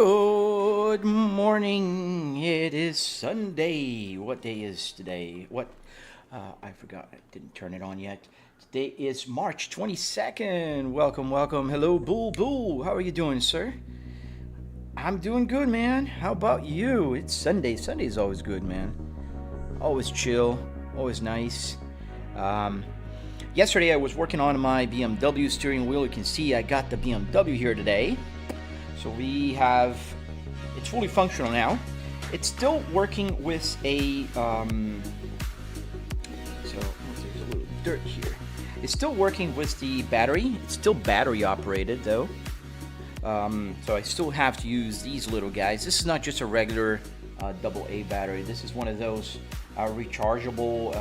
Good morning. It is Sunday. What day is today? I forgot. I didn't turn it on yet. Today is March 22nd. Welcome, welcome. Hello, Bull. How are you doing, sir? I'm doing good, man. How about you? It's Sunday. Sunday's always good, man. Always chill. Always nice. Yesterday I was working on my BMW steering wheel. You can see I got the BMW here today. So it's fully functional now. It's still working with a, there's a little dirt here. It's still working with the battery. It's still battery operated though. So I still have to use these little guys. This is not just a regular AA battery. This is one of those rechargeable,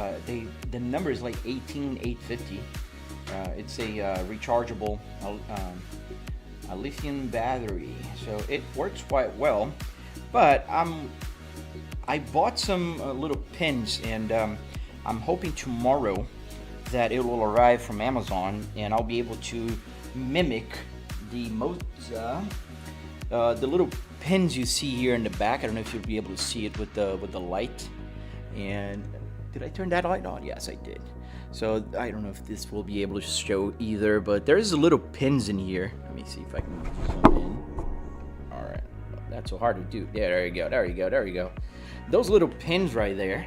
the number is like 18850. It's a rechargeable a lithium battery, so it works quite well. But I bought some little pins, and I'm hoping tomorrow that it will arrive from Amazon, and I'll be able to mimic the Moza, the little pins you see here in the back. I don't know if you'll be able to see it with the light. And did I turn that light on? Yes, I did. So I don't know if this will be able to show either, but there's little pins in here. Let me see if I can zoom in. All right, that's so hard to do. Yeah, there you go. Those little pins right there.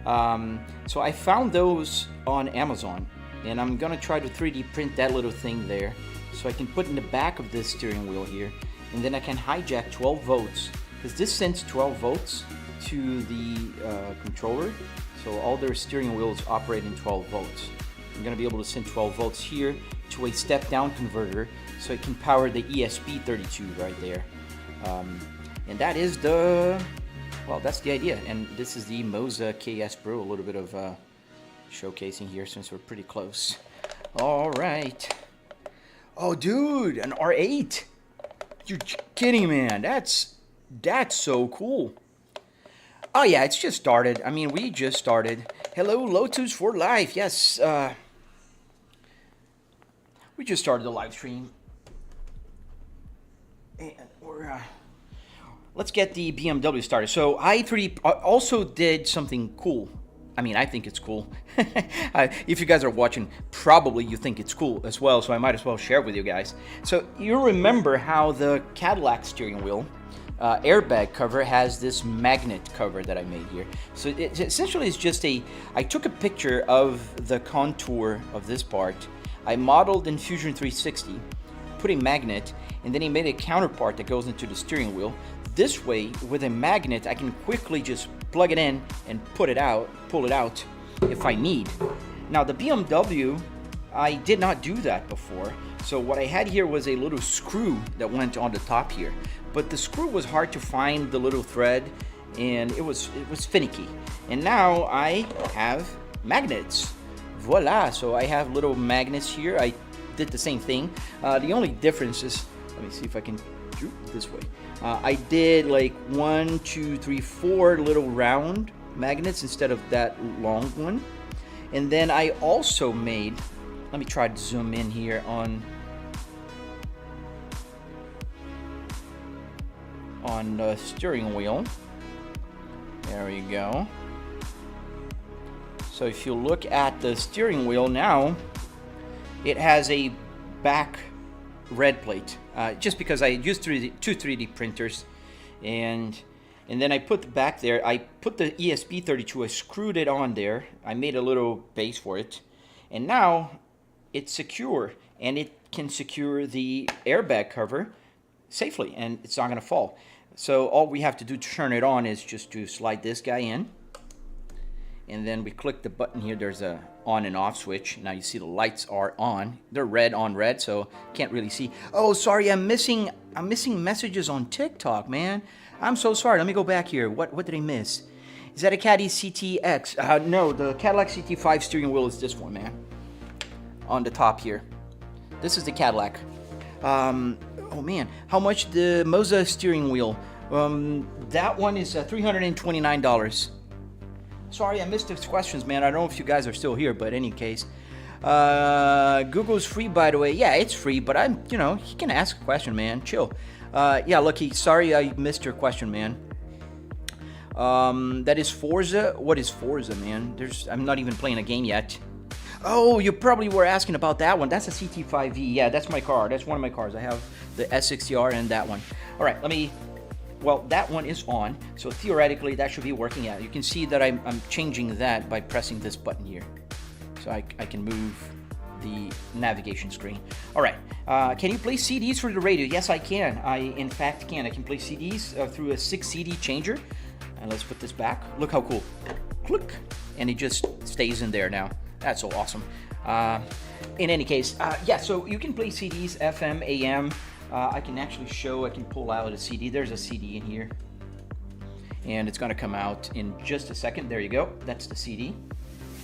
So I found those on Amazon, and I'm gonna try to 3D print that little thing there, so I can put in the back of this steering wheel here, and then I can hijack 12 volts, because this sends 12 volts to the controller. So all their steering wheels operate in 12 volts. I'm going to be able to send 12 volts here to a step-down converter, so it can power the ESP32 right there. And that is that's the idea. And this is the Moza KS Pro. A little bit of showcasing here since we're pretty close. All right. Oh, dude, an R8. You're kidding, man. That's so cool. Oh yeah, it's just started. I mean, we just started. Hello, Lotus for life. Yes, we just started the live stream, and let's get the BMW started. So I also did something cool. I mean, I think it's cool. If you guys are watching, probably you think it's cool as well. So I might as well share it with you guys. So you remember how the Cadillac steering wheel airbag cover has this magnet cover that I made here. So it essentially is just I took a picture of the contour of this part. I modeled in Fusion 360, put a magnet, and then I made a counterpart that goes into the steering wheel. This way, with a magnet, I can quickly just plug it in and pull it out if I need. Now the BMW, I did not do that before. So what I had here was a little screw that went on the top here. But the screw was hard to find, the little thread, and it was finicky. And now I have magnets. Voila! So I have little magnets here. I did the same thing. The only difference is, let me see if I can do it this way. I did like 1, 2, 3, 4 little round magnets instead of that long one. And then I also made, let me try to zoom in here on the steering wheel. There we go. So if you look at the steering wheel now, it has a back red plate, just because I used two 3D printers, and then I put the back there. I put the ESP32, I screwed it on there, I made a little base for it, and now it's secure, and it can secure the airbag cover safely, and it's not going to fall. So all we have to do to turn it on is just to slide this guy in, and then we click the button here. There's a on and off switch. Now you see the lights are on. They're red on red, so can't really see. Oh, sorry, I'm missing messages on TikTok, man. I'm so sorry. Let me go back here. What did I miss? Is that a Caddy CTX? No, the Cadillac CT5 steering wheel is this one, man. On the top here. This is the Cadillac. Oh man, how much the Moza steering wheel? That one is $329. Sorry, I missed those questions, man. I don't know if you guys are still here, but in any case. Google's free, by the way. Yeah, it's free, but you can ask a question, man. Chill. Yeah, Lucky, sorry I missed your question, man. That is Forza. What is Forza, man? I'm not even playing a game yet. Oh, you probably were asking about that one. That's a CT5V. Yeah, that's my car. That's one of my cars. I have the S60R and that one. All right, well, that one is on, so theoretically that should be working out. You can see that I'm changing that by pressing this button here. So I can move the navigation screen. All right, can you play CDs through the radio? Yes, I can. I, in fact, can. I can play CDs through a 6 CD changer. And let's put this back. Look how cool. Click. And it just stays in there now. That's so awesome. In any case, yeah, so you can play CDs, FM, AM. I can actually show, I can pull out a CD. There's a CD in here. And it's gonna come out in just a second. There you go, that's the CD.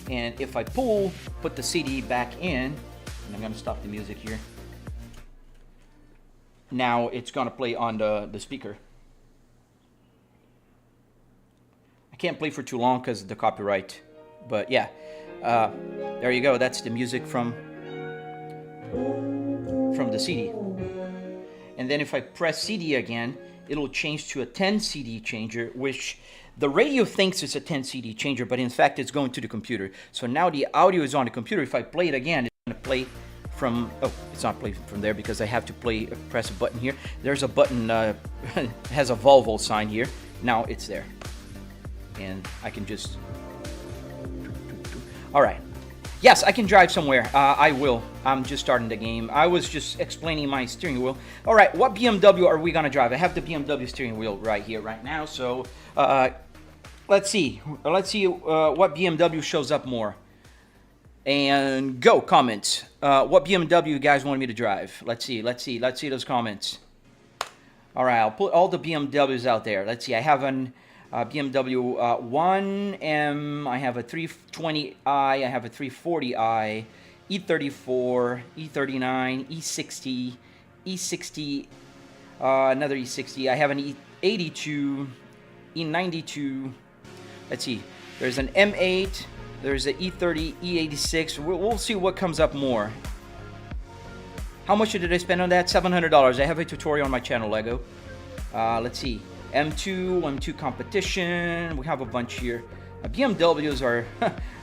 And if I put the CD back in, and I'm gonna stop the music here. Now it's gonna play on the speaker. I can't play for too long because of the copyright, but yeah. There you go, that's the music from the CD. And then if I press CD again, it'll change to a 10 CD changer, which the radio thinks it's a 10 CD changer, but in fact it's going to the computer. So now the audio is on the computer. If I play it again, it's going to play from, oh, it's not playing from there because I have to press a button here. There's a button, has a Volvo sign here. Now it's there. And I can just, all right. Yes, I can drive somewhere. I will. I'm just starting the game. I was just explaining my steering wheel. All right, what BMW are we gonna drive? I have the BMW steering wheel right here, right now. So let's see. Let's see what BMW shows up more. And go comments. What BMW you guys want me to drive? Let's see. Let's see those comments. All right, I'll put all the BMWs out there. Let's see. I have an BMW 1M, I have a 320i, I have a 340i, E34, E39, E60, E60, another E60, I have an E82, E92, let's see, there's an M8, there's an E30, E86, we'll see what comes up more. How much did I spend on that? $700. I have a tutorial on my channel, Lego. Let's see. M2 competition. We have a bunch here. BMWs are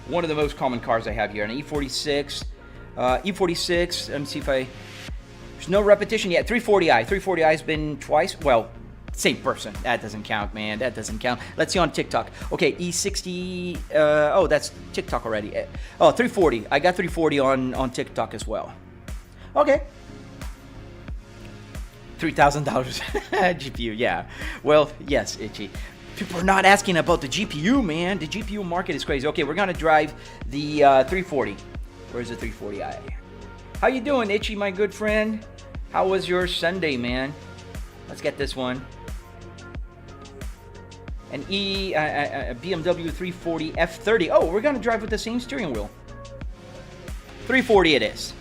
one of the most common cars I have here. An E46. E46. Let me see if there's no repetition yet. 340i. 340i has been twice. Well, same person. That doesn't count, man. That doesn't count. Let's see on TikTok. Okay, E60. Oh, that's TikTok already. Oh, 340. I got 340 on TikTok as well. Okay. $3,000 GPU, yeah. Well, yes, Itchy. People are not asking about the GPU, man. The GPU market is crazy. Okay, we're gonna drive the 340. Where's the 340i? How you doing, Itchy, my good friend? How was your Sunday, man? Let's get this one. An BMW 340 F30. Oh, we're gonna drive with the same steering wheel. 340 it is.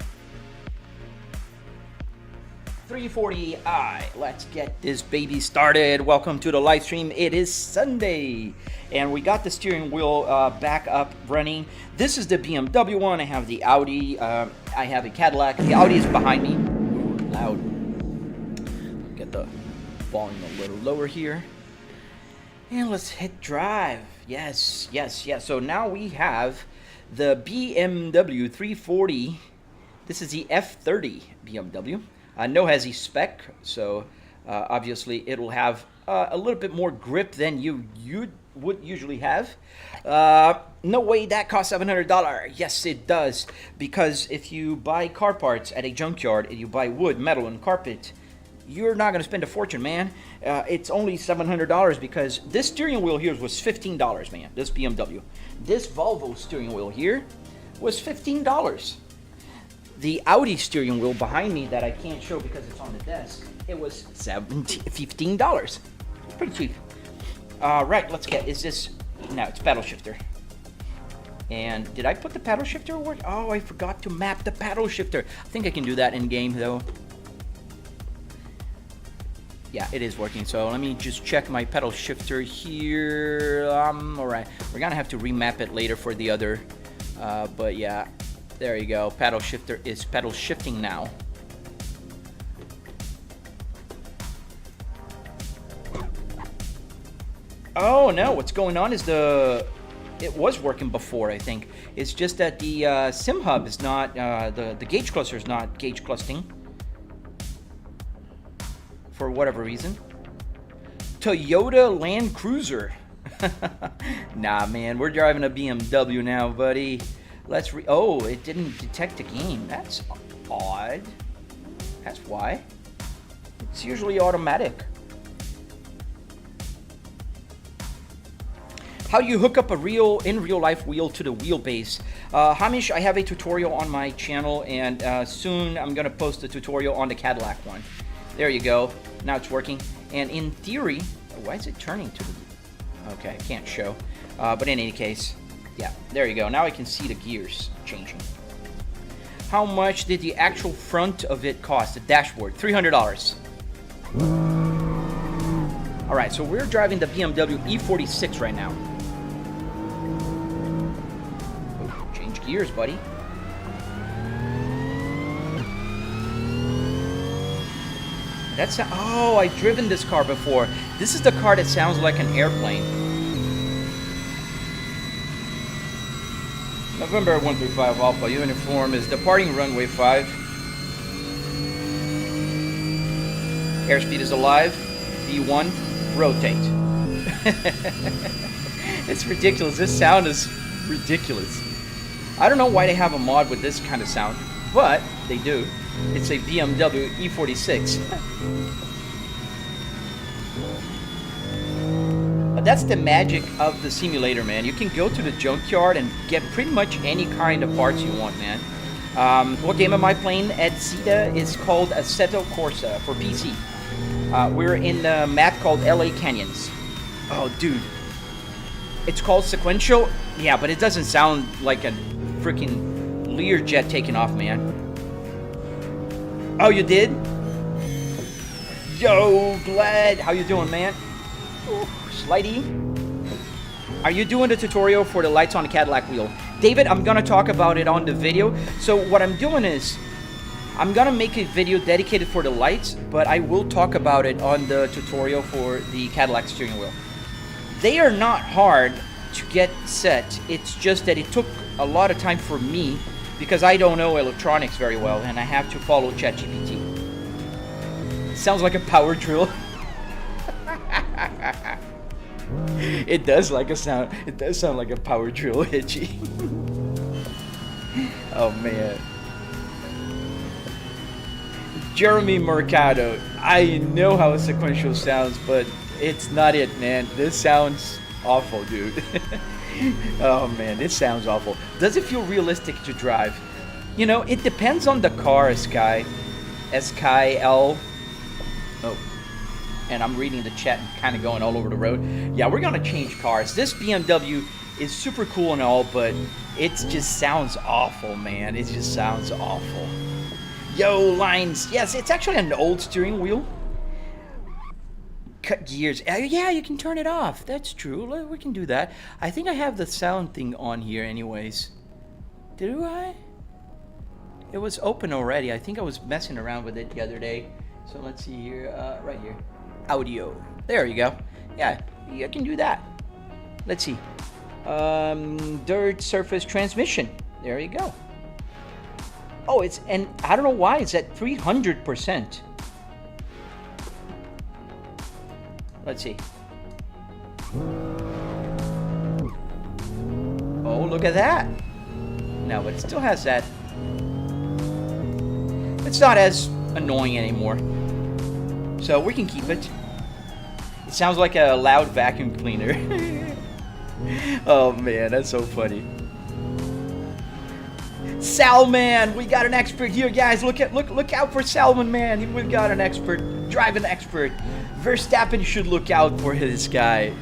340i. Let's get this baby started. Welcome to the live stream. It is Sunday, and we got the steering wheel back up running. This is the BMW one. I have the Audi. I have a Cadillac. The Audi is behind me. Ooh, loud. Get the volume a little lower here. And let's hit drive. Yes, yes, yes. So now we have the BMW 340. This is the F30 BMW. No Hezzy spec, so obviously it will have a little bit more grip than you would usually have. No way that costs $700. Yes, it does, because if you buy car parts at a junkyard and you buy wood, metal, and carpet, you're not going to spend a fortune, man. It's only $700 because this steering wheel here was $15, man. This BMW. This Volvo steering wheel here was $15. The Audi steering wheel behind me that I can't show because it's on the desk, it was $15. It's pretty cheap. Right, let's get, is this, no, it's paddle shifter. And did I put the paddle shifter away? Oh, I forgot to map the paddle shifter. I think I can do that in game though. Yeah, it is working. So let me just check my pedal shifter here. All right, we're gonna have to remap it later for the other, but yeah. There you go. Paddle shifter is pedal shifting now. Oh no, what's going on is it was working before, I think. It's just that the sim hub is not, the gauge cluster is not gauge clustering. For whatever reason. Toyota Land Cruiser. Nah, man, we're driving a BMW now, buddy. Oh, it didn't detect the game. That's odd. That's why. It's usually automatic. How do you hook up a in real life wheel to the wheelbase? Hamish, I have a tutorial on my channel, and soon I'm gonna post a tutorial on the Cadillac one. There you go. Now it's working. And in theory, why is it turning to the... Okay, I can't show. But in any case, yeah, there you go. Now I can see the gears changing. How much did the actual front of it cost? The dashboard, $300. All right, so we're driving the BMW E46 right now. Oh, change gears, buddy. Oh, I've driven this car before. This is the car that sounds like an airplane. November 135 Alpha, uniform is departing runway 5. Airspeed is alive. V1, rotate. It's ridiculous. This sound is ridiculous. I don't know why they have a mod with this kind of sound, but they do. It's a BMW E46. But that's the magic of the simulator, man. You can go to the Junkyard and get pretty much any kind of parts you want, man. What game am I playing at Zeta? It's called Assetto Corsa for PC. We're in a map called LA Canyons. Oh, dude. It's called sequential? Yeah, but it doesn't sound like a freaking Learjet taking off, man. Oh, you did? Yo, Glad. How you doing, man? Ooh, Slidey. Are you doing the tutorial for the lights on the Cadillac wheel? David, I'm going to talk about it on the video. So what I'm doing is, I'm going to make a video dedicated for the lights, but I will talk about it on the tutorial for the Cadillac steering wheel. They are not hard to get set. It's just that it took a lot of time for me because I don't know electronics very well, and I have to follow ChatGPT. Sounds like a power drill. It does like a sound. It does sound like a power drill, Hitchy. Oh man. Jeremy Mercado. I know how a sequential sounds, but it's not it, man. This sounds awful, dude. Oh man, this sounds awful. Does it feel realistic to drive? You know, it depends on the car, Sky. SKL. Oh. And I'm reading the chat and kind of going all over the road. Yeah, we're gonna change cars. This BMW is super cool and all, but it just sounds awful, man. It just sounds awful. Yo, Lines. Yes, it's actually an old steering wheel. Cut gears. Yeah, you can turn it off. That's true. We can do that. I think I have the sound thing on here anyways. Do I? It was open already. I think I was messing around with it the other day. So let's see here. Right here. Audio. There you go. Yeah, you can do that. Let's see. Dirt surface transmission. There you go. Oh, and I don't know why it's at 300%. Let's see. Oh, look at that. No, but it still has that. It's not as annoying anymore. So we can keep it. It sounds like a loud vacuum cleaner. Oh man, that's so funny. Salman, we got an expert here, guys. Look out for Salman, man. We've got an expert, driving expert. Verstappen should look out for this guy.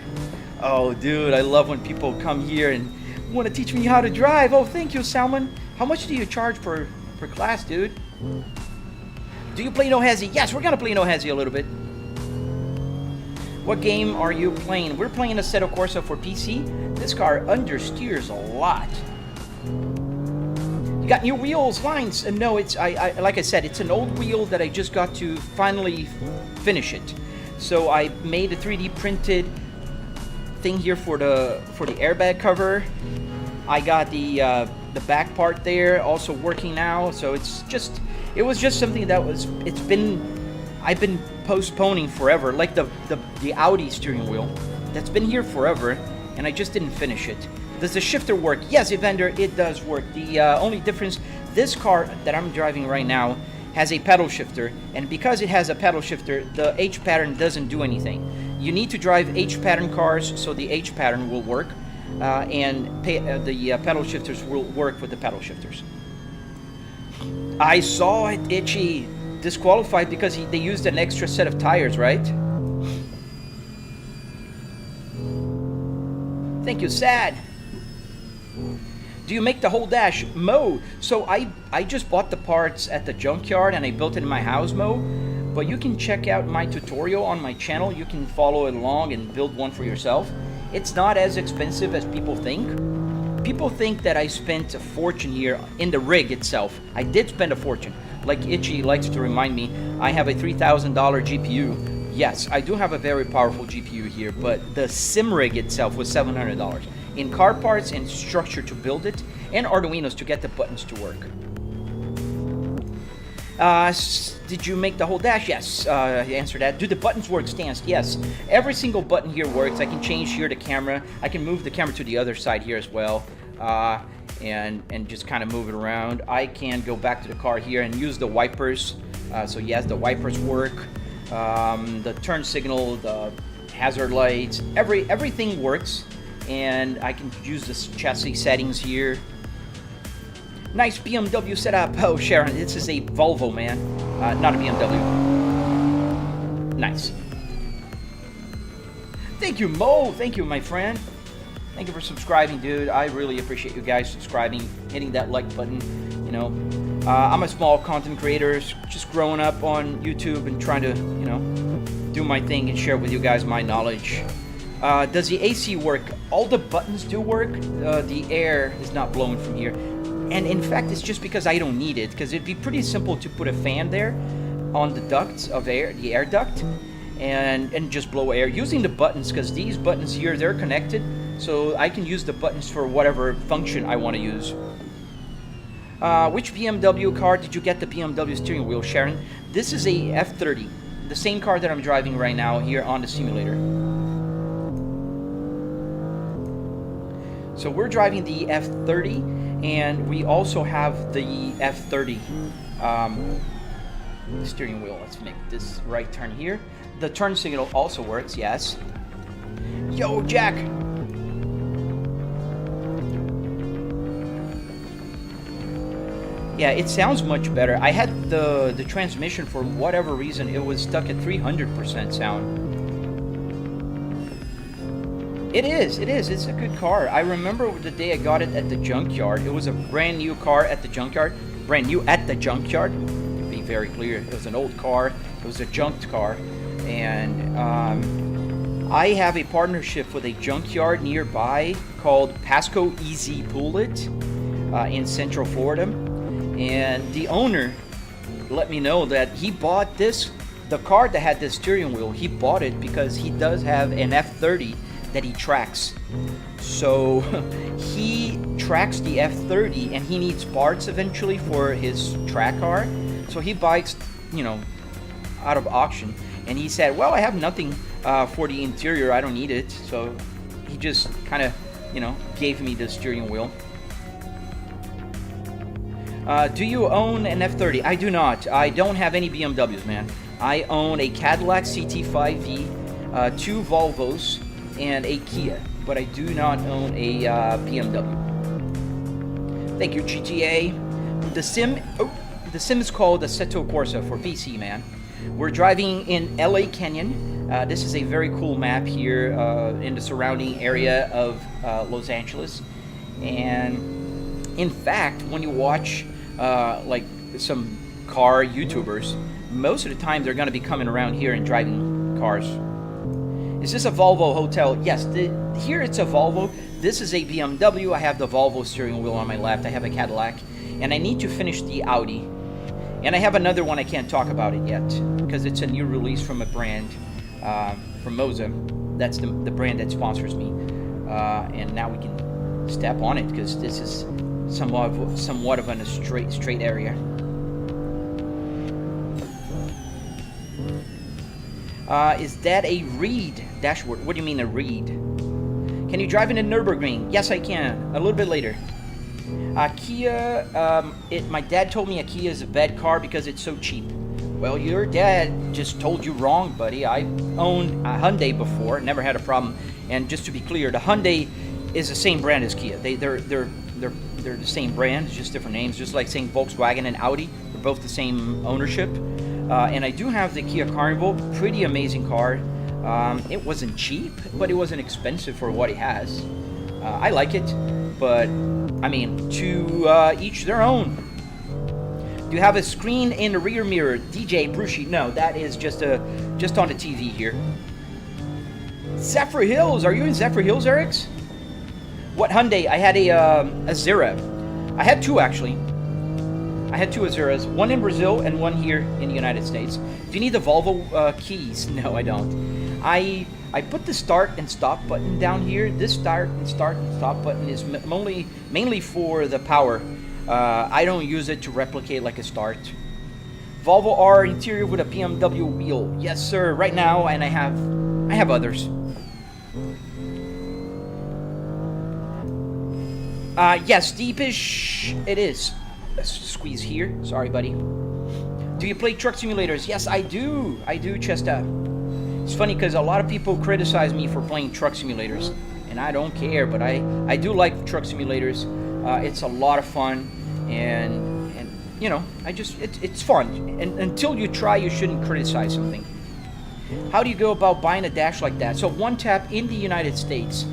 Oh, dude, I love when people come here and want to teach me how to drive. Oh, thank you, Salman. How much do you charge per class, dude? Do you play No Hesi? Yes, we're gonna play No Hesi a little bit. What game are you playing? We're playing Assetto Corsa for PC. This car understeers a lot. You got new wheels, Lines? No, it's like I said, it's an old wheel that I just got to finally finish it. So I made a 3D printed thing here for the airbag cover. I got the back part there also working now. So it was just something that I've been postponing forever, like the Audi steering wheel. That's been here forever, and I just didn't finish it. Does the shifter work? Yes, Evander, it does work. The only difference, this car that I'm driving right now has a pedal shifter, and because it has a pedal shifter, the H pattern doesn't do anything. You need to drive H pattern cars so the H pattern will work, and the pedal shifters will work with the pedal shifters. I saw it, Itchy. Disqualified because they used an extra set of tires, right? Thank you, Sad. Do you make the whole dash? Mo. So I just bought the parts at the junkyard and I built it in my house, Mo. But you can check out my tutorial on my channel. You can follow it along and build one for yourself. It's not as expensive as people think. People think that I spent a fortune here in the rig itself. I did spend a fortune. Like Itchy likes to remind me, I have a $3,000 GPU. Yes, I do have a very powerful GPU here, but the sim rig itself was $700 in car parts and structure to build it, and arduinos to get the buttons to work. Did you make the whole dash? Yes, answer that. Do the buttons work, Stance? Yes. Every single button here works. I can change here the camera. I can move the camera to the other side here as well. And just kind of move it around. I can go back to the car here and use the wipers. So yes, the wipers work. The turn signal, the hazard lights, everything works. And I can use the chassis settings here. Nice BMW setup. Oh, Sharon, this is a Volvo, man. Not a BMW. Nice. Thank you, Mo. Thank you, my friend. Thank you for subscribing, dude. I really appreciate you guys subscribing, hitting that like button. You know, I'm a small content creator, just growing up on YouTube and trying to, you know, do my thing and share with you guys my knowledge. Does the AC work? All the buttons do work. The air is not blowing from here. And in fact, it's just because I don't need it, because it'd be pretty simple to put a fan there on the ducts of air, the air duct, and just blow air using the buttons, because these buttons here, they're connected. So I can use the buttons for whatever function I want to use. Which BMW car did you get the BMW steering wheel, Sharon? This is a F30, the same car that I'm driving right now here on the simulator. So we're driving the F30, and we also have the F30 steering wheel. Let's make this right turn here. The turn signal also works, yes. Yo, Jack! Yeah, it sounds much better. I had the transmission, for whatever reason, it was stuck at 300% sound. It is. It's a good car. I remember the day I got it at the junkyard. It was a brand new car at the junkyard. Brand new at the junkyard. To be very clear, it was an old car. It was a junked car. And I have a partnership with a junkyard nearby called Pasco Easy Bullet in Central Florida. And the owner let me know that he bought the car that had this steering wheel. He bought it because he does have an F30 that he tracks. So he tracks the F30 and he needs parts eventually for his track car. So he buys, you know, out of auction. And he said, well, I have nothing for the interior. I don't need it. So he just kind of, you know, gave me the steering wheel. Do you own an F30? I do not. I don't have any BMWs, man. I own a Cadillac CT5V, 2 Volvos, and a Kia, but I do not own a BMW. Thank you, GTA. The sim is called Assetto Corsa for PC, man. We're driving in LA Canyon. This is a very cool map here in the surrounding area of Los Angeles. And in fact, when you watch like some car YouTubers, most of the time they're going to be coming around here and driving cars. Is this a Volvo hotel? Yes, here it's a Volvo. This is a BMW. I have the Volvo steering wheel on my left. I have a Cadillac. And I need to finish the Audi. And I have another one. I can't talk about it yet because it's a new release from a brand. from Moza. That's the brand that sponsors me. And now we can step on it because this is somewhat of a straight area. Is that a reed dashboard? What do you mean a reed? Can you drive in a Nürburgring? Yes, I can. A little bit later. Kia, my dad told me a Kia is a bad car because it's so cheap. Well, your dad just told you wrong, buddy. I owned a Hyundai before, never had a problem. And just to be clear, the Hyundai is the same brand as Kia. They're the same brand, just different names. Just like saying Volkswagen and Audi, they're both the same ownership. And I do have the Kia Carnival, pretty amazing car. It wasn't cheap, but it wasn't expensive for what it has. I like it, but I mean, to each their own. Do you have a screen in the rear mirror, DJ Brushy? No, that is just on the TV here. Zephyr Hills, are you in Zephyr Hills, Erics? What Hyundai? I had a Zera. I had two actually. I had two Azuras, one in Brazil and one here in the United States. Do you need the Volvo keys? No, I don't. I put the start and stop button down here. This start and stop button is mainly for the power. I don't use it to replicate like a start. Volvo R interior with a BMW wheel. Yes, sir. Right now, and I have others. Yes, deepish. It is. Let's squeeze here. Sorry, buddy. Do you play truck simulators? Yes, I do. I do, Chesta. It's funny because a lot of people criticize me for playing truck simulators, and I don't care, but I do like truck simulators. It's a lot of fun, and you know, it's fun. And until you try, you shouldn't criticize something. How do you go about buying a dash like that? So one tap in the United States,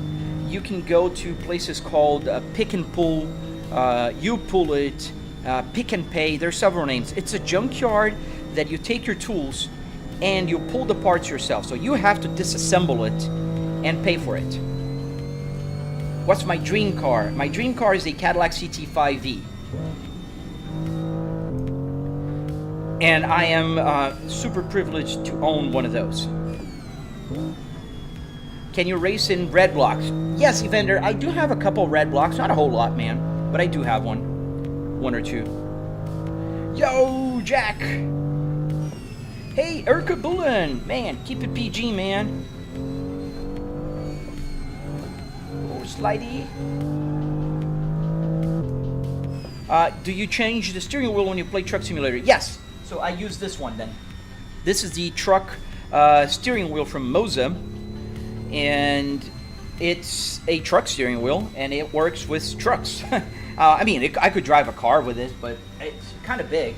you can go to places called Pick and Pull, You Pull It, Pick and Pay. There's several names. It's a junkyard that you take your tools and you pull the parts yourself. So you have to disassemble it and pay for it. What's my dream car? My dream car is a Cadillac CT5V. And I am super privileged to own one of those. Can you race in red blocks? Yes, Evander, I do have a couple red blocks. Not a whole lot, man. But I do have one or two. Yo, Jack! Hey, Urka Bullen! Man, keep it PG, man. Oh, Slidey. Do you change the steering wheel when you play Truck Simulator? Yes. So I use this one then. This is the truck steering wheel from Moza. And it's a truck steering wheel, and it works with trucks. I mean, I could drive a car with it, but it's kind of big.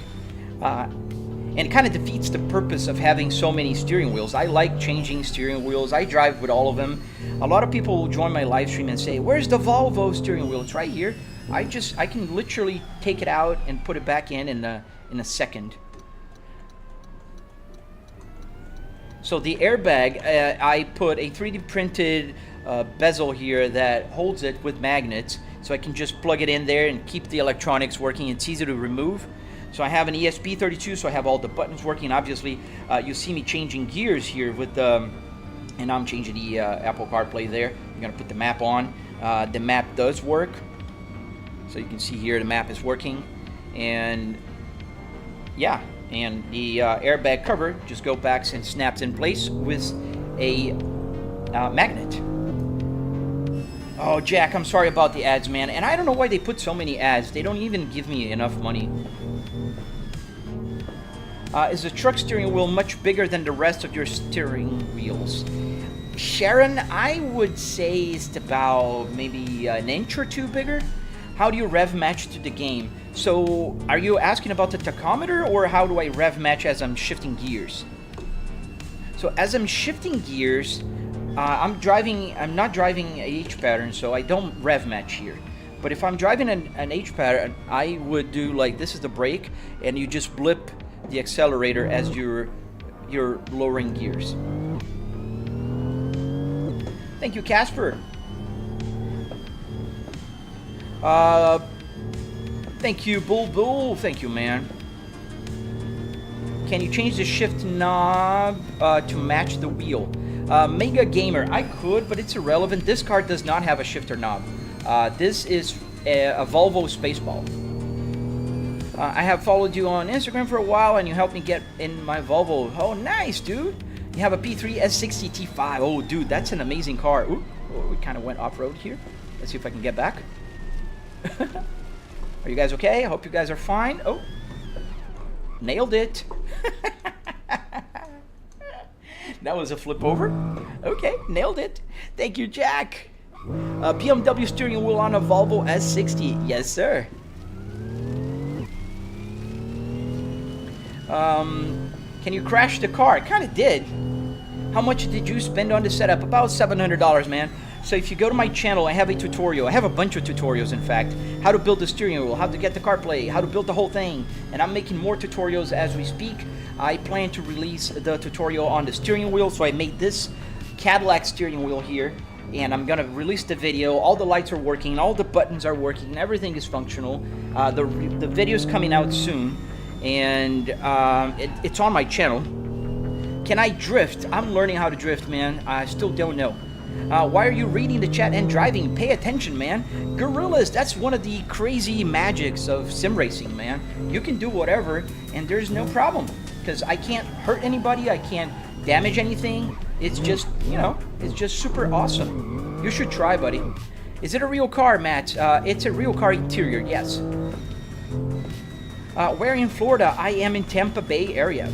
And it kind of defeats the purpose of having so many steering wheels. I like changing steering wheels. I drive with all of them. A lot of people will join my live stream and say, where's the Volvo steering wheel? It's right here. I can literally take it out and put it back in a second. So the airbag, I put a 3D printed bezel here that holds it with magnets. So I can just plug it in there and keep the electronics working. It's easy to remove. So I have an ESP32, so I have all the buttons working. Obviously, you see me changing gears here with the, and I'm changing the Apple CarPlay there. I'm gonna put the map on. The map does work. So you can see here the map is working. And yeah, and the airbag cover just goes back and snaps in place with a magnet. Oh, Jack, I'm sorry about the ads, man. And I don't know why they put so many ads. They don't even give me enough money. Is the truck steering wheel much bigger than the rest of your steering wheels? Sharon, I would say it's about maybe an inch or two bigger. How do you rev match to the game? So, are you asking about the tachometer, or how do I rev match as I'm shifting gears? So, as I'm shifting gears, I'm not driving a H pattern, so I don't rev match here. But if I'm driving an H pattern, I would do like, this is the brake, and you just blip the accelerator as you're lowering gears. Thank you, Casper. Thank you, Bull. Thank you, man. can you change the shift knob to match the wheel? Mega Gamer, I could, but it's irrelevant. This car does not have a shifter knob. This is a Volvo Spaceball. I have followed you on Instagram for a while, and you helped me get in my Volvo. Oh, nice, dude. You have a P3 S60 T5. Oh, dude, that's an amazing car. Ooh, oh, we kind of went off-road here. Let's see if I can get back. Are you guys okay? I hope you guys are fine. Oh, nailed it. That was a flip over. Okay, nailed it. Thank you, Jack. BMW steering wheel on a Volvo S60. Yes, sir. Can you crash the car? I kind of did. How much did you spend on the setup? About $700, man. So if you go to my channel, I have a tutorial. I have a bunch of tutorials, in fact. How to build the steering wheel, how to get the CarPlay, how to build the whole thing. And I'm making more tutorials as we speak. I plan to release the tutorial on the steering wheel, so I made this Cadillac steering wheel here. And I'm gonna release the video. All the lights are working, all the buttons are working, everything is functional. The video's coming out soon. And it's on my channel. Can I drift? I'm learning how to drift, man. I still don't know. Why are you reading the chat and driving? Pay attention, man. Gorillas, that's one of the crazy magics of sim racing, man. You can do whatever, and there's no problem. Because I can't hurt anybody, I can't damage anything. It's just, you know, it's just super awesome. You should try, buddy. Is it a real car, Matt? It's a real car interior, yes. Where in Florida? I am in Tampa Bay area.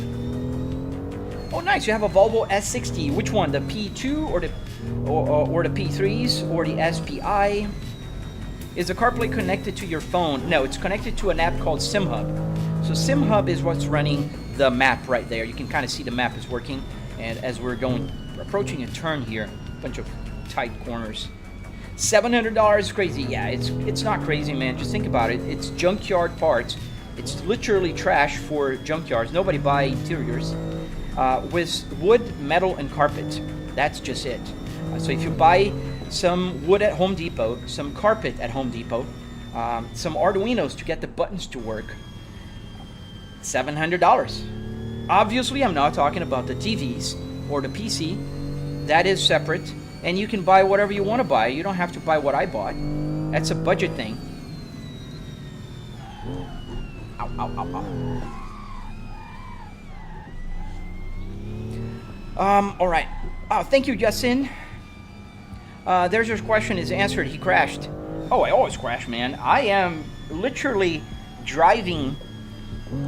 Oh, nice. You have a Volvo S60. Which one? The P2 or the P3s or the SPI? Is the CarPlay connected to your phone? No, it's connected to an app called SimHub. So SimHub is what's running the map right there. You can kind of see the map is working. And as we're approaching a turn here, a bunch of tight corners. $700 is crazy. Yeah, it's not crazy, man. Just think about it. It's junkyard parts. It's literally trash for junkyards. Nobody buy interiors. With wood, metal, and carpet. That's just it. So if you buy some wood at Home Depot, some carpet at Home Depot, some arduinos to get the buttons to work, $700. Obviously, I'm not talking about the TVs or the PC. That is separate. And you can buy whatever you want to buy. You don't have to buy what I bought. That's a budget thing. Ow, ow, ow, ow. All right. Oh, thank you, Justin. There's your question is answered. He crashed. Oh, I always crash, man. I am literally driving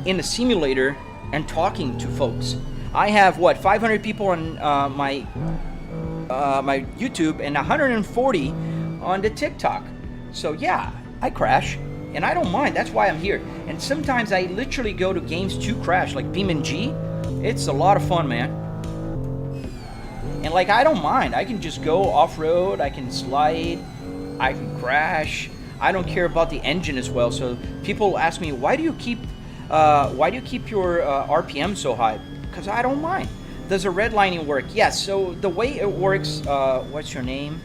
in a simulator and talking to folks. I have, what, 500 people on my YouTube and 140 on the TikTok. So, yeah, I crash. And I don't mind. That's why I'm here. And sometimes I literally go to games to crash, like BeamNG. It's a lot of fun, man. And like, I don't mind. I can just go off-road. I can slide. I can crash. I don't care about the engine as well. So people ask me, why do you keep your RPM so high? Because I don't mind. Does a redlining work? Yes. So the way it works, what's your name?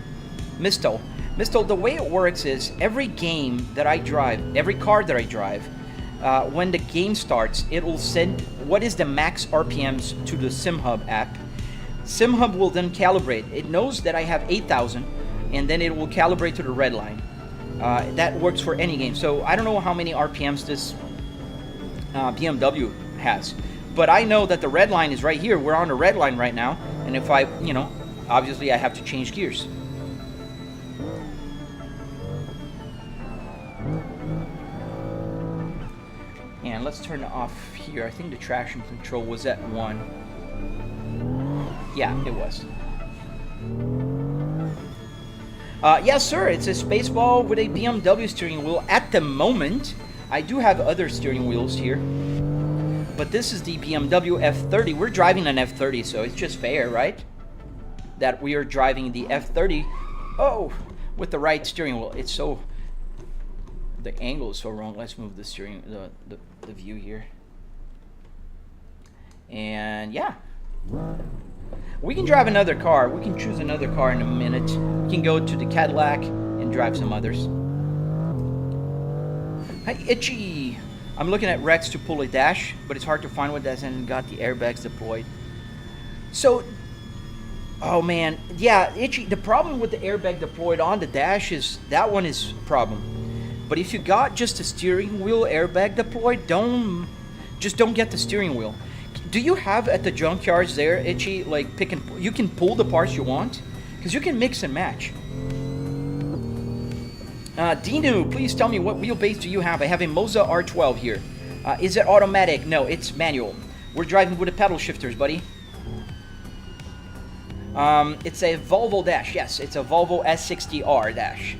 Mistel, the way it works is every game that I drive, every car that I drive, when the game starts, it will send what is the max RPMs to the SimHub app. SimHub will then calibrate. It knows that I have 8,000, and then it will calibrate to the red line. That works for any game. So I don't know how many RPMs this BMW has, but I know that the red line is right here. We're on the red line right now, and if I, obviously I have to change gears. And let's turn it off here. I think the traction control was at 1. Yeah, it was. Yes, sir. It's a Spaceball with a BMW steering wheel. At the moment, I do have other steering wheels here. But this is the BMW F30. We're driving an F30, so it's just fair, right? That we are driving the F30. Oh, with the right steering wheel. It's so... The angle is so wrong. Let's move the steering, the view here. And yeah. We can drive another car. We can choose another car in a minute. We can go to the Cadillac and drive some others. Hi, Itchy. I'm looking at Rex to pull a dash, but it's hard to find one that hasn't got the airbags deployed. So, oh man, yeah, Itchy, the problem with the airbag deployed on the dash is, that one is a problem. But if you got just a steering wheel airbag deployed, just don't get the steering wheel. Do you have at the junkyards there, Itchy, like you can pull the parts you want? Because you can mix and match. Dinu, please tell me what wheelbase do you have? I have a Moza R12 here. Is it automatic? No, it's manual. We're driving with the pedal shifters, buddy. It's a Volvo dash. Yes, it's a Volvo S60R dash.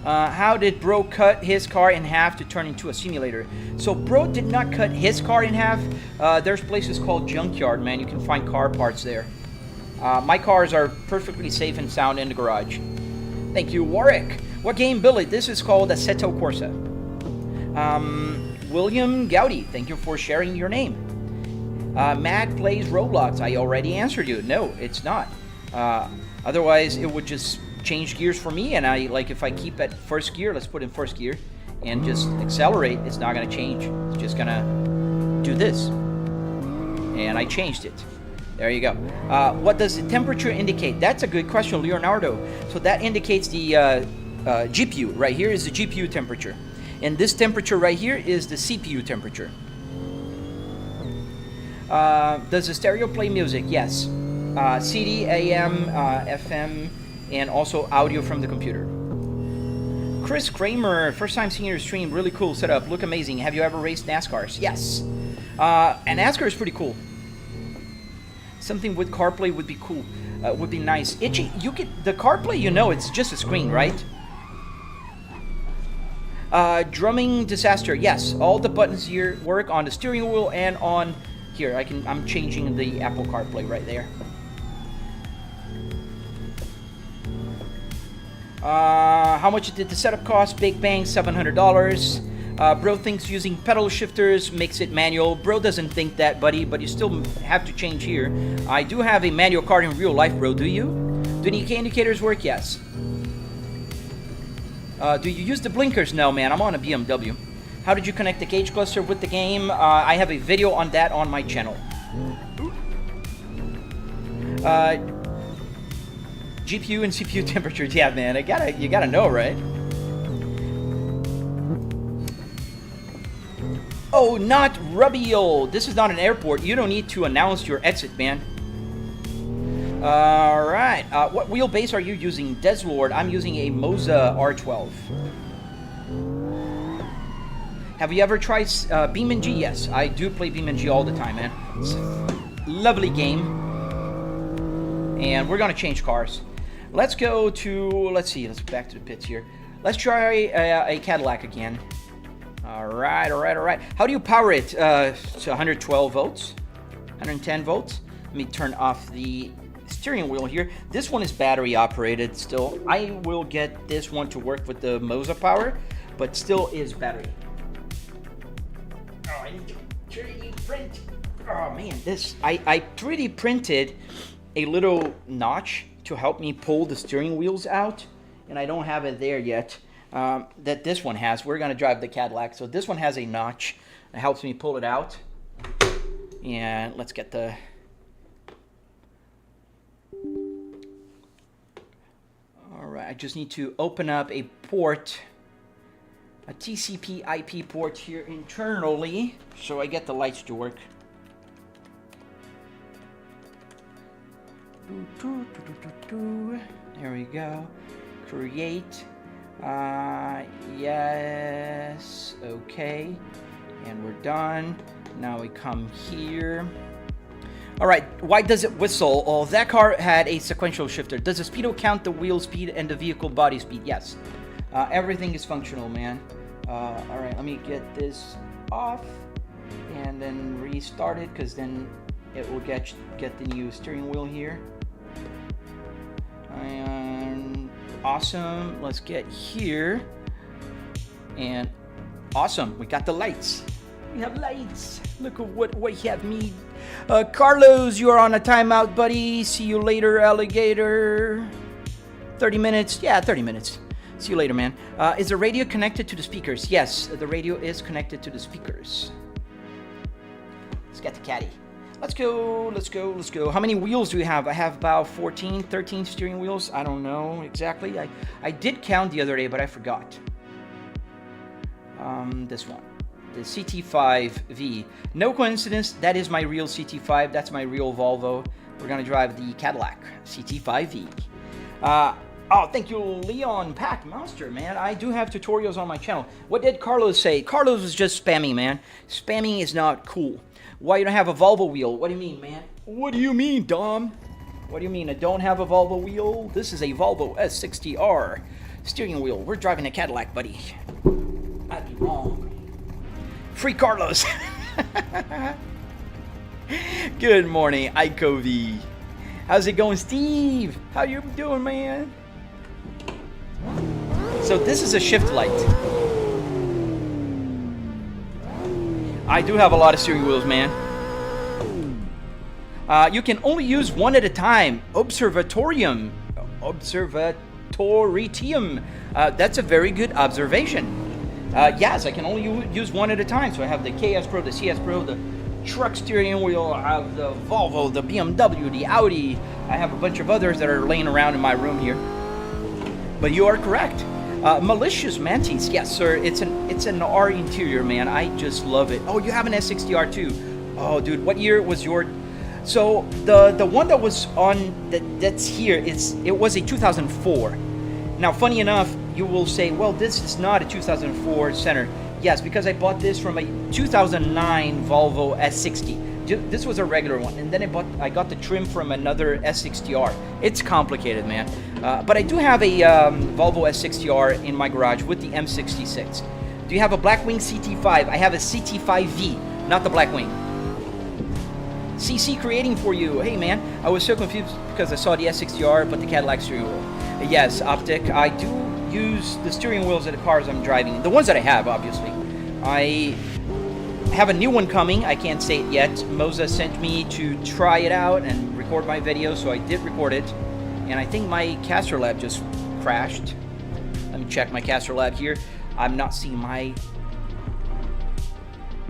How did Bro cut his car in half to turn into a simulator? So Bro did not cut his car in half. There's places called Junkyard, man. You can find car parts there. My cars are perfectly safe and sound in the garage. Thank you, Warwick. What game, Billy? This is called Assetto Corsa. William Gowdy, thank you for sharing your name. Matt plays Roblox. I already answered you. No, it's not. Otherwise, it would just change gears for me, and if I keep at first gear, let's put in first gear, and just accelerate, it's not going to change. It's just going to do this. And I changed it. There you go. What does the temperature indicate? That's a good question, Leonardo. So that indicates the GPU. Right here is the GPU temperature. And this temperature right here is the CPU temperature. Does the stereo play music? Yes. CD, AM, FM, and also audio from the computer. Chris Kramer, first time seeing your stream. Really cool setup. Look amazing. Have you ever raced NASCARs? Yes. And NASCAR is pretty cool. Something with CarPlay would be cool. Would be nice. Itchy, you get the CarPlay. You know, it's just a screen, right? Drumming disaster. Yes, all the buttons here work on the steering wheel and on here. I'm changing the Apple CarPlay right there. How much did the setup cost? Big bang, $700. Bro thinks using pedal shifters makes it manual. Bro doesn't think that, buddy, but you still have to change here. I do have a manual card in real life, bro. Do you? Do the indicators work? Yes. Do you use the blinkers? No, man. I'm on a BMW. How did you connect the gauge cluster with the game? I have a video on that on my channel. GPU and CPU temperatures. Yeah, man. You gotta know, right? Oh, not Rubiel. This is not an airport. You don't need to announce your exit, man. Alright. What wheelbase are you using? Deslord. I'm using a Moza R12. Have you ever tried BeamNG? Yes, I do play BeamNG all the time, man. It's a lovely game. And we're gonna change cars. Let's go to, let's go back to the pits here. Let's try a Cadillac again. Alright. How do you power it? To 112 volts? 110 volts? Let me turn off the steering wheel here. This one is battery operated still. I will get this one to work with the Moza power, but still is battery. Oh, I need to 3D print. Oh man, I 3D printed a little notch to help me pull the steering wheels out, and I don't have it there yet. That this one has. We're gonna drive the Cadillac, so this one has a notch that helps me pull it out. And let's get the I just need to open up a port, a TCP IP port here internally, so I get the lights to work. There we go. Create. Yes. Okay. And we're done. Now we come here. Alright, why does it whistle? Oh, that car had a sequential shifter. Does the speedo count the wheel speed and the vehicle body speed? Yes. Everything is functional, man. Alright, let me get this off and then restart it, because then it will get the new steering wheel here. And awesome. Let's get here. And awesome, we got the lights. We have lights. Look at what we have made. Carlos, you are on a timeout, buddy. See you later, alligator. 30 minutes. Yeah, 30 minutes. See you later, man. Is the radio connected to the speakers? Yes, the radio is connected to the speakers. Let's get the caddy. Let's go, let's go, let's go. How many wheels do we have? I have about 14, 13 steering wheels. I don't know exactly. I did count the other day, but I forgot. This one. The CT5V. No coincidence, that is my real CT5. That's my real Volvo. We're gonna drive the Cadillac CT5V. Oh, thank you, Leon Pack Monster, man. I do have tutorials on my channel. What did Carlos say? Carlos was just spamming, man. Spamming is not cool. Why you don't have a Volvo wheel? What do you mean, man? What do you mean, Dom? What do you mean I don't have a Volvo wheel? This is a Volvo S60R steering wheel. We're driving a Cadillac, buddy. I'd be wrong. Free Carlos. Good morning, Ico V. How's it going, Steve? How you doing, man? So this is a shift light. I do have a lot of steering wheels, man. You can only use one at a time. Observatorium. That's a very good observation. Yes, I can only use one at a time. So I have the KS Pro, the CS Pro, the truck steering wheel, I have the Volvo, the BMW, the Audi. I have a bunch of others that are laying around in my room here. But you are correct. Malicious Mantis, yes sir, it's an R interior, man. I just love it. Oh, you have an S60R too. Oh dude, what year was your... So the one that was on that's here, it was a 2004. Now funny enough, you will say, well, this is not a 2004 center. Yes, because I bought this from a 2009 Volvo S60. This was a regular one, and then I got the trim from another S60R. It's complicated, man. But I do have a Volvo S60R in my garage with the M66. Do you have a Blackwing CT5? I have a CT5V, not the Blackwing. CC creating for you. Hey, man, I was so confused because I saw the S60R, but the Cadillac steering wheel. Yes, Optic, I do use the steering wheels of the cars I'm driving. The ones that I have, obviously. I have a new one coming. I can't say it yet. Moza sent me to try it out and record my video, so I did record it. And I think my caster lab just crashed. Let me check my caster lab here. I'm not seeing my...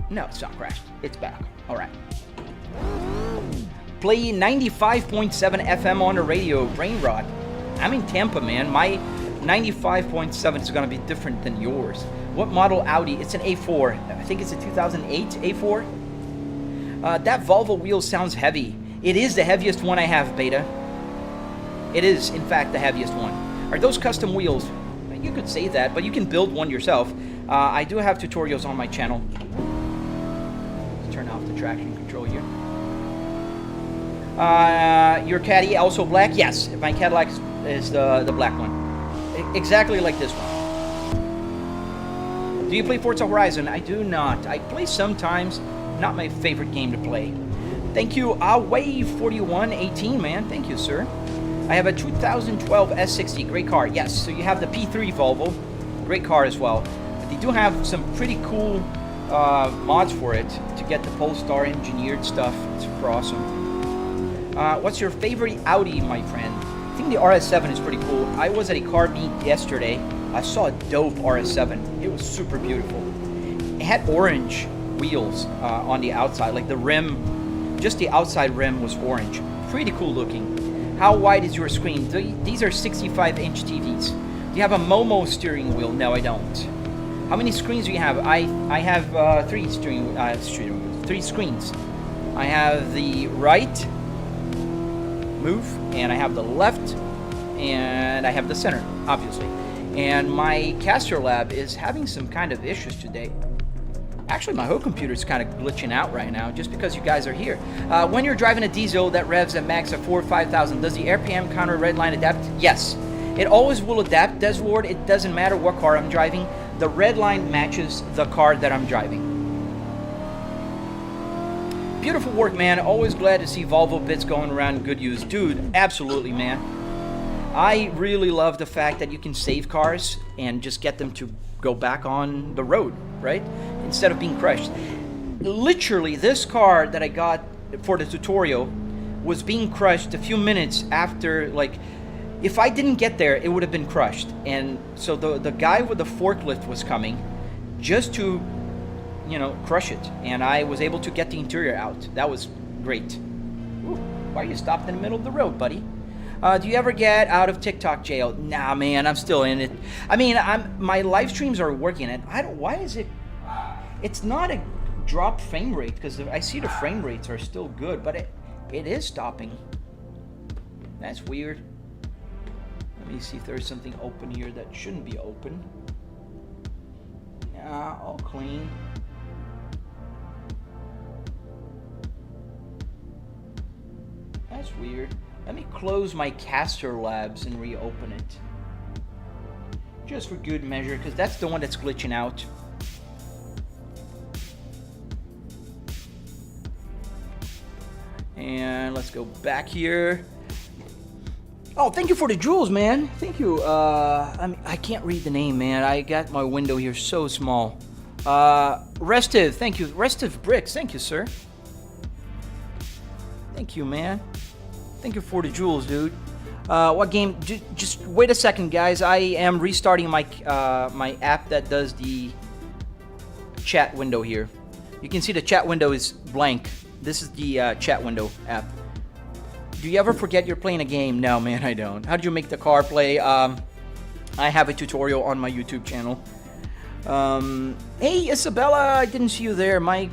No, it's not crashed. It's back. All right. Play 95.7 FM on the radio. Brain rot. I'm in Tampa, man. My 95.7 is going to be different than yours. What model Audi? It's an A4. I think it's a 2008 A4. That Volvo wheel sounds heavy. It is the heaviest one I have, Beta. It is, in fact, the heaviest one. Are those custom wheels? You could say that, but you can build one yourself. I do have tutorials on my channel. Let's turn off the traction control here. Your Caddy also black? Yes, my Cadillac is the black one. Exactly like this one. Do you play Forza Horizon? I do not. I play sometimes. Not my favorite game to play. Thank you, Away4118, man. Thank you, sir. I have a 2012 S60. Great car. Yes, so you have the P3 Volvo. Great car as well. But they do have some pretty cool mods for it to get the Polestar engineered stuff. It's super awesome. What's your favorite Audi, my friend? I think the RS7 is pretty cool. I was at a car meet yesterday. I saw a dope RS7. It was super beautiful. It had orange wheels on the outside, like the rim, just the outside rim was orange. Pretty cool looking. How wide is your screen? These are 65-inch TVs. Do you have a Momo steering wheel? No, I don't. How many screens do you have? I have three screens. I have the right move, and I have the left, and I have the center, obviously. And my caster lab is having some kind of issues today. Actually, my whole computer is kind of glitching out right now just because you guys are here. When you're driving a diesel that revs at max at 4,000 or 5,000, does the RPM counter red line adapt? Yes. It always will adapt, Deslord. It doesn't matter what car I'm driving. The red line matches the car that I'm driving. Beautiful work, man. Always glad to see Volvo bits going around in good use. Dude, absolutely, man. I really love the fact that you can save cars and just get them to go back on the road, right? Instead of being crushed. Literally, this car that I got for the tutorial was being crushed a few minutes after, like, If I didn't get there, it would have been crushed. And so the guy with the forklift was coming just to, you know, crush it. And I was able to get the interior out. That was great. Ooh, why are you stopped in the middle of the road, buddy? Do you ever get out of TikTok jail? Nah, man, I'm still in it. I mean, my live streams are working, and I don't. Why is it? It's not a drop frame rate, because I see the frame rates are still good, but it is stopping. That's weird. Let me see if there's something open here that shouldn't be open. Yeah, all clean. That's weird. Let me close my Caster Labs and reopen it. Just for good measure, because that's the one that's glitching out. And let's go back here. Oh, thank you for the jewels, man. Thank you. I can't read the name, man. I got my window here so small. Restive, thank you. Restive Bricks, thank you, sir. Thank you, man. Thank you for the jewels, dude. What game? Just wait a second, guys. I am restarting my my app that does the chat window here. You can see the chat window is blank. This is the chat window app. Do you ever forget you're playing a game? No, man, I don't. How did you make the car play? I have a tutorial on my YouTube channel. Hey, Isabella, I didn't see you there. My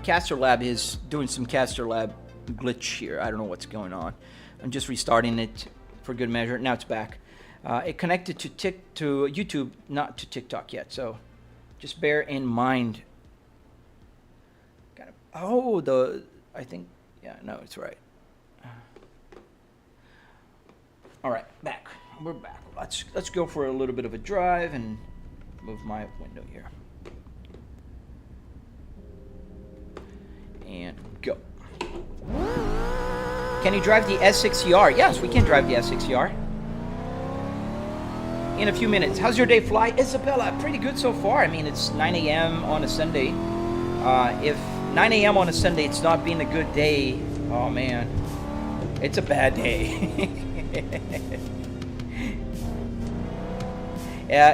Caster Lab is doing some Caster Lab glitch here. I don't know what's going on. I'm just restarting it for good measure. Now it's back. It connected to YouTube, not to TikTok yet. So just bear in mind. I think, yeah, no, it's right. All right, back. We're back. Let's go for a little bit of a drive and move my window here. And go. Can you drive the S60R? Yes, we can drive the S60R. In a few minutes. How's your day fly? Isabella, pretty good so far. I mean, it's 9 a.m. on a Sunday. If 9 a.m. on a Sunday it's not been a good day, oh man, it's a bad day.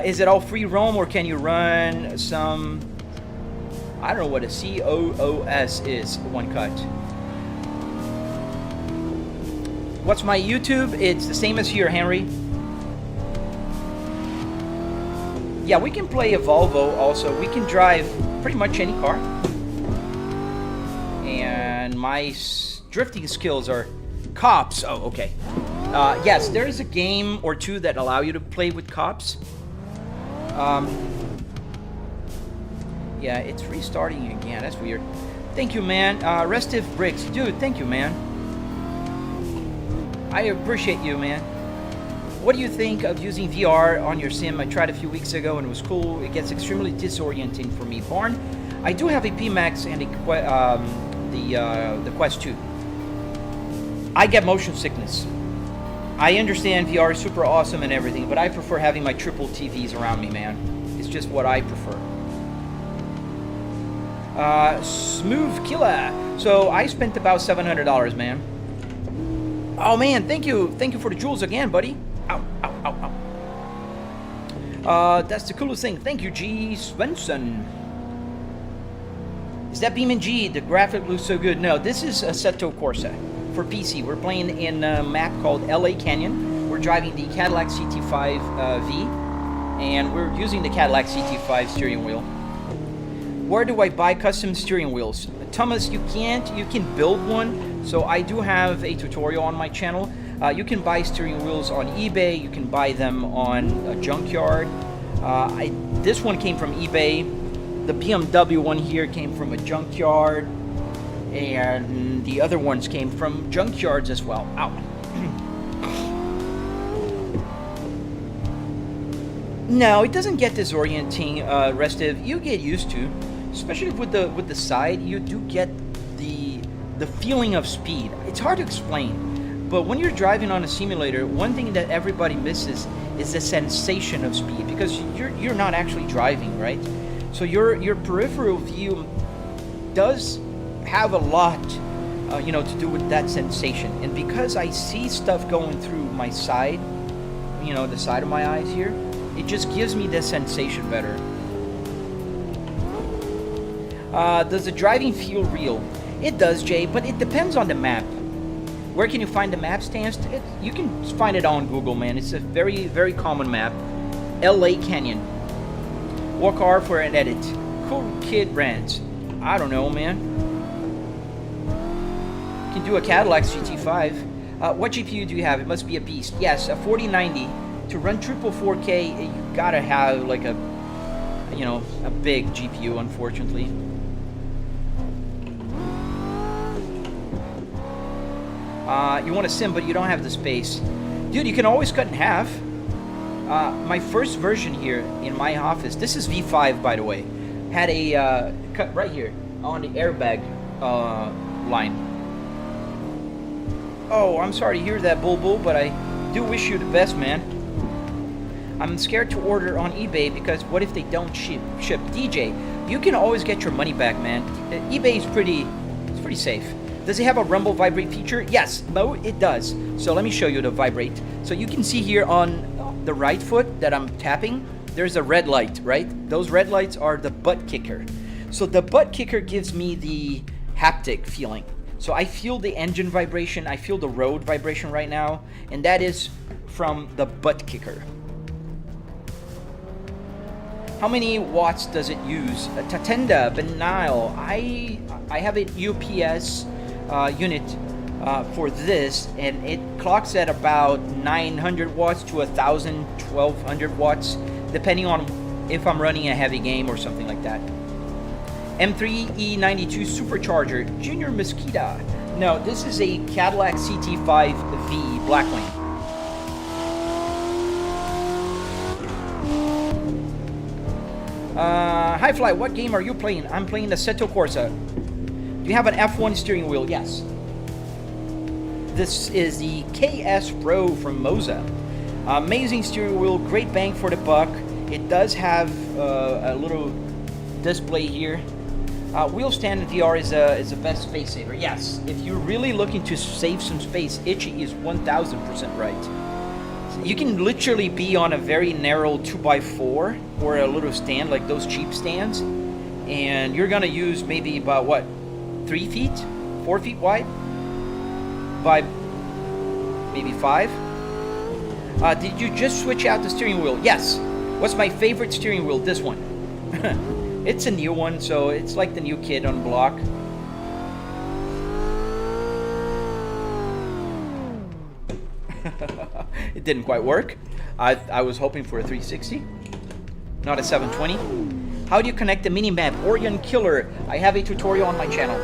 Is it all free roam, or can you run some, I don't know what a COOS is, one cut. What's my YouTube? It's the same as here, Henry. Yeah, we can play a Volvo also. We can drive pretty much any car. And my drifting skills are cops. Oh, okay. Yes, there is a game or two that allow you to play with cops. Yeah, it's restarting again. That's weird. Thank you, man. Restive Bricks. Dude, thank you, man. I appreciate you, man. What do you think of using VR on your sim? I tried a few weeks ago and it was cool. It gets extremely disorienting for me. Barn, I do have a PMax and the Quest 2. I get motion sickness. I understand VR is super awesome and everything, but I prefer having my triple TVs around me, man. It's just what I prefer. Smooth Killer. So I spent about $700, man. Oh man, thank you for the jewels again, buddy. Ow, ow, ow, ow. That's the coolest thing. Thank you, G. Svensson. Is that BeamNG? The graphic looks so good. No, this is Assetto Corsa for PC. We're playing in a map called LA Canyon. We're driving the Cadillac CT5V, and we're using the Cadillac CT5 steering wheel. Where do I buy custom steering wheels? Thomas, you can build one. So I do have a tutorial on my channel. You can buy steering wheels on eBay. You can buy them on a Junkyard. This one came from eBay. The BMW one here came from a Junkyard. And the other ones came from Junkyards as well. Ow. No, it doesn't get disorienting, Restive. You get used to, especially with the side, you do get the feeling of speed. It's hard to explain, but when you're driving on a simulator, one thing that everybody misses is the sensation of speed, because you're not actually driving, right? So your peripheral view does have a lot you know, to do with that sensation. And because I see stuff going through my side, you know, the side of my eyes here, it just gives me this sensation better. Does the driving feel real? It does, Jay, but it depends on the map. Where can you find the map stands? You can find it on Google, man. It's a very, very common map. LA Canyon. Walk hard for an edit. Cool kid brands. I don't know, man. You can do a Cadillac GT5. What GPU do you have? It must be a beast. Yes, a 4090. To run triple 4K, you gotta have like a, you know, a big GPU, unfortunately. You want a sim, but you don't have the space. Dude, you can always cut in half. My first version here in my office, this is V5 by the way, had a cut right here on the airbag line. Oh, I'm sorry to hear that, Bulbul, but I do wish you the best, man. I'm scared to order on eBay because what if they don't ship? DJ, you can always get your money back, man. eBay is pretty safe. Does it have a rumble vibrate feature? Yes, no, it does. So let me show you the vibrate. So you can see here on the right foot that I'm tapping, there's a red light, right? Those red lights are the Buttkicker. So the Buttkicker gives me the haptic feeling. So I feel the engine vibration, I feel the road vibration right now, and that is from the Buttkicker. How many watts does it use? Tatenda, Benile, I have a UPS unit for this, and it clocks at about 900 watts to 1,000, 1,200 watts, depending on if I'm running a heavy game or something like that. M3E92 Supercharger, Junior Mosquito. No, this is a Cadillac CT5V Blackwing. Hi Fly, what game are you playing? I'm playing the Assetto Corsa. Do you have an F1 steering wheel? Yes. This is the KS Pro from Moza. Amazing steering wheel, great bang for the buck. It does have a little display here. Wheel stand VR is the best space saver. Yes, if you're really looking to save some space, Itchy is 1000% right. You can literally be on a very narrow 2x4 or a little stand like those cheap stands, and you're gonna use maybe about what, 3 feet, 4 feet wide by maybe 5. Did you just switch out the steering wheel? Yes. What's my favorite steering wheel? This one. It's a new one, so it's like the new kid on the block. It didn't quite work. I was hoping for a 360, not a 720. How do you connect the mini map Orion Killer? I have a tutorial on my channel.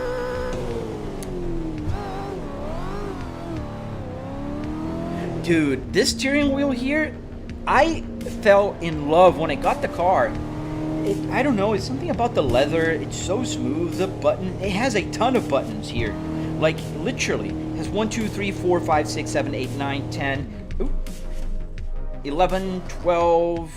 Dude, this steering wheel here, I fell in love when I got the car. I don't know, it's something about the leather. It's so smooth. The button, it has a ton of buttons here, like literally. It has 1, 2, 3, 4, 5, 6, 7, 8, 9, 10, 11, 12,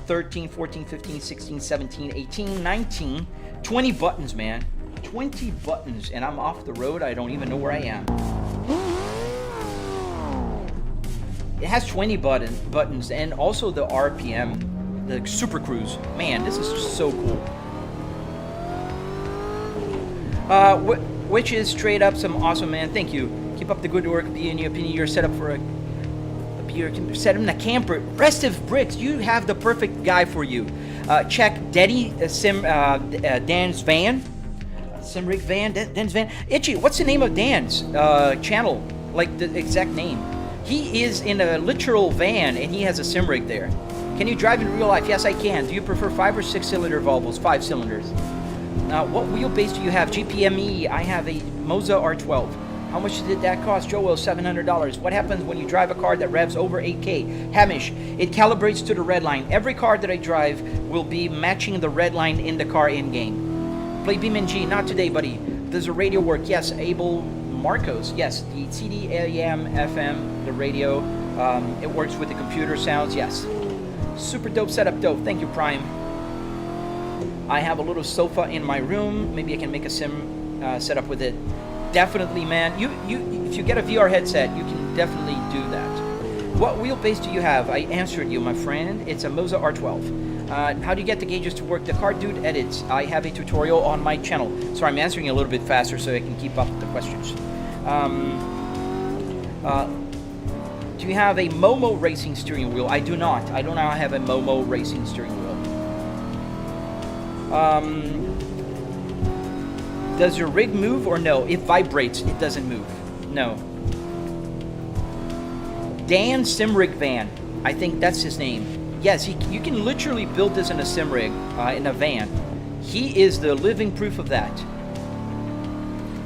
13, 14, 15, 16, 17, 18, 19, 20 buttons, man. 20 buttons, and I'm off the road. I don't even know where I am. It has 20 buttons, and also the RPM, the Super Cruise. Man, this is just so cool. Which is straight up some awesome, man. Thank you. Keep up the good work. Be in your opinion, you're set up for a set in a camper. Restive Bricks, you have the perfect guy for you. Check Dan's van. Simrig van, Dan's van. Itchy, what's the name of Dan's channel? Like the exact name. He is in a literal van and he has a sim rig there. Can you drive in real life? Yes, I can. Do you prefer 5 or 6 cylinder Volvos? 5 cylinders. What wheelbase do you have? GPME. I have a Moza R12. How much did that cost? Joel, $700. What happens when you drive a car that revs over 8K? Hamish, it calibrates to the red line. Every car that I drive will be matching the red line in the car in-game. Play BeamNG. Not today, buddy. Does the radio work? Yes. Abel Marcos. Yes. The CD, AM, FM, the radio. It works with the computer sounds. Yes. Super dope setup, dope. Thank you, Prime. I have a little sofa in my room. Maybe I can make a sim setup with it. definitely, man. If you get a VR headset, you can definitely do that. What wheelbase do you have? I answered you, my friend. It's a Moza R12. How do you get the gauges to work? The Car Dude edits. I have a tutorial on my channel. So I'm answering a little bit faster so I can keep up with the questions. Do you have a Momo racing steering wheel? I do not. I do not have a Momo racing steering wheel. Does your rig move or no? It vibrates. It doesn't move. No. Dan Simrig Van. I think that's his name. Yes, you can literally build this in a sim rig, in a van. He is the living proof of that.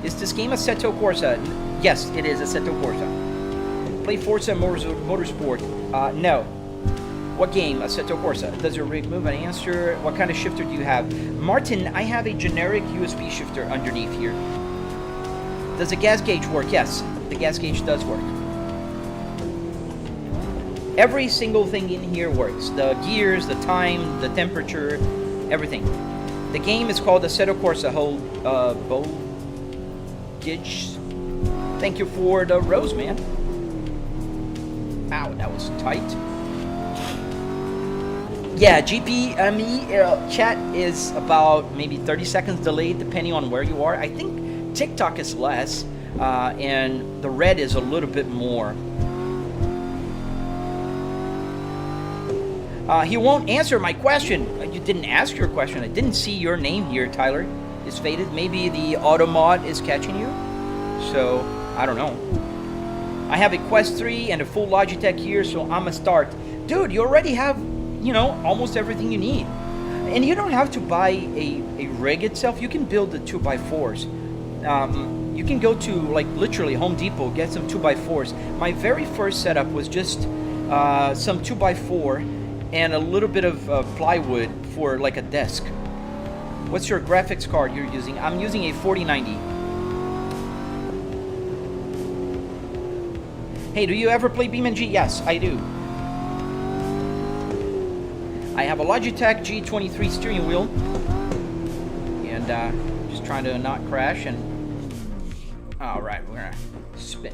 Is this game Assetto Corsa? Yes, it is Assetto Corsa. Play Forza Motorsport? No. What game? Assetto Corsa. Does your rig move? I answer. What kind of shifter do you have? Martin, I have a generic USB shifter underneath here. Does the gas gauge work? Yes, the gas gauge does work. Every single thing in here works. The gears, the time, the temperature, everything. The game is called Assetto Corsa. Gauge. Thank you for the rose, man. Ow, that was tight. Yeah, GPME chat is about maybe 30 seconds delayed depending on where you are. I think TikTok is less, and the red is a little bit more. He won't answer my question. You didn't ask your question. I didn't see your name here, Tyler. It's faded. Maybe the auto mod is catching you. So, I don't know. I have a Quest 3 and a full Logitech here, so I'm a start. Dude, you already have, you know, almost everything you need. And you don't have to buy a rig itself. You can build the 2x4s. You can go to, like, literally Home Depot, get some 2x4s. My very first setup was just some 2x4 and a little bit of plywood for, like, a desk. What's your graphics card you're using? I'm using a 4090. Hey, do you ever play BeamNG? Yes, I do. I have a Logitech G23 steering wheel, and just trying to not crash. And all right, we're gonna spin.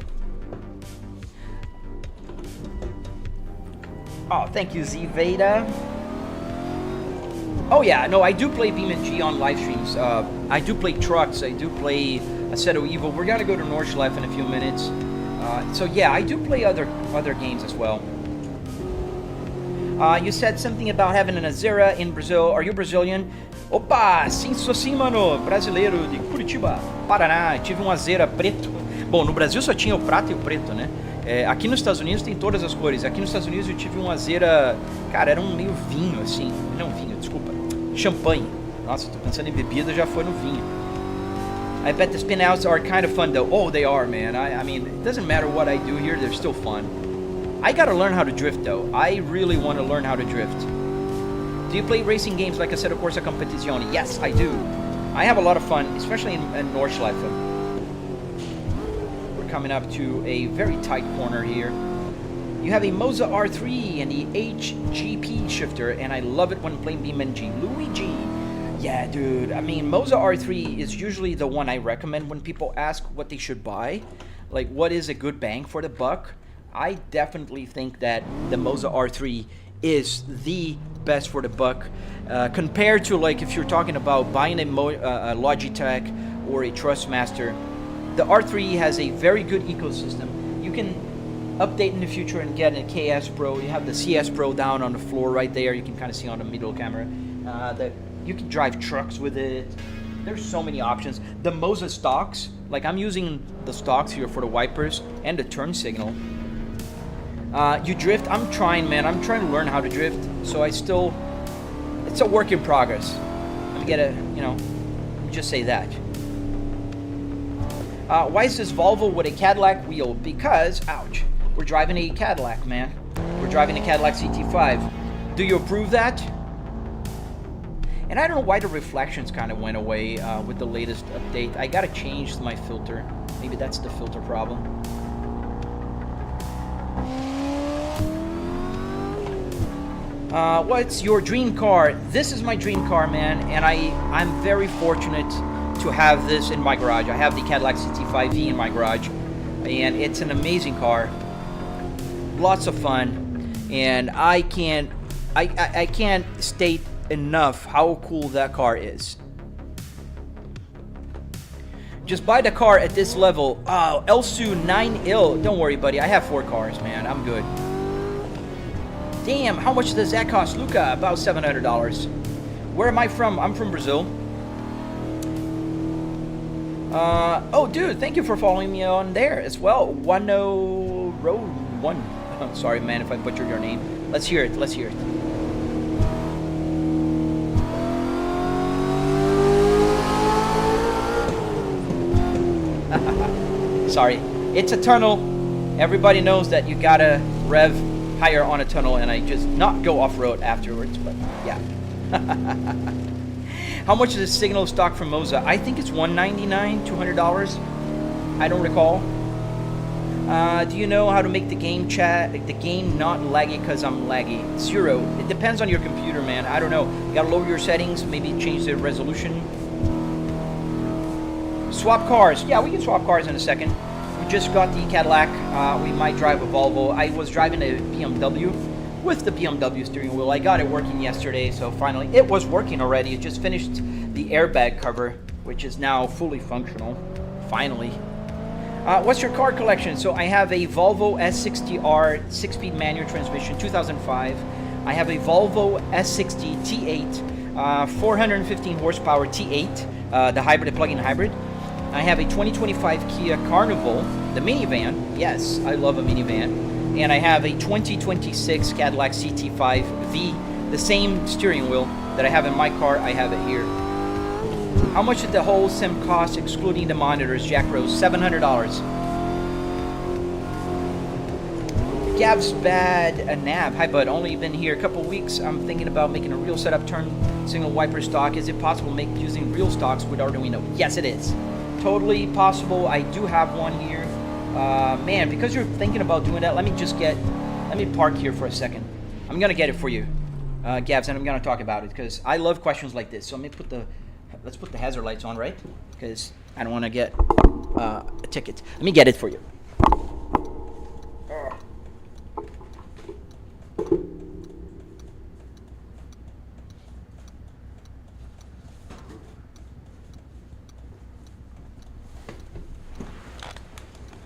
Oh, thank you, Z Veda. Oh yeah, no, I do play BeamNG on live streams. I do play trucks. I do play Assetto Evo. We're gonna go to Nordschleife in a few minutes. So yeah, I do play other games as well. You said something about having an Azera in Brazil. Are you Brazilian? Opa, sim, sou sim, mano. Brasileiro de Curitiba, Paraná. Tive um Azera preto. Bom, no Brasil só tinha o prata e o preto, né? Aqui nos Estados Unidos tem todas as cores. Aqui nos Estados Unidos eu tive um Azera... Cara, era um meio vinho, assim. Não, vinho, desculpa. Champanhe. Nossa, tô pensando em bebida, já foi no vinho. I bet the spin-outs are kind of fun, though. Oh, they are, man. I mean, it doesn't matter what I do here. They're still fun. I gotta learn how to drift, though. I really want to learn how to drift. Do you play racing games like Assetto Corsa Competizione? Yes, I do. I have a lot of fun, especially in Nordschleife. We're coming up to a very tight corner here. You have a Moza R3 and the HGP shifter, and I love it when playing BeamNG. Luigi. Yeah, dude. I mean, Moza R3 is usually the one I recommend when people ask what they should buy. Like, what is a good bang for the buck? I definitely think that the Moza R3 is the best for the buck. Compared to, like, if you're talking about buying a Logitech or a Trustmaster, the R3 has a very good ecosystem. You can update in the future and get a KS Pro. You have the CS Pro down on the floor right there. You can kind of see on the middle camera. You can drive trucks with it. There's so many options. The Moza stocks, like I'm using the stocks here for the wipers and the turn signal. You drift, I'm trying, man. I'm trying to learn how to drift. So it's a work in progress. Let me get a, let me just say that. Why is this Volvo with a Cadillac wheel? Because, ouch, we're driving a Cadillac, man. We're driving a Cadillac CT5. Do you approve that? And I don't know why the reflections kind of went away with the latest update. I gotta change my filter. Maybe that's the filter problem. What's your dream car? This is my dream car, man, and I'm very fortunate to have this in my garage. I have the Cadillac CT5V in my garage, and it's an amazing car. Lots of fun, and I can't state enough how cool that car is. Just buy the car at this level. Oh, Elsu 9Il. Don't worry, buddy. I have 4 cars, man. I'm good. Damn, how much does that cost, Luca? About $700. Where am I from? I'm from Brazil. Oh, dude, thank you for following me on there as well. Wano Road 1. Sorry, man, if I butchered your name. Let's hear it. Let's hear it. Sorry, it's a tunnel. Everybody knows that you gotta rev higher on a tunnel, and I just not go off-road afterwards, but yeah. How much is the signal stock from Moza? I think it's $199, $200. I don't recall. Do you know how to make the game not laggy because I'm laggy? 0. It depends on your computer, man. I don't know. You gotta lower your settings, maybe change the resolution. Swap cars. Yeah, we can swap cars in a second. We just got the Cadillac. We might drive a Volvo. I was driving a BMW with the BMW steering wheel. I got it working yesterday, so finally it was working already. It just finished the airbag cover, which is now fully functional. Finally. What's your car collection? So I have a Volvo S60R 6-speed manual transmission, 2005. I have a Volvo S60 T8, 415 horsepower T8, the hybrid, the plug-in hybrid. I have a 2025 Kia Carnival, the minivan. Yes, I love a minivan. And I have a 2026 Cadillac CT5V, the same steering wheel that I have in my car. I have it here. How much did the whole sim cost, excluding the monitors, Jack Rose? $700. Gab's bad a nab. Hi, bud. Only been here a couple weeks. I'm thinking about making a real setup, turn single wiper stock. Is it possible to make using real stocks with Arduino? Yes, it is. Totally possible. I do have one here. Man, because you're thinking about doing that, let me park here for a second. I'm gonna get it for you, Gabs, and I'm gonna talk about it because I love questions like this. So let's put the hazard lights on, right? Because I don't want to get a ticket. Let me get it for you.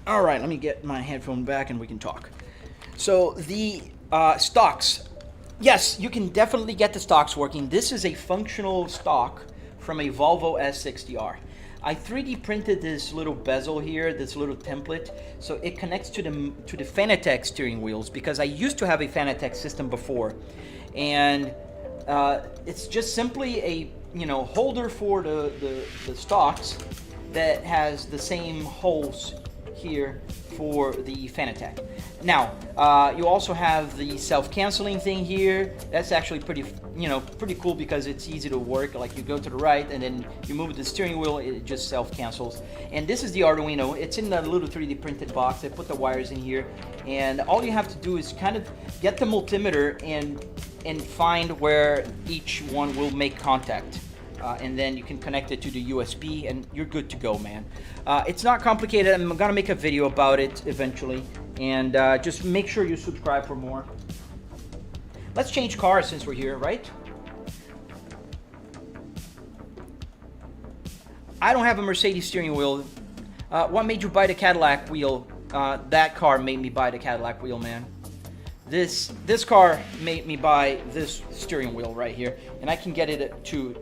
All right, let me get my headphone back and we can talk. So the stocks. Yes, you can definitely get the stocks working. This is a functional stock from a Volvo S60R. I 3D printed this little bezel here, this little template, so it connects to the Fanatec steering wheels because I used to have a Fanatec system before, and it's just simply a holder for the stocks that has the same holes here for the Fanatec. Now, you also have the self-canceling thing here. That's actually pretty cool because it's easy to work. Like you go to the right and then you move the steering wheel, it just self-cancels. And this is the Arduino. It's in the little 3D printed box. I put the wires in here, and all you have to do is kind of get the multimeter and find where each one will make contact. And then you can connect it to the USB and you're good to go, man. It's not complicated. I'm gonna make a video about it eventually, and just make sure you subscribe for more. Let's change cars since we're here, right? I don't have a Mercedes steering wheel. What made you buy the Cadillac wheel? That car made me buy the Cadillac wheel, man. This car made me buy this steering wheel right here, and I can get it to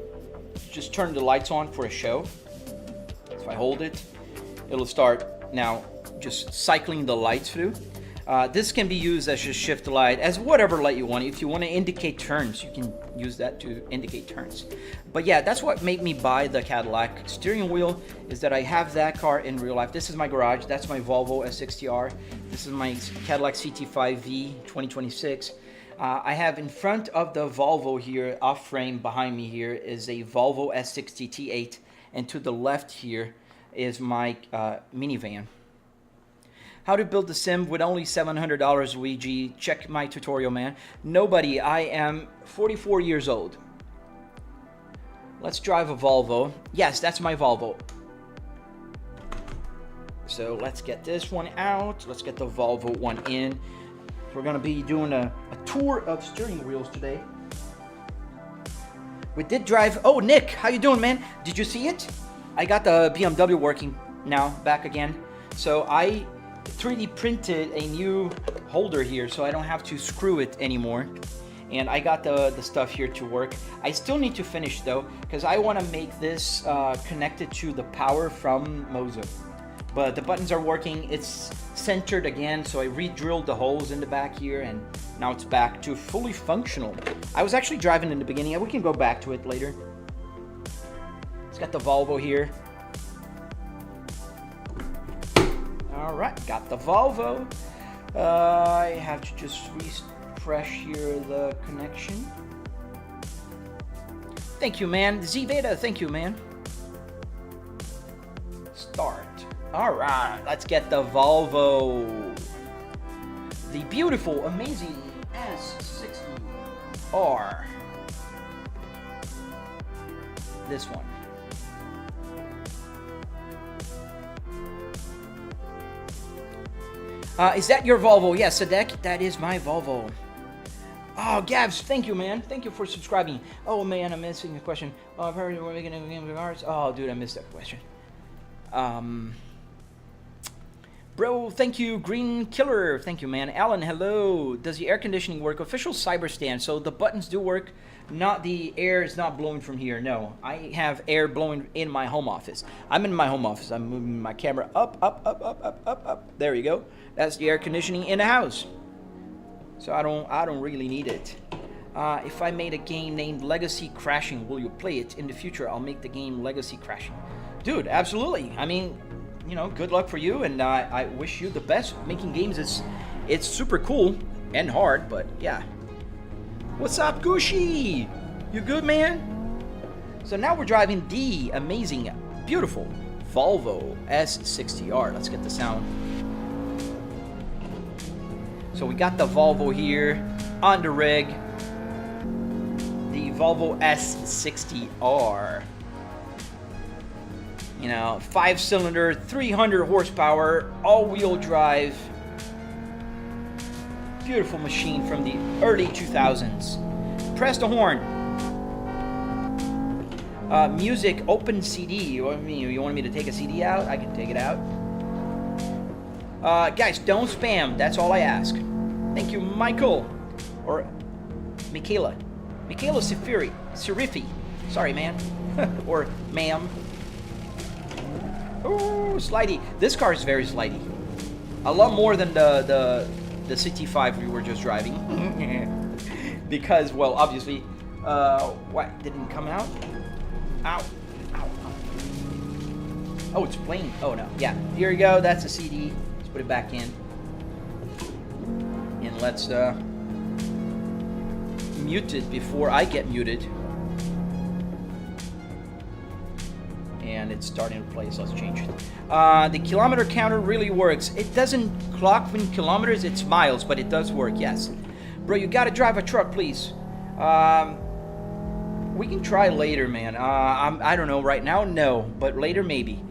just turn the lights on for a show. So if I hold it, it'll start now just cycling the lights through. This can be used as just shift light, as whatever light you want. If you want to indicate turns, you can use that to indicate turns. But yeah, that's what made me buy the Cadillac steering wheel, is that I have that car in real life. This is my garage. That's my Volvo S60R. This is my Cadillac CT5V 2026. I have in front of the Volvo here, off frame behind me here, is a Volvo S60 T8, and to the left here is my minivan. How to build the sim with only $700, Luigi? Check my tutorial, man. Nobody. I am 44 years old. Let's drive a Volvo. Yes, that's my Volvo. So let's get this one out. Let's get the Volvo one in. We're gonna be doing a tour of steering wheels today. We did drive. Oh, Nick, how you doing, man? Did you see it? I got the BMW working now, back again. So I 3D printed a new holder here, so I don't have to screw it anymore. And I got the stuff here to work. I still need to finish though, because I want to make this connected to the power from Moza. But the buttons are working. It's centered again, so I re-drilled the holes in the back here, and now it's back to fully functional. I was actually driving in the beginning. We can go back to it later. It's got the Volvo here. All right, got the Volvo. I have to just refresh here the connection. Thank you, man. Z-Beta, thank you, man. Start. All right, let's get the Volvo. The beautiful, amazing S60R. This one. Is that your Volvo? Yes, Sadek, that is my Volvo. Oh, Gabs, thank you, man. Thank you for subscribing. Oh, man, I'm missing the question. Oh, I've heard we're making a game of ours. Oh, dude, I missed that question. Bro, thank you. Green Killer, thank you, man. Alan, hello. Does the air conditioning work? Official cyber stand. So the buttons do work. Not the air is not blowing from here. No, I have air blowing in my home office. I'm in my home office. I'm moving my camera up, up, up, up, up, up, up. There you go. That's the air conditioning in the house. So I don't really need it. If I made a game named Legacy Crashing, will you play it in the future? I'll make the game Legacy Crashing. Dude, absolutely. I mean, you know, good luck for you, and I wish you the best. Making games it's super cool and hard, but yeah. What's up, Gushi? You good, man? So now we're driving the amazing, beautiful Volvo S60R. Let's get the sound. So we got the Volvo here on the rig. The Volvo S60R. You know, 5-cylinder, 300 horsepower, all-wheel drive. Beautiful machine from the early 2000s. Press the horn. Music, open CD. You want me to take a CD out? I can take it out. Guys, don't spam. That's all I ask. Thank you, Michael. Or Michaela. Michaela Sirifi. Sorry, man. Or ma'am. Ooh, slidey. This car is very slidey. A lot more than the CT5 we were just driving. Because, well, obviously, what didn't come out? Ow. Ow. Ow. Oh, it's playing. Oh, no. Yeah. Here we go. That's a CD. Let's put it back in. And let's mute it before I get muted. And it's starting to play, so let's change it. The kilometer counter really works. It doesn't clock in kilometers, it's miles, but it does work, yes. Bro, you gotta drive a truck, please. We can try later, man. I don't know, right now, no, but later maybe.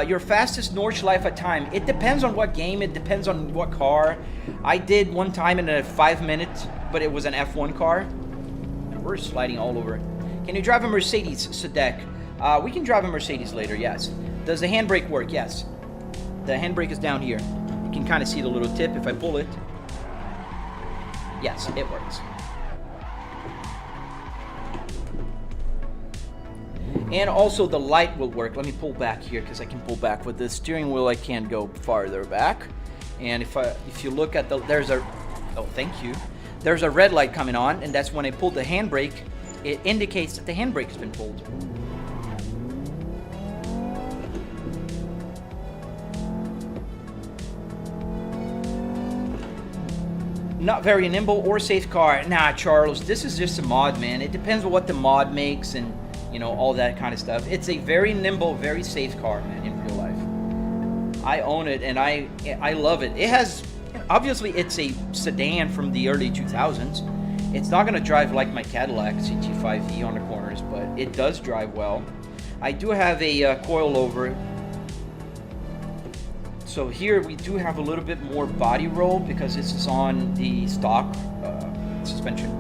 Your fastest Nordschleife at time. It depends on what game, it depends on what car. I did one time in a 5 minutes, but it was an F1 car. We're sliding all over. Can you drive a Mercedes, Sadek? We can drive a Mercedes later, yes. Does the handbrake work? Yes. The handbrake is down here. You can kind of see the little tip if I pull it. Yes, it works. And also the light will work. Let me pull back here because I can pull back with the steering wheel. I can't go farther back. And if you look at there's a red light coming on, and that's when I pull the handbrake. It indicates that the handbrake has been pulled. Not very nimble or safe car. Nah, Charles, this is just a mod, man. It depends on what the mod makes and, you know, all that kind of stuff. It's a very nimble, very safe car, man, in real life. I own it, and I love it. It has, obviously, it's a sedan from the early 2000s, It's not going to drive like my Cadillac CT5e on the corners, but it does drive well. I do have a coilover. So here we do have a little bit more body roll because this is on the stock suspension.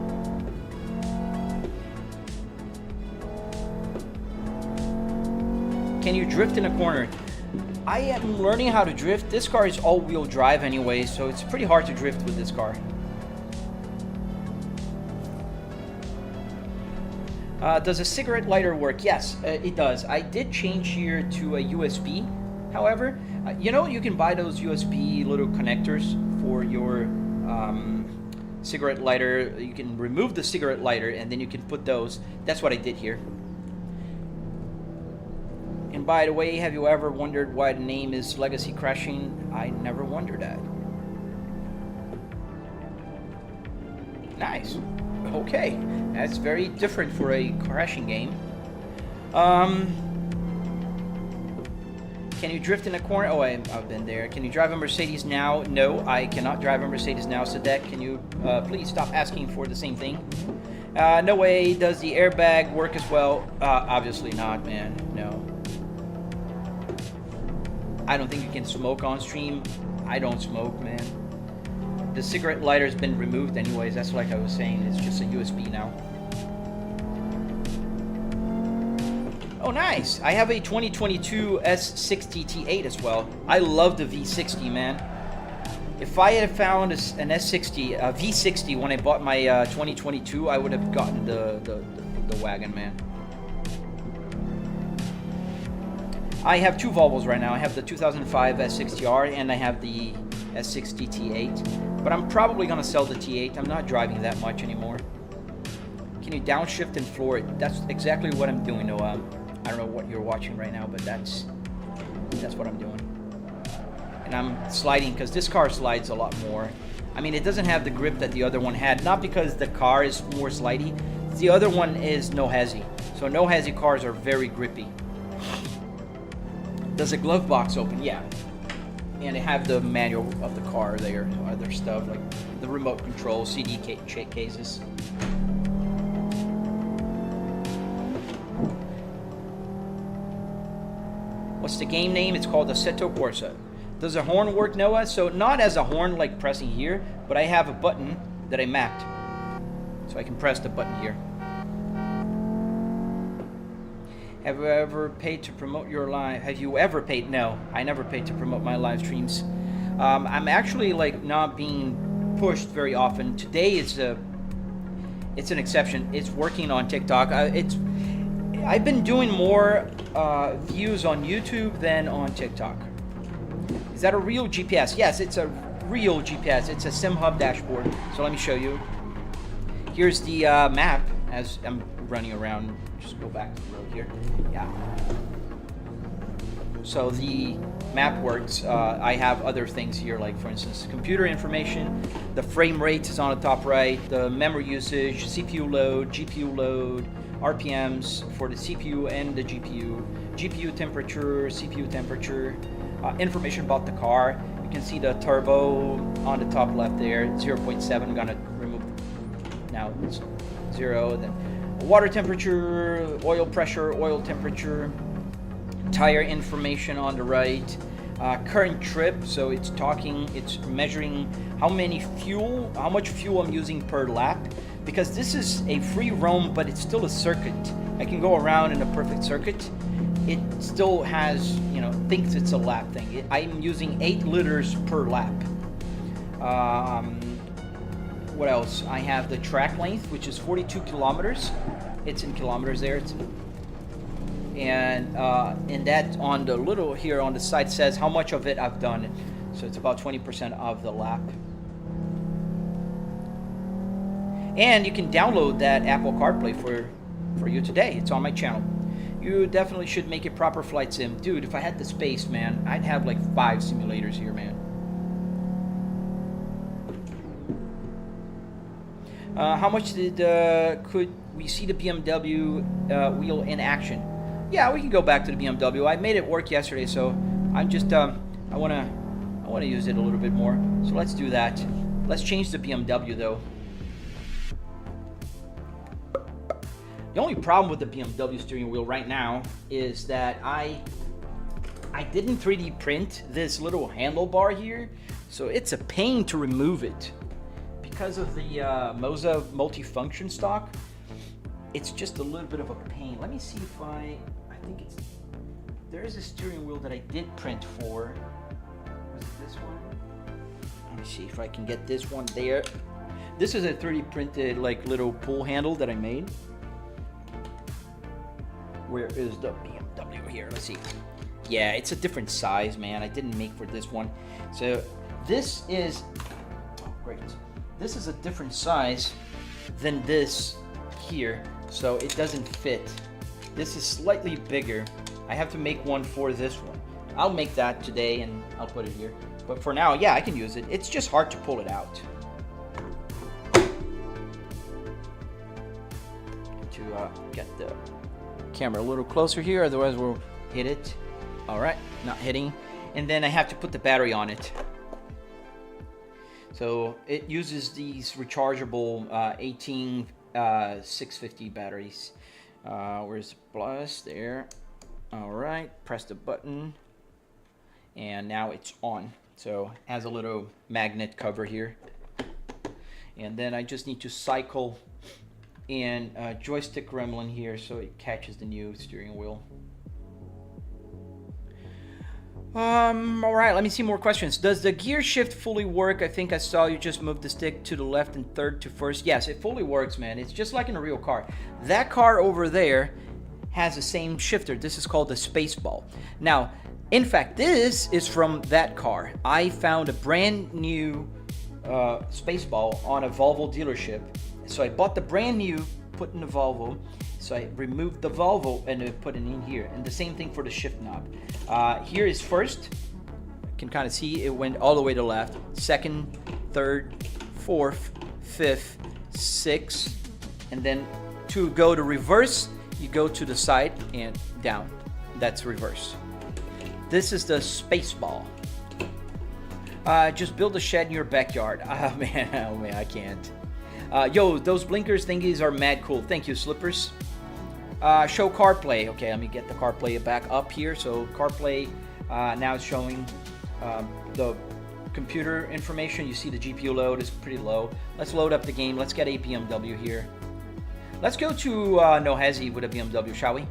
Can you drift in a corner? I am learning how to drift. This car is all-wheel drive anyway, so it's pretty hard to drift with this car. Does a cigarette lighter work? Yes, it does. I did change here to a USB. However, you know, you can buy those USB little connectors for your cigarette lighter. You can remove the cigarette lighter and then you can put those. That's what I did here. And by the way, have you ever wondered why the name is Legacy Crashing? I never wondered that. Nice. Okay, that's very different for a crashing game. Can you drift in a corner? Oh, I've been there. Can you drive a Mercedes now? No, I cannot drive a Mercedes now. Sadek, can you please stop asking for the same thing? No way. Does the airbag work as well? Obviously not, man. No. I don't think you can smoke on stream. I don't smoke, man. The cigarette lighter's been removed anyways. That's like I was saying. It's just a USB now. Oh, nice. I have a 2022 S60 T8 as well. I love the V60, man. If I had found an S60, a V60 when I bought my 2022, I would have gotten the wagon, man. I have two Volvos right now. I have the 2005 S60R and I have the S60 T8. But I'm probably going to sell the T8. I'm not driving that much anymore. Can you downshift and floor it? That's exactly what I'm doing, Noah. I don't know what you're watching right now, but that's what I'm doing. And I'm sliding because this car slides a lot more. I mean, it doesn't have the grip that the other one had. Not because the car is more slidey. The other one is no hezzy. So no hezzy cars are very grippy. Does a glove box open? Yeah. And they have the manual of the car there, other stuff like the remote control, CD cases. What's the game name? It's called Assetto Corsa. Does a horn work, Noah? So not as a horn like pressing here, but I have a button that I mapped. So I can press the button here. Have you ever paid to promote your live? Have you ever paid? No, I never paid to promote my live streams. I'm actually like not being pushed very often. Today it's an exception. It's working on TikTok. I've been doing more views on YouTube than on TikTok. Is that a real GPS? Yes, it's a real GPS. It's a SimHub dashboard. So let me show you. Here's the map as I'm running around. Just go back to the road here. Yeah. So the map works. I have other things here, like for instance, computer information. The frame rate is on the top right. The memory usage, CPU load, GPU load, RPMs for the CPU and the GPU, GPU temperature, CPU temperature, information about the car. You can see the turbo on the top left there, 0.7. I'm gonna remove. Now it's 0. Then water temperature, oil pressure, oil temperature, tire information on the right, current trip. So it's measuring how much fuel I'm using per lap. Because this is a free roam, but it's still a circuit. I can go around in a perfect circuit. It still has, thinks it's a lap thing. I'm using 8 liters per lap. What else? I have the track length, which is 42 kilometers. It's in kilometers there. And that on the little here on the side says how much of it I've done. So it's about 20% of the lap. And you can download that Apple CarPlay for you today. It's on my channel. You definitely should make a proper flight sim. Dude, if I had the space, man, I'd have like 5 simulators here, man. How much could we see the BMW wheel in action? Yeah, we can go back to the BMW. I made it work yesterday, so I'm just I wanna use it a little bit more. So let's do that. Let's change the BMW though. The only problem with the BMW steering wheel right now is that I didn't 3D print this little handlebar here, so it's a pain to remove it. Because of the Moza multifunction stock, it's just a little bit of a pain. Let me see if I think it's, there is a steering wheel that I did print for. Was it this one? Let me see if I can get this one there. This is a 3D printed like little pull handle that I made. Where is the BMW here? Let's see. Yeah, it's a different size, man. I didn't make for this one. So this is, oh great. This is a different size than this here, so it doesn't fit. This is slightly bigger. I have to make one for this one. I'll make that today and I'll put it here. But for now, yeah, I can use it. It's just hard to pull it out. To get the camera a little closer here, otherwise we'll hit it. All right, not hitting. And then I have to put the battery on it. So it uses these rechargeable 650 batteries. Where's the plus? There. All right, press the button, and now it's on. So it has a little magnet cover here. And then I just need to cycle in joystick gremlin here so it catches the new steering wheel. All right, let me see more questions. Does the gear shift fully work? I think I saw you just move the stick to the left and third to first. Yes, it fully works, man. It's just like in a real car. That car over there has the same shifter. This is called the space ball. Now, in fact, this is from that car. I found a brand new space ball on a Volvo dealership. So I bought the brand new, put in the Volvo. So I removed the Volvo and put it in here. And the same thing for the shift knob. Here is first. You can kind of see it went all the way to left. Second, third, fourth, fifth, sixth. And then to go to reverse, you go to the side and down. That's reverse. This is the space ball. Just build a shed in your backyard. Oh man, I can't. Yo, those blinkers thingies are mad cool. Thank you, Slippers. Show CarPlay. Okay, let me get the CarPlay back up here. So CarPlay now is showing the computer information. You see the GPU load is pretty low. Let's load up the game. Let's get a BMW here. Let's go to Nohezi with a BMW, shall we?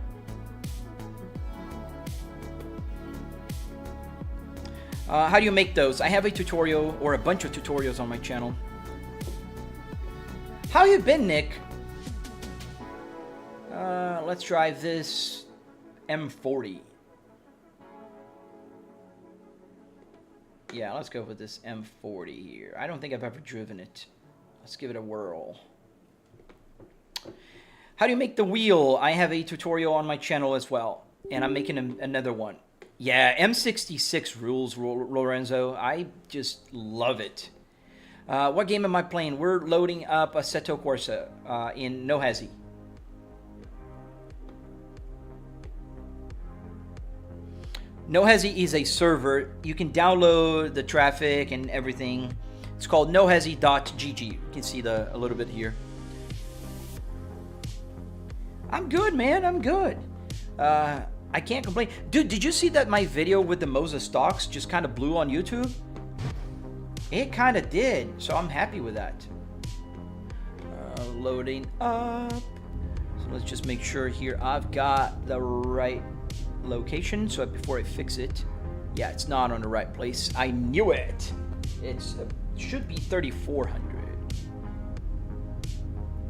How do you make those? I have a tutorial or a bunch of tutorials on my channel. How you been, Nick? Let's drive this M40. Yeah, let's go with this M40 here. I don't think I've ever driven it. Let's give it a whirl. How do you make the wheel? I have a tutorial on my channel as well, and I'm making another one. Yeah, M66 rules, Lorenzo. I just love it. What game am I playing? We're loading up Assetto Corsa in Nohezi. Nohezi is a server. You can download the traffic and everything. It's called nohezi.gg. You can see a little bit here. I'm good, man. I'm good. I can't complain. Dude, did you see that my video with the Moza stocks just kind of blew on YouTube? It kind of did, so I'm happy with that. Loading up. So let's just make sure here I've got the right location. So before I fix it, yeah, it's not on the right place. I knew it. It should be 3400,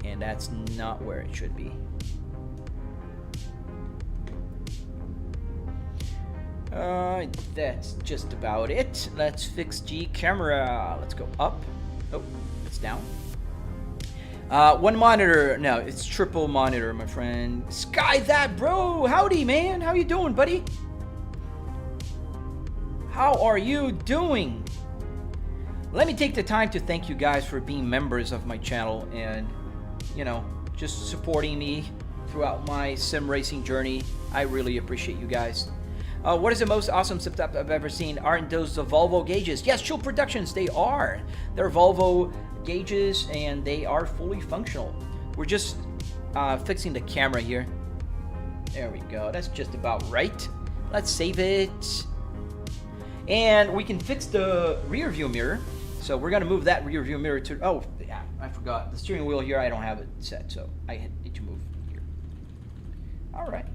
and that's not where it should be. That's just about it. Let's fix G camera. Let's go up. Oh, it's down. One monitor. No, it's triple monitor, my friend. Sky that, bro. Howdy, man. How you doing, buddy? How are you doing? Let me take the time to thank you guys for being members of my channel and, you know, just supporting me throughout my sim racing journey. I really appreciate you guys. What is the most awesome setup I've ever seen? Aren't those the Volvo gauges? Yes, Chill Productions, they are. They're Volvo gauges and they are fully functional. We're just fixing the camera here. There we go. That's just about right. Let's save it. And we can fix the rear view mirror. So we're going to move that rear view mirror to... Oh, yeah, I forgot. The steering wheel here, I don't have it set, so I need to move here. All right.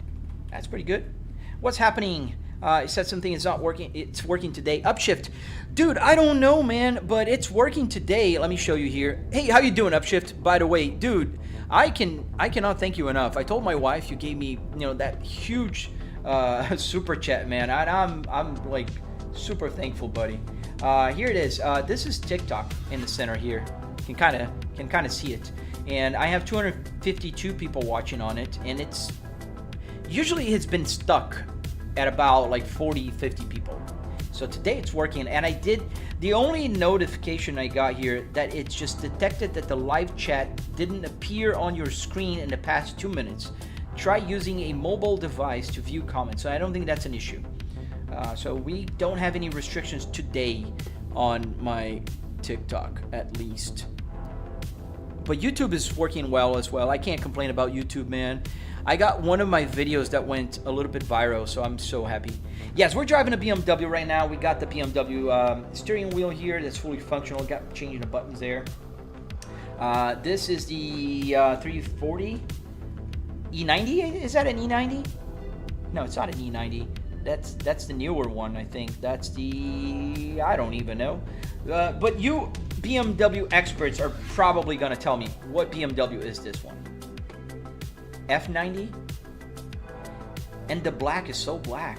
That's pretty good. What's happening? It said something is not working. It's working today. Upshift. Dude, I don't know, man, but it's working today. Let me show you here. Hey, how you doing, Upshift? By the way, dude, I cannot thank you enough. I told my wife you gave me, you know, that huge super chat, man. I'm like super thankful, buddy. Here it is. This is TikTok in the center here. You can kind of see it. And I have 252 people watching on it, and it's usually been stuck at about like 40-50 people. So today it's working, and the only notification I got here that it's just detected that the live chat didn't appear on your screen in the past 2 minutes. Try using a mobile device to view comments. So I don't think that's an issue. So we don't have any restrictions today on my TikTok, at least. But YouTube is working well as well. I can't complain about YouTube, man. I got one of my videos that went a little bit viral, so I'm so happy. Yes, we're driving a BMW right now. We got the BMW steering wheel here that's fully functional. Got changing the buttons there. This is the 340 E90. Is that an E90? No, it's not an E90. That's the newer one, I think. That's the... I don't even know. But you BMW experts are probably going to tell me what BMW is this one. F90? And the black is so black.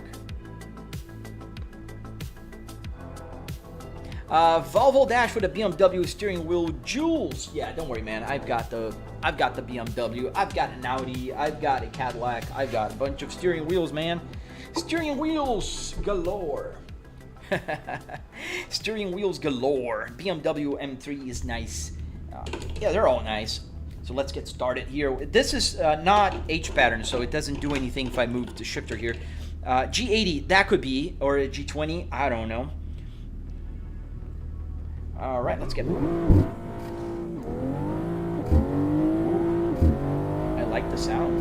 Volvo dash with a BMW steering wheel, Jules. Yeah, don't worry, man. I've got the BMW. I've got an Audi. I've got a Cadillac. I've got a bunch of steering wheels, man. Steering wheels galore. Steering wheels galore. BMW M3 is nice. Yeah, they're all nice. So let's get started here. This is not H pattern, so it doesn't do anything if I move the shifter here. G80, that could be, or a G20, I don't know. All right, let's get moving. I like the sound.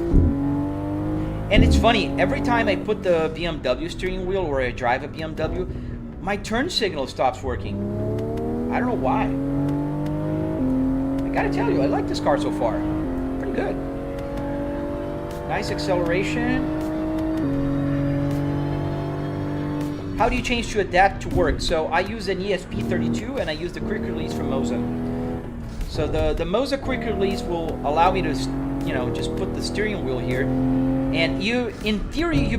And it's funny, every time I put the BMW steering wheel or I drive a BMW, my turn signal stops working. I don't know why. I gotta tell you, I like this car so far. Pretty good. Nice acceleration. How do you change to adapt to work? So I use an ESP32 and I use the quick release from Moza. So the Moza quick release will allow me to, you know, just put the steering wheel here. And in theory, you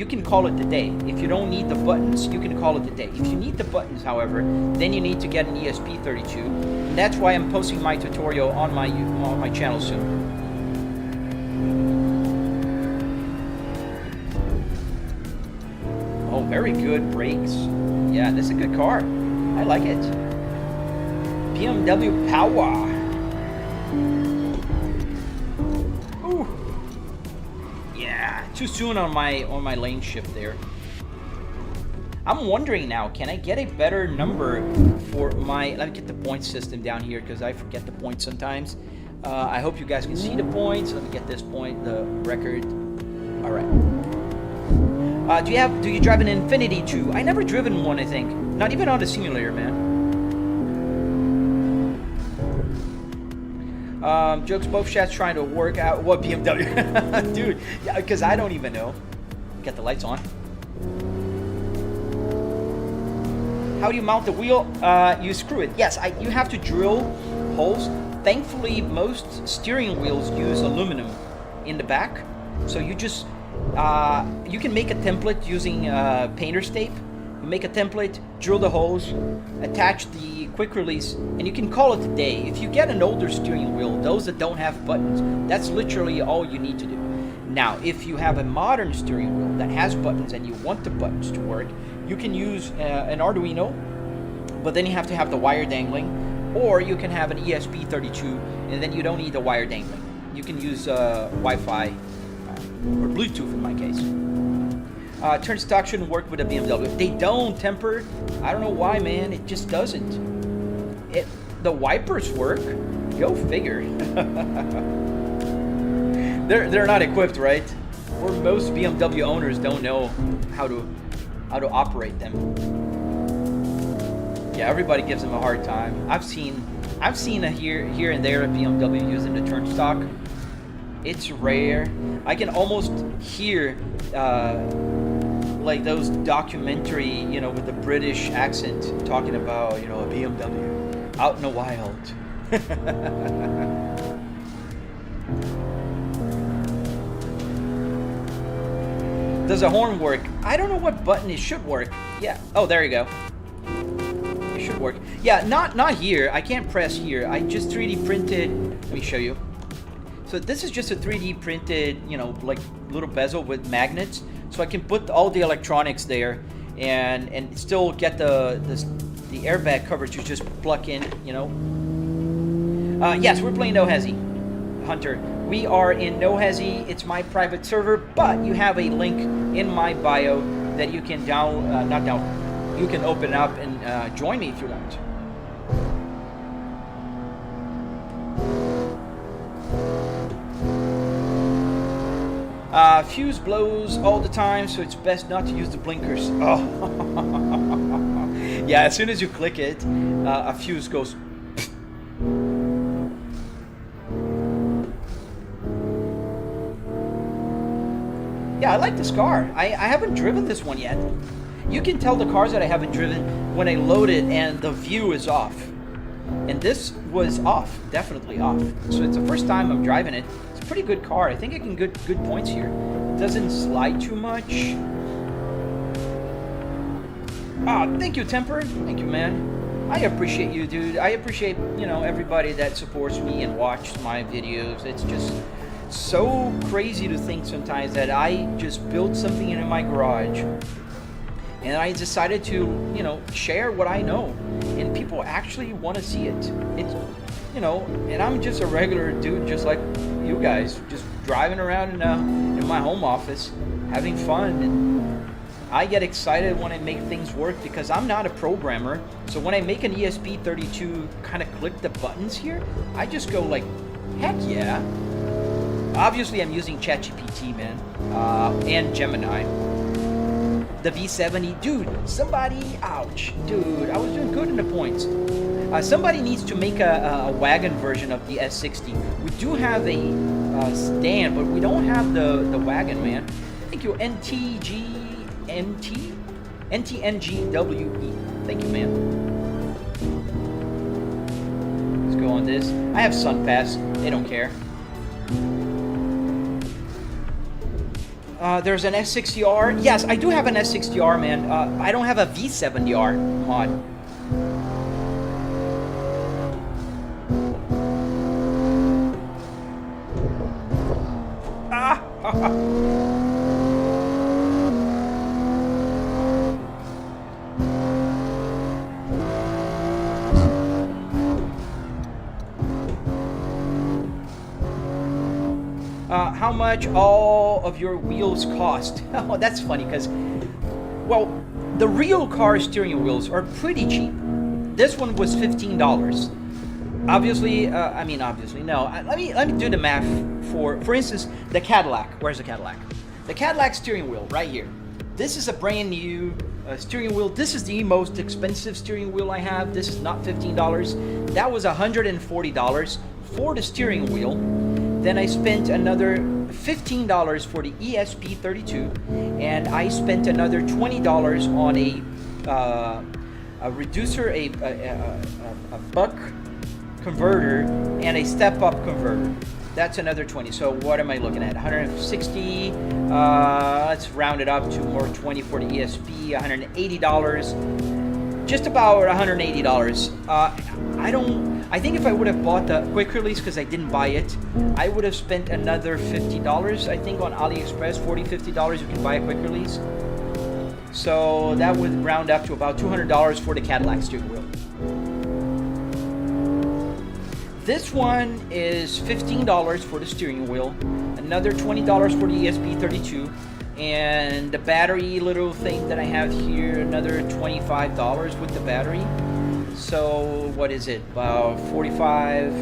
can call it the day. If you don't need the buttons, you can call it the day. If you need the buttons, however, then you need to get an ESP32. And that's why I'm posting my tutorial on my channel soon. Oh, very good brakes. Yeah, this is a good car. I like it. BMW Power. Too soon on my lane shift there. I'm wondering now, can I get a better number for my... Let me get the point system down here because I forget the points sometimes. I hope you guys can see the points. Let me get this point, the record. All right. Do you drive an Infiniti 2? I never driven one, I think. Not even on the simulator, man. Jokes, both chats trying to work out what BMW. Dude, yeah, because I don't even know. Get the lights on. How do you mount the wheel? You screw it. Yes, you have to drill holes. Thankfully, most steering wheels use aluminum in the back. So you just, you can make a template using painter's tape. You make a template, drill the holes, attach the quick release, and you can call it a day. If you get an older steering wheel, those that don't have buttons, that's literally all you need to do. Now, if you have a modern steering wheel that has buttons and you want the buttons to work, you can use an Arduino, but then you have to have the wire dangling, or you can have an ESP32, and then you don't need the wire dangling. You can use Wi-Fi or Bluetooth in my case. Turn stock shouldn't work with a BMW. They don't, Temper. I don't know why, man. It just doesn't. The wipers work. Go figure. they're not equipped, right? Or most BMW owners don't know how to operate them. Yeah, everybody gives them a hard time. I've seen a here and there at BMW using the turnstock. It's rare. I can almost hear like those documentary, you know, with the British accent talking about, you know, a BMW out in the wild. Does the horn work? I don't know what button it should work. Yeah. Oh, there you go. It should work. Yeah, not here. I can't press here. I just 3D printed. Let me show you. So this is just a 3D printed, you know, like little bezel with magnets. So I can put all the electronics there and still get the airbag coverage to just plug in, you know. Yes, we're playing No Hesi, Hunter. We are in No Hesi. It's my private server, but you have a link in my bio that you can you can open up and join me if you want. Fuse blows all the time, so it's best not to use the blinkers. Oh, yeah. As soon as you click it, a fuse goes. Yeah, I like this car. I haven't driven this one yet. You can tell the cars that I haven't driven when I load it and the view is off. And this was off, definitely off. So it's the first time I'm driving it. It's a pretty good car. I think I can get good points here. It doesn't slide too much. Ah, thank you, Temper. Thank you, man. I appreciate you, dude. I appreciate, you know, everybody that supports me and watches my videos. It's just so crazy to think sometimes that I just built something in my garage and I decided to, you know, share what I know, and people actually want to see it. It's, you know, and I'm just a regular dude just like you guys, just driving around in my home office having fun, and I get excited when I make things work because I'm not a programmer. So when I make an ESP32 kind of click the buttons here, I just go like, heck yeah. Obviously, I'm using ChatGPT, man, and Gemini. The V70, dude, somebody, ouch, dude, I was doing good in the points. Somebody needs to make a wagon version of the S60. We do have a stand, but we don't have the wagon, man. Thank you, NTNGWE. Thank you, man. Let's go on this. I have Sun Pass. They don't care. There's an S60R. Yes, I do have an S60R, man. I don't have a V70R mod. Ah! How much all of your wheels cost? Oh, that's funny because, well, the real car steering wheels are pretty cheap. This one was $15. Obviously, obviously, no. Let me do the math for instance, the Cadillac. Where's the Cadillac? The Cadillac steering wheel right here. This is a brand new steering wheel. This is the most expensive steering wheel I have. This is not $15. That was $140 for the steering wheel. Then I spent another $15 for the ESP32, and I spent another $20 on a reducer, a buck converter, and a step-up converter. That's another 20. So what am I looking at? 160. Let's round it up to more 20 for the ESP. $180. Just about $180. I think if I would have bought the quick release, because I didn't buy it, I would have spent another $50, I think, on AliExpress. $40, $50 you can buy a quick release. So that would round up to about $200 for the Cadillac steering wheel. This one is $15 for the steering wheel, another $20 for the ESP32, and the battery little thing that I have here, another $25 with the battery. So what is it? About 45,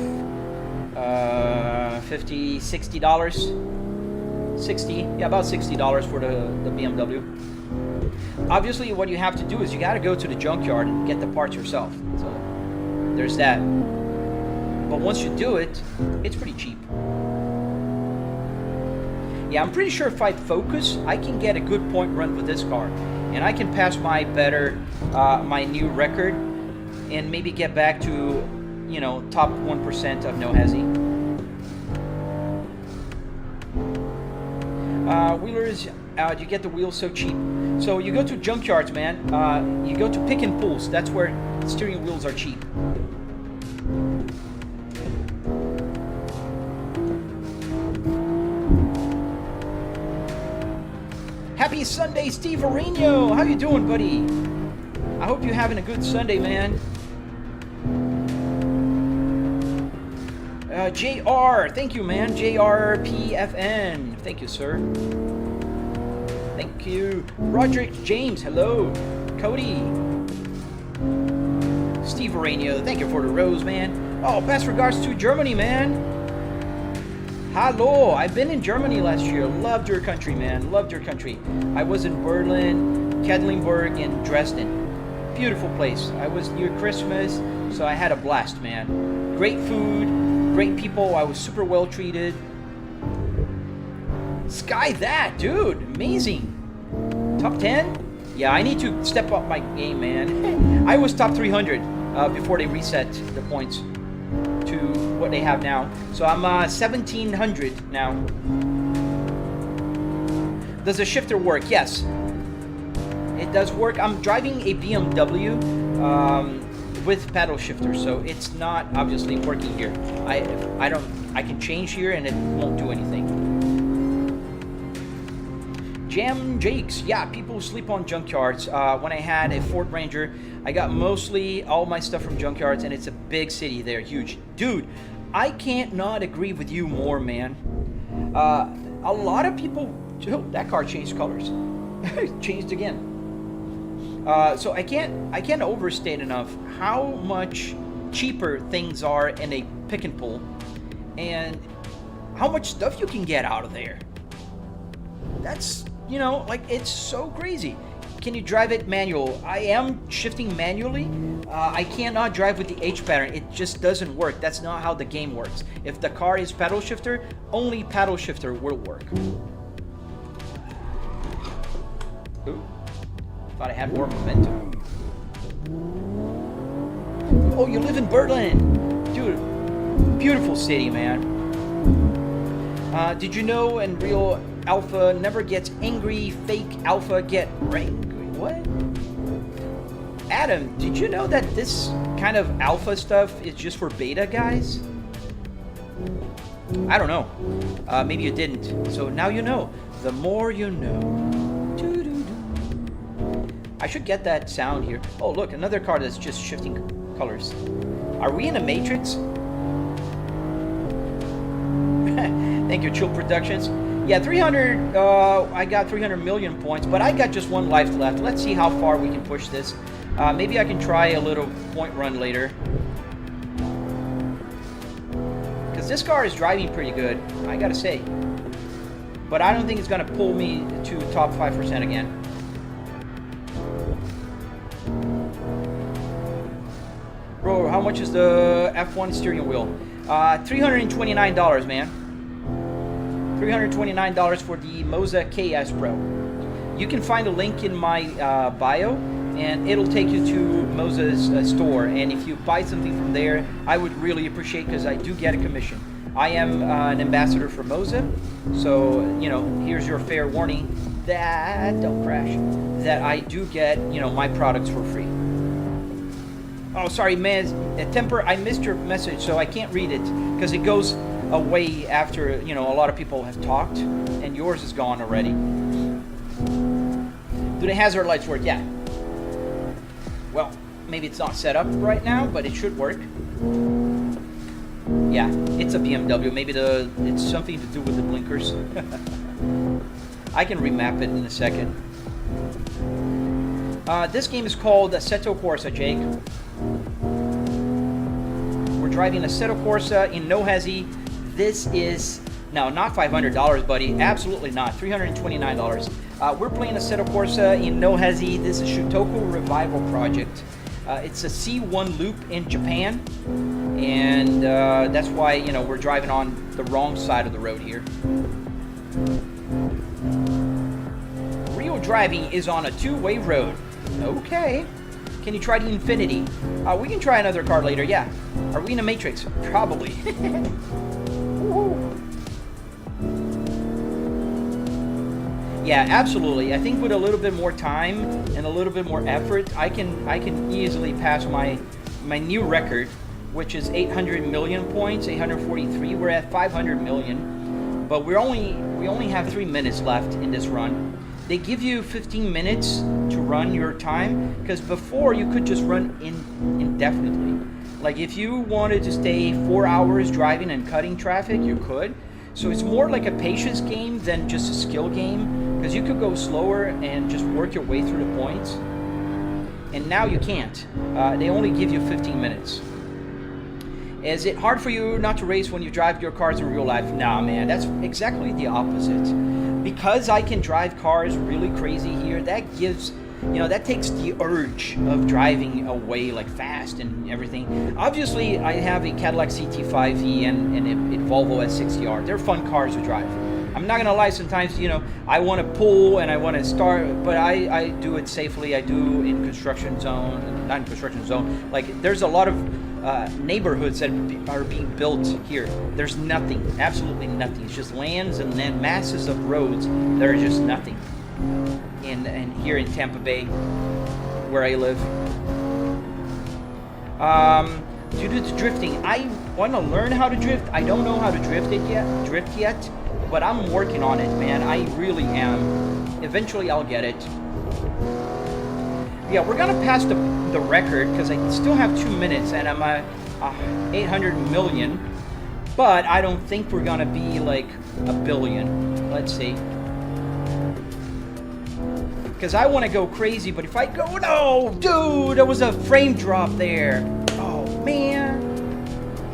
$50, $60. 60, yeah, about $60 for the BMW. Obviously, what you have to do is you got to go to the junkyard and get the parts yourself. So there's that. But once you do it, it's pretty cheap. Yeah, I'm pretty sure if I focus, I can get a good point run with this car, and I can pass my my new record, and maybe get back to, you know, top 1% of no hezzy. Wheelers, you get the wheels so cheap. So you go to junkyards, man. You go to pick and pulls. That's where steering wheels are cheap. Happy Sunday, Steve Areno. How you doing, buddy? I hope you're having a good Sunday, man. JR, thank you, man. JRPFN. Thank you, sir. Thank you. Roderick James, hello. Cody. Steve Areno, thank you for the rose, man. Oh, best regards to Germany, man. Hello, I've been in Germany last year. Loved your country, man. Loved your country. I was in Berlin, Kedlinburg, and Dresden. Beautiful place. I was near Christmas, so I had a blast, man. Great food, great people. I was super well treated. Sky that, dude. Amazing. Top 10? Yeah, I need to step up my game, man. I was top 300 before they reset the points to what they have now. So I'm 1700 now. Does the shifter work? Yes. It does work. I'm driving a BMW with paddle shifter, so it's not obviously working here. I can change here and it won't do anything. Jam Jakes, yeah, people sleep on junkyards. When I had a Ford Ranger, I got mostly all my stuff from junkyards, and it's a big city there, huge. Dude, I can't not agree with you more, man. A lot of people, oh, that car changed colors. Changed again. So I can't overstate enough how much cheaper things are in a pick and pull, and how much stuff you can get out of there. That's, you know, like, it's so crazy. Can you drive it manual? I am shifting manually. I cannot drive with the H pattern. It just doesn't work. That's not how the game works. If the car is paddle shifter, only paddle shifter will work. Ooh. Thought I had more momentum. Oh, you live in Berlin. Dude, beautiful city, man. Did you know in real alpha never gets angry, fake alpha get angry? What? Adam, did you know that this kind of alpha stuff is just for beta guys? I don't know. Maybe you didn't. So now you know. The more you know. I should get that sound here. Oh, look, another car that's just shifting colors. Are we in a Matrix? Thank you, Chill Productions. Yeah, 300, I got 300 million points, but I got just one life left. Let's see how far we can push this. Maybe I can try a little point run later. Because this car is driving pretty good, I gotta say. But I don't think it's gonna pull me to top 5% again. Bro, how much is the F1 steering wheel? $329, man. $329 for the Moza KS Pro. You can find a link in my bio, and it'll take you to Moza's store. And if you buy something from there, I would really appreciate, because I do get a commission. I am an ambassador for Moza, so, you know, here's your fair warning that, don't crash, that I do get, you know, my products for free. Oh, sorry, man, Temper, I missed your message, so I can't read it, because it goes away after, you know, a lot of people have talked, and yours is gone already. Do the hazard lights work? Yeah. Well, maybe it's not set up right now, but it should work. Yeah, it's a BMW. Maybe it's something to do with the blinkers. I can remap it in a second. This game is called Assetto Corsa, Jake. We're driving a Assetto Corsa in no hesi. This is, no, not $500, buddy. Absolutely not. $329. We're playing a Assetto Corsa in no hesi. This is Shutoku Revival Project. It's a C1 loop in Japan, and that's why, you know, we're driving on the wrong side of the road here. Real driving is on a two-way road. Okay. Can you try the Infinity? We can try another car later, yeah. Are we in a Matrix? Probably. Yeah, absolutely. I think with a little bit more time and a little bit more effort, I can easily pass my new record, which is 800 million points, 843. We're at 500 million, but we only have 3 minutes left in this run. They give you 15 minutes to run your time, because before you could just run indefinitely. Like if you wanted to stay 4 hours driving and cutting traffic, you could. So it's more like a patience game than just a skill game, because you could go slower and just work your way through the points. And now you can't. They only give you 15 minutes. Is it hard for you not to race when you drive your cars in real life? Nah, man, that's exactly the opposite. Because I can drive cars really crazy here, that gives, you know, that takes the urge of driving away like fast and everything. Obviously, I have a Cadillac CT5e and a Volvo S60R. They're fun cars to drive. I'm not gonna lie, sometimes, you know, I want to pull and I want to start, but I do it safely. I do in construction zone, not in construction zone. Like, there's a lot of neighborhoods that are being built here. There's nothing, absolutely nothing. It's just lands and then masses of roads that are just nothing. And here in Tampa Bay, where I live. Due to drifting, I want to learn how to drift. I don't know how to drift yet, but I'm working on it, man. I really am. Eventually, I'll get it. Yeah, we're gonna pass the record because I still have 2 minutes and I'm at 800 million, but I don't think we're gonna be like a billion. Let's see. Because I want to go crazy, but if I go, no, dude, there was a frame drop there. Oh man,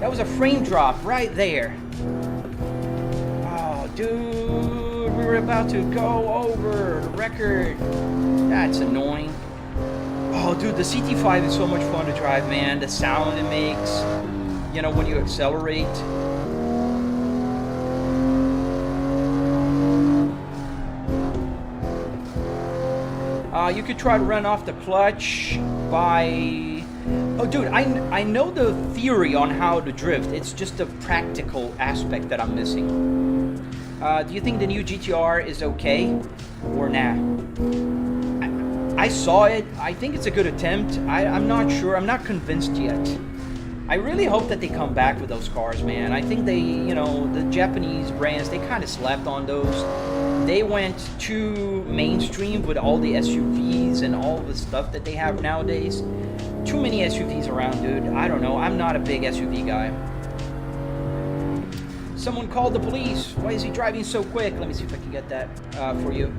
that was a frame drop right there. Oh, dude, we were about to go over the record. That's annoying. Oh, dude, the CT5 is so much fun to drive, man. The sound it makes, you know, when you accelerate. You could try to run off the clutch by... Oh, dude, I know the theory on how to drift. It's just the practical aspect that I'm missing. Do you think the new GTR is okay or nah? I saw it. I think it's a good attempt. I'm not sure. I'm not convinced yet. I really hope that they come back with those cars, man. I think they, you know, the Japanese brands, they kind of slept on those. They went too mainstream with all the SUVs and all the stuff that they have nowadays. Too many SUVs around, dude. I don't know. I'm not a big SUV guy. Someone called the police. Why is he driving so quick? Let me see if I can get that for you.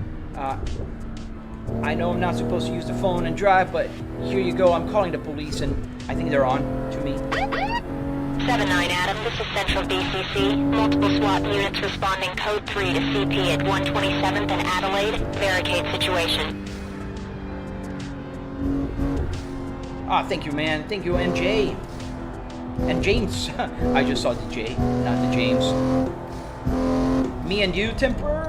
I know I'm not supposed to use the phone and drive, but here you go. I'm calling the police, and I think they're on to me. 7-9 Adam, this is Central BCC. Multiple SWAT units responding code 3 to CP at 127th and Adelaide. Barricade situation. Ah, thank you, man. Thank you, NJ. And James. I just saw the J, not the James. Me and you, Temper.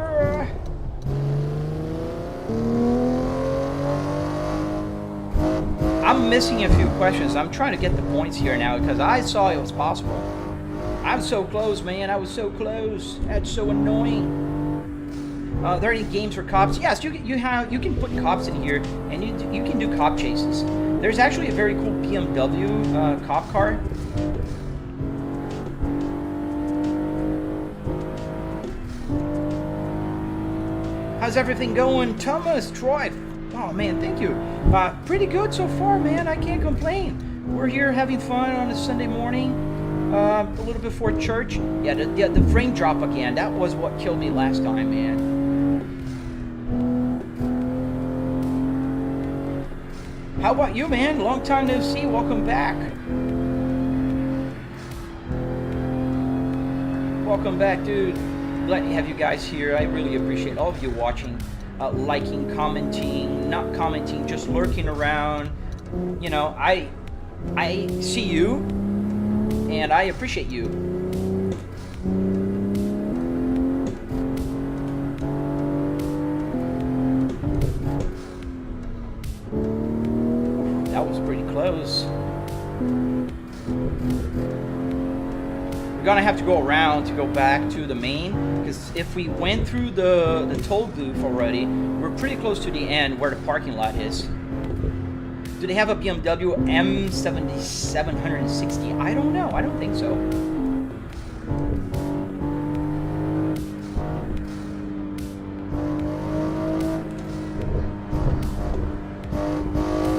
I'm missing a few questions. I'm trying to get the points here now because I saw it was possible. I'm so close, man. I was so close. That's so annoying. Are there any games for cops? Yes, you can put cops in here, and you can do cop chases. There's actually a very cool BMW cop car. How's everything going, Thomas, Troy? Oh man, thank you. Pretty good so far, man. I can't complain. We're here having fun on a Sunday morning, a little before church. Yeah, the frame drop again. That was what killed me last time, man. How about you, man? Long time no see. Welcome back. welcome back, dude. Glad to have you guys here. I really appreciate all of you watching, liking, commenting, not commenting, just lurking around. You know, I see you, and I appreciate you. That was pretty close. We're gonna have to go around to go back to the main, because if we went through the toll booth already, we're pretty close to the end where the parking lot is. Do they have a BMW M7760? I don't know. I don't think so.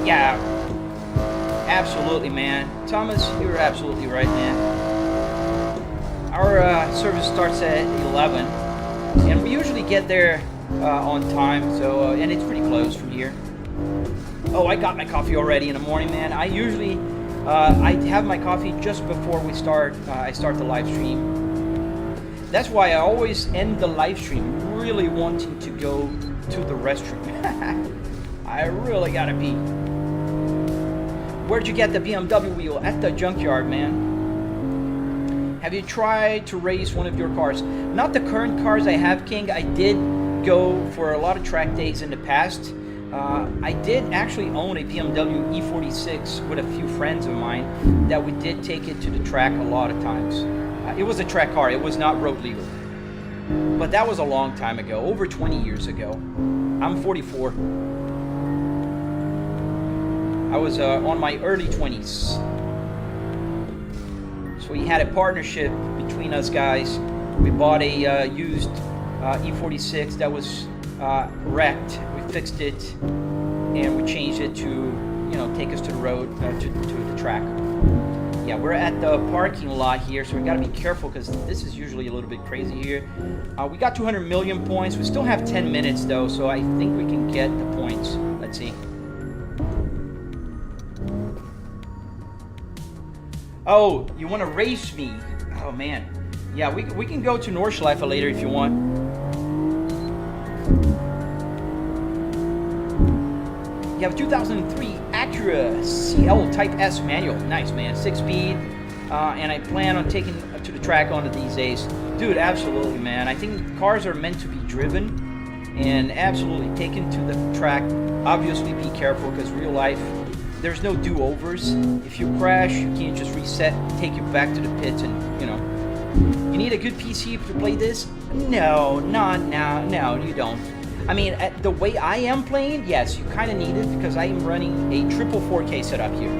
Yeah, absolutely, man. Thomas, you're absolutely right, man. Our service starts at 11, and we usually get there on time, so and it's pretty close from here. Oh, I got my coffee already in the morning, man. I usually I have my coffee just before we start. I start the live stream. That's why I always end the live stream really wanting to go to the restroom. I really gotta pee. Where'd you get the BMW wheel? At the junkyard, man. Have you tried to race one of your cars? Not the current cars I have, King. I did go for a lot of track days in the past. I did actually own a BMW E46 with a few friends of mine that we did take it to the track a lot of times. It was a track car. It was not road legal. But that was a long time ago, over 20 years ago. I'm 44. I was on my early 20s. So we had a partnership between us guys. We bought a used E46 that was wrecked. We fixed it and we changed it to, you know, take us to the road, to the track. Yeah, we're at the parking lot here, so we gotta be careful because this is usually a little bit crazy here. We got 200 million points. We still have 10 minutes though, so I think we can get the points. Let's see. Oh, you want to race me? Oh man, yeah, we can go to Nordschleife later if you want. You have a 2003 Acura CL Type S manual. Nice, man. 6-speed, and I plan on taking it to the track one of these days, dude. Absolutely, man. I think cars are meant to be driven, and absolutely taken to the track. Obviously, be careful because real life. There's no do-overs. If you crash, you can't just reset, take you back to the pits, and you know. You need a good PC to play this? No, not now. No, you don't. I mean, the way I am playing, yes, you kind of need it because I am running a triple 4K setup here.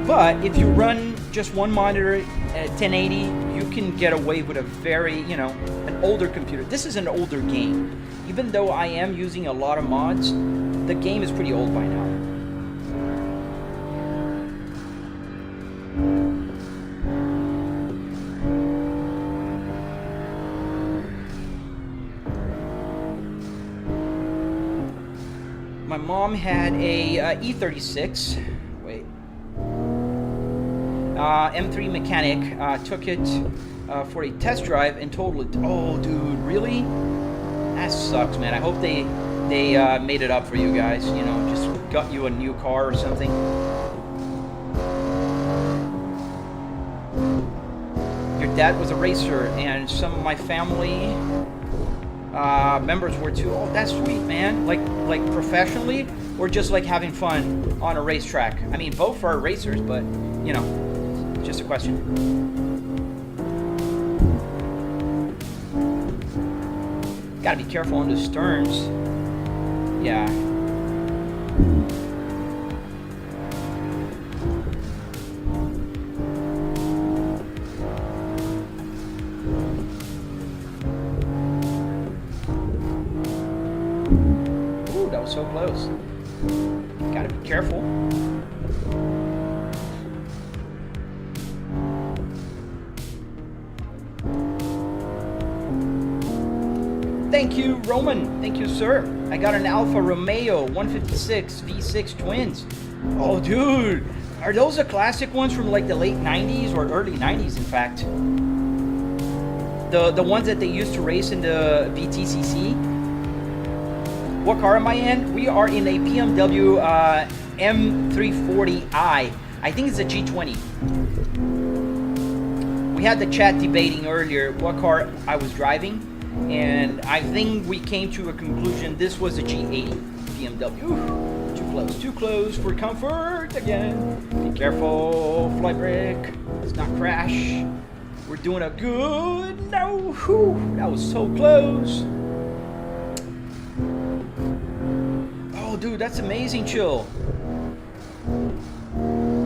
But if you run just one monitor at 1080, you can get away with a very, you know, an older computer. This is an older game. Even though I am using a lot of mods, the game is pretty old by now. My mom had a E36, wait, M3 mechanic, took it for a test drive and totaled it. Oh, dude, really? That sucks, man. I hope they made it up for you guys, you know, just got you a new car or something. Your dad was a racer, and some of my family members were too. Oh, that's sweet, man. Like professionally, or just like having fun on a racetrack? I mean, both are racers, but you know, just a question. Gotta be careful on the sterns. Yeah. So close. Gotta be careful. Thank you, Roman. Thank you, sir. I got an Alfa Romeo 156 V6 twins. Oh, dude. Are those the classic ones from like the late 90s or early 90s, in fact? the ones that they used to race in the VTCC. What car am I in? We are in a BMW M340i. I think it's a G20. We had the chat debating earlier what car I was driving, and I think we came to a conclusion this was a G80 BMW. Too close for comfort again. Be careful, flight brake. Let's not crash. We're doing a good. No, whew, that was so close. Oh, dude, that's amazing, Chill.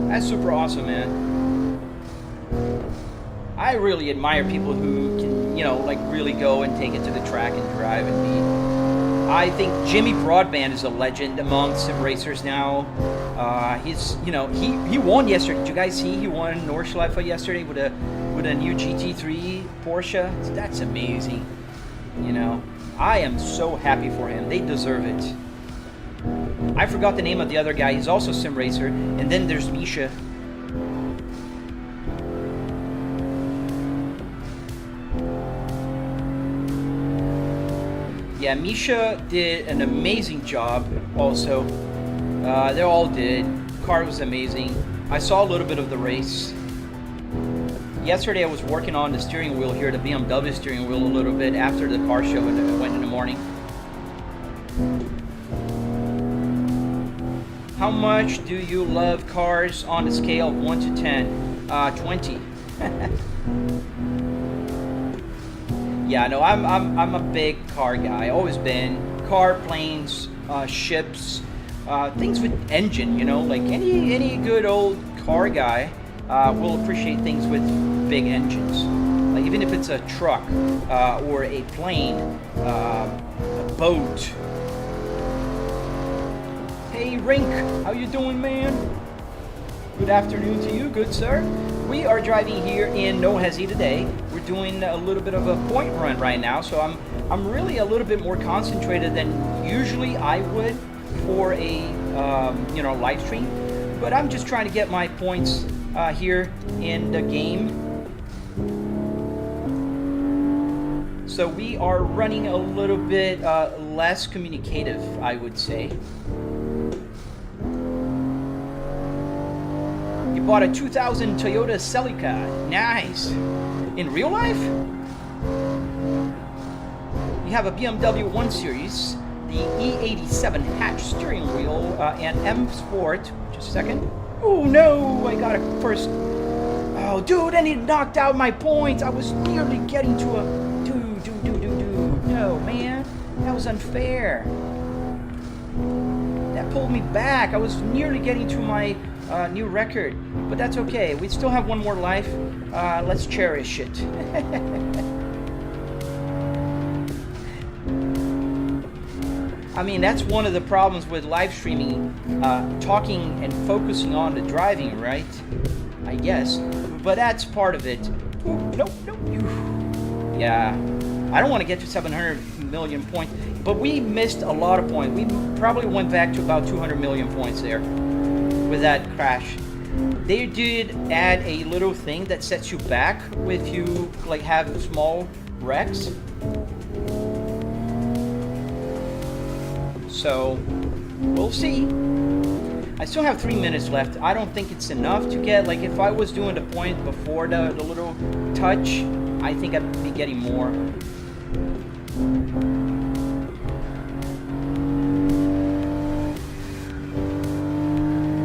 That's super awesome, man. I really admire people who can, you know, like really go and take it to the track and drive and be. I think Jimmy Broadband is a legend among sim racers now. He's, you know, he won yesterday. Did you guys see he won Nordschleife yesterday with a new GT3 Porsche? That's amazing. You know, I am so happy for him. They deserve it. I forgot the name of the other guy. He's also a sim racer. And then there's Misha. Yeah, Misha did an amazing job also. They all did. Car was amazing. I saw a little bit of the race. Yesterday I was working on the steering wheel here, the BMW steering wheel, a little bit after the car show and went in the morning. How much do you love cars on a scale of 1 to 10? 20. Yeah, no, I'm a big car guy. Always been. Car, planes, ships, things with engine. You know, like any good old car guy will appreciate things with big engines. Like even if it's a truck or a plane, a boat. Hey Rink, how you doing, man? Good afternoon to you, good sir. We are driving here in No Hesi today. We're doing a little bit of a point run right now, so I'm really a little bit more concentrated than usually I would for a you know, live stream. But I'm just trying to get my points here in the game. So we are running a little bit less communicative, I would say. You bought a 2000 Toyota Celica. Nice. In real life? You have a BMW 1 Series, the E87 hatch steering wheel, and M Sport. Just a second. Oh no, I got a first. Oh, dude, and he knocked out my points. I was nearly getting to a. Dude. No, man. That was unfair. That pulled me back. I was nearly getting to my new record. But that's okay. We still have one more life. Let's cherish it. I mean, that's one of the problems with live streaming, talking and focusing on the driving, right? I guess. But that's part of it. Ooh, nope. Yeah. I don't want to get to 700 million points, but we missed a lot of points. We probably went back to about 200 million points there with that crash. They did add a little thing that sets you back if you like have small wrecks. So we'll see. I still have 3 minutes left. I don't think it's enough to get, like if I was doing the point before the little touch, I think I'd be getting more.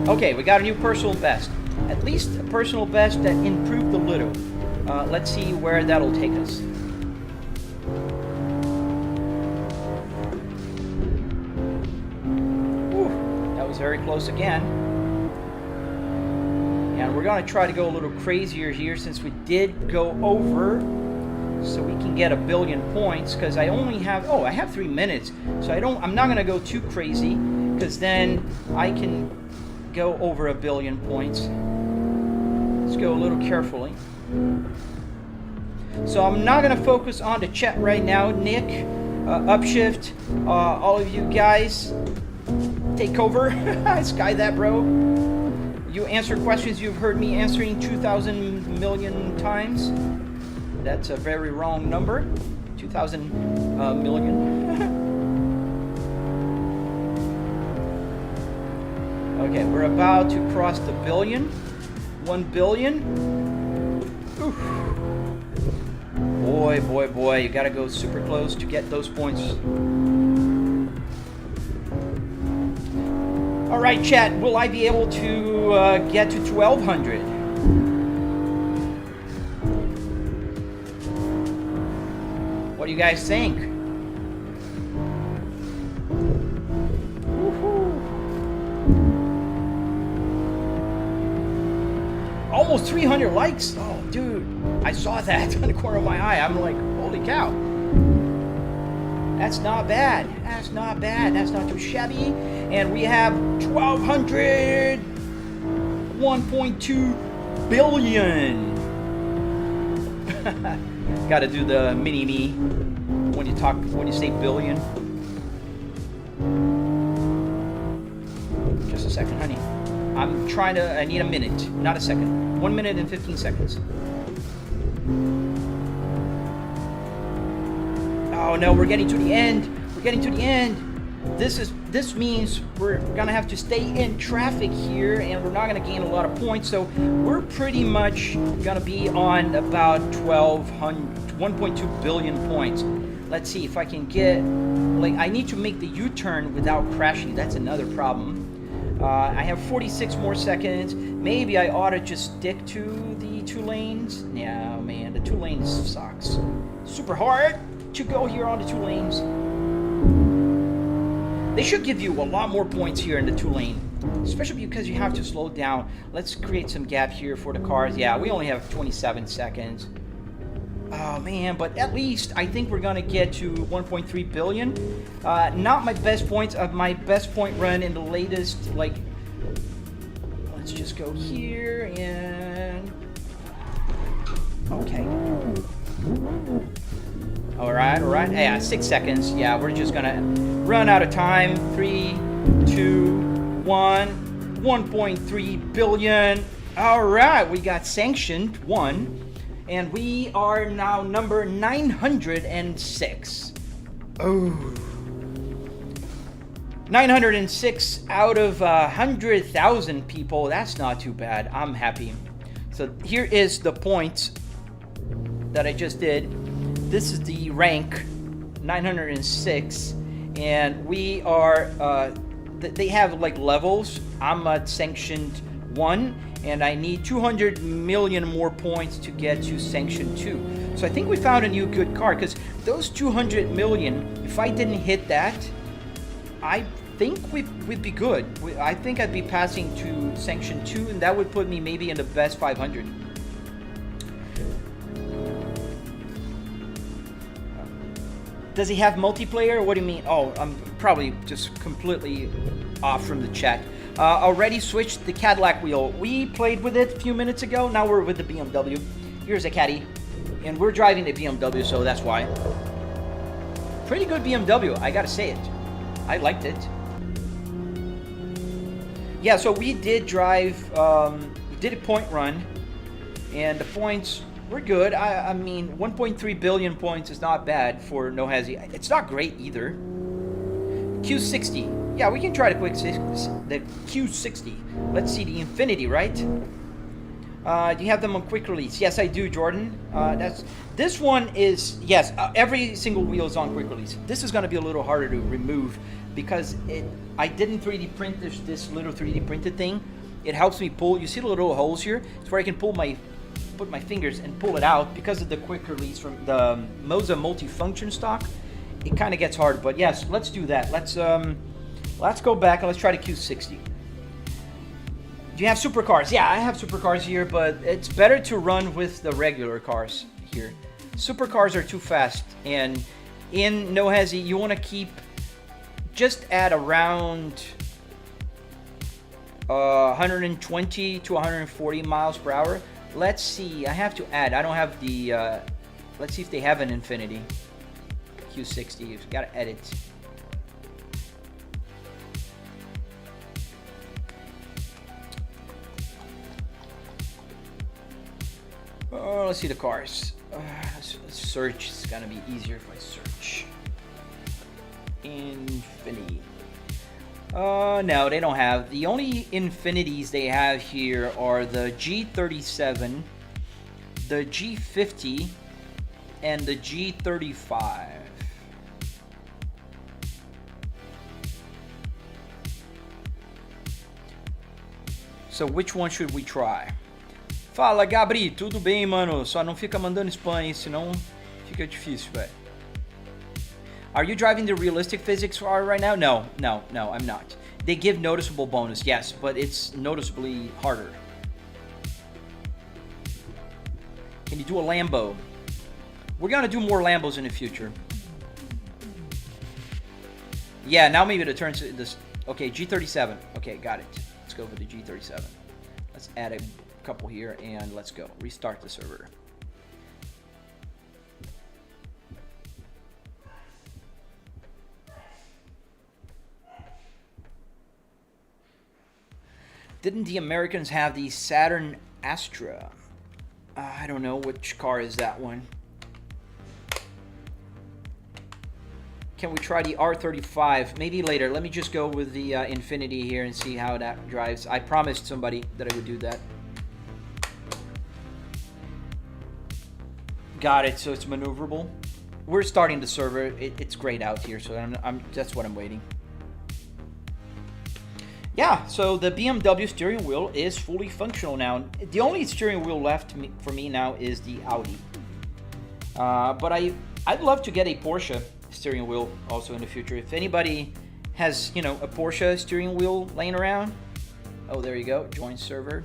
Okay, we got a new personal best. At least a personal best that improved a little. Let's see where that'll take us. Whew, that was very close again. And we're going to try to go a little crazier here since we did go over, so we can get 1 billion points, because I only have, I have 3 minutes, so I'm not going to go too crazy, because then I can go over 1 billion points. Let's go a little carefully. So I'm not going to focus on the chat right now. Nick, Upshift, all of you guys, take over. Sky that, bro. You answer questions you've heard me answering 2,000 million times. That's a very wrong number. 2,000 million. Okay, we're about to cross the billion. 1 billion. Oof. Boy, boy, boy, you gotta go super close to get those points. All right, chat, will I be able to get to 1,200? What do you guys think? Almost 300 likes. Oh, dude, I saw that on the corner of my eye. I'm like, holy cow. That's not bad. That's not bad. That's not too shabby. And we have 1,200. 1.2 billion. Got to do the mini-me when you say billion. Just a second, honey. I need a minute, not a second. 1 minute and 15 seconds. Oh no, we're getting to the end. We're getting to the end. This means we're gonna have to stay in traffic here, and we're not gonna gain a lot of points. So we're pretty much gonna be on about 1.2 billion points. Let's see if I can get, like, I need to make the U-turn without crashing. That's another problem. I have 46 more seconds. Maybe I ought to just stick to the 2 lanes. Yeah, man, the 2 lanes sucks. Super hard to go here on the 2 lanes. They should give you a lot more points here in the 2 lane, especially because you have to slow down. Let's create some gap here for the cars. Yeah, we only have 27 seconds. Oh man, but at least I think we're gonna get to 1.3 billion. Not my best points of my best point run in the latest, like, let's just go here and, okay. All right, yeah, 6 seconds. Yeah, we're just gonna run out of time. 3, 2, 1, 1.3 billion. All right, we got sanctioned 1. And we are now number 906. Oh. 906 out of 100,000 people. That's not too bad. I'm happy. So here is the points that I just did. This is the rank, 906. And we are, they have like levels. I'm at sanctioned 1. And I need 200 million more points to get to Sanction 2. So I think we found a new good car, because those 200 million, if I didn't hit that, I think we'd be good. I think I'd be passing to Sanction 2, and that would put me maybe in the best 500. Does he have multiplayer? What do you mean? Oh, I'm probably just completely off from the chat. Already switched the Cadillac wheel. We played with it a few minutes ago. Now we're with the BMW. Here's a Caddy. And we're driving the BMW, so that's why. Pretty good BMW, I gotta say it. I liked it. Yeah, so we did drive, we did a point run. And the points were good. I mean, 1.3 billion points is not bad for No Hezzy. It's not great either. Q60. Yeah, we can try the Q60. Let's see, the Infinity, right? Do you have them on quick release? Yes, I do, Jordan. This one is, yes, every single wheel is on quick release. This is going to be a little harder to remove because I didn't 3D print this little 3D printed thing. It helps me pull. You see the little holes here? It's where I can put my fingers and pull it out because of the quick release from the Moza multifunction stock. It kind of gets hard, but yes, let's do that. Let's go back and let's try the Q60. Do you have supercars? Yeah, I have supercars here, but it's better to run with the regular cars here. Supercars are too fast, and in No Hezzy, you want to keep just at around 120 to 140 miles per hour. Let's see, I have to add. I don't have the, let's see if they have an Infinity. Q60, you've got to edit. Let's see the cars. Search is gonna be easier if I search. Infinity. No, they don't have. The only Infinities they have here are the G37, the G50, and the G35. So which one should we try? Fala, Gabri, tudo bem, mano? Só não fica mandando spam, hein? Senão fica difícil, velho. Are you driving the realistic physics car right now? No, I'm not. They give noticeable bonus, yes, but it's noticeably harder. Can you do a Lambo? We're gonna do more Lambos in the future. Yeah, now maybe the turns this. Okay, G37. Okay, got it. Let's go for the G37. Let's add a couple here and let's go. Restart the server. Didn't the Americans have the Saturn Astra? I don't know which car is that one. Can we try the R35? Maybe later. Let me just go with the Infinity here and see how that drives. I promised somebody that I would do that. Got it. So it's maneuverable. We're starting the server. It's grayed out here, so that's what I'm waiting. Yeah, so the BMW steering wheel is fully functional now. The only steering wheel left for me now is the Audi. But I'd love to get a Porsche steering wheel also in the future. If anybody has, you know, a Porsche steering wheel laying around. Oh, there you go. Join server.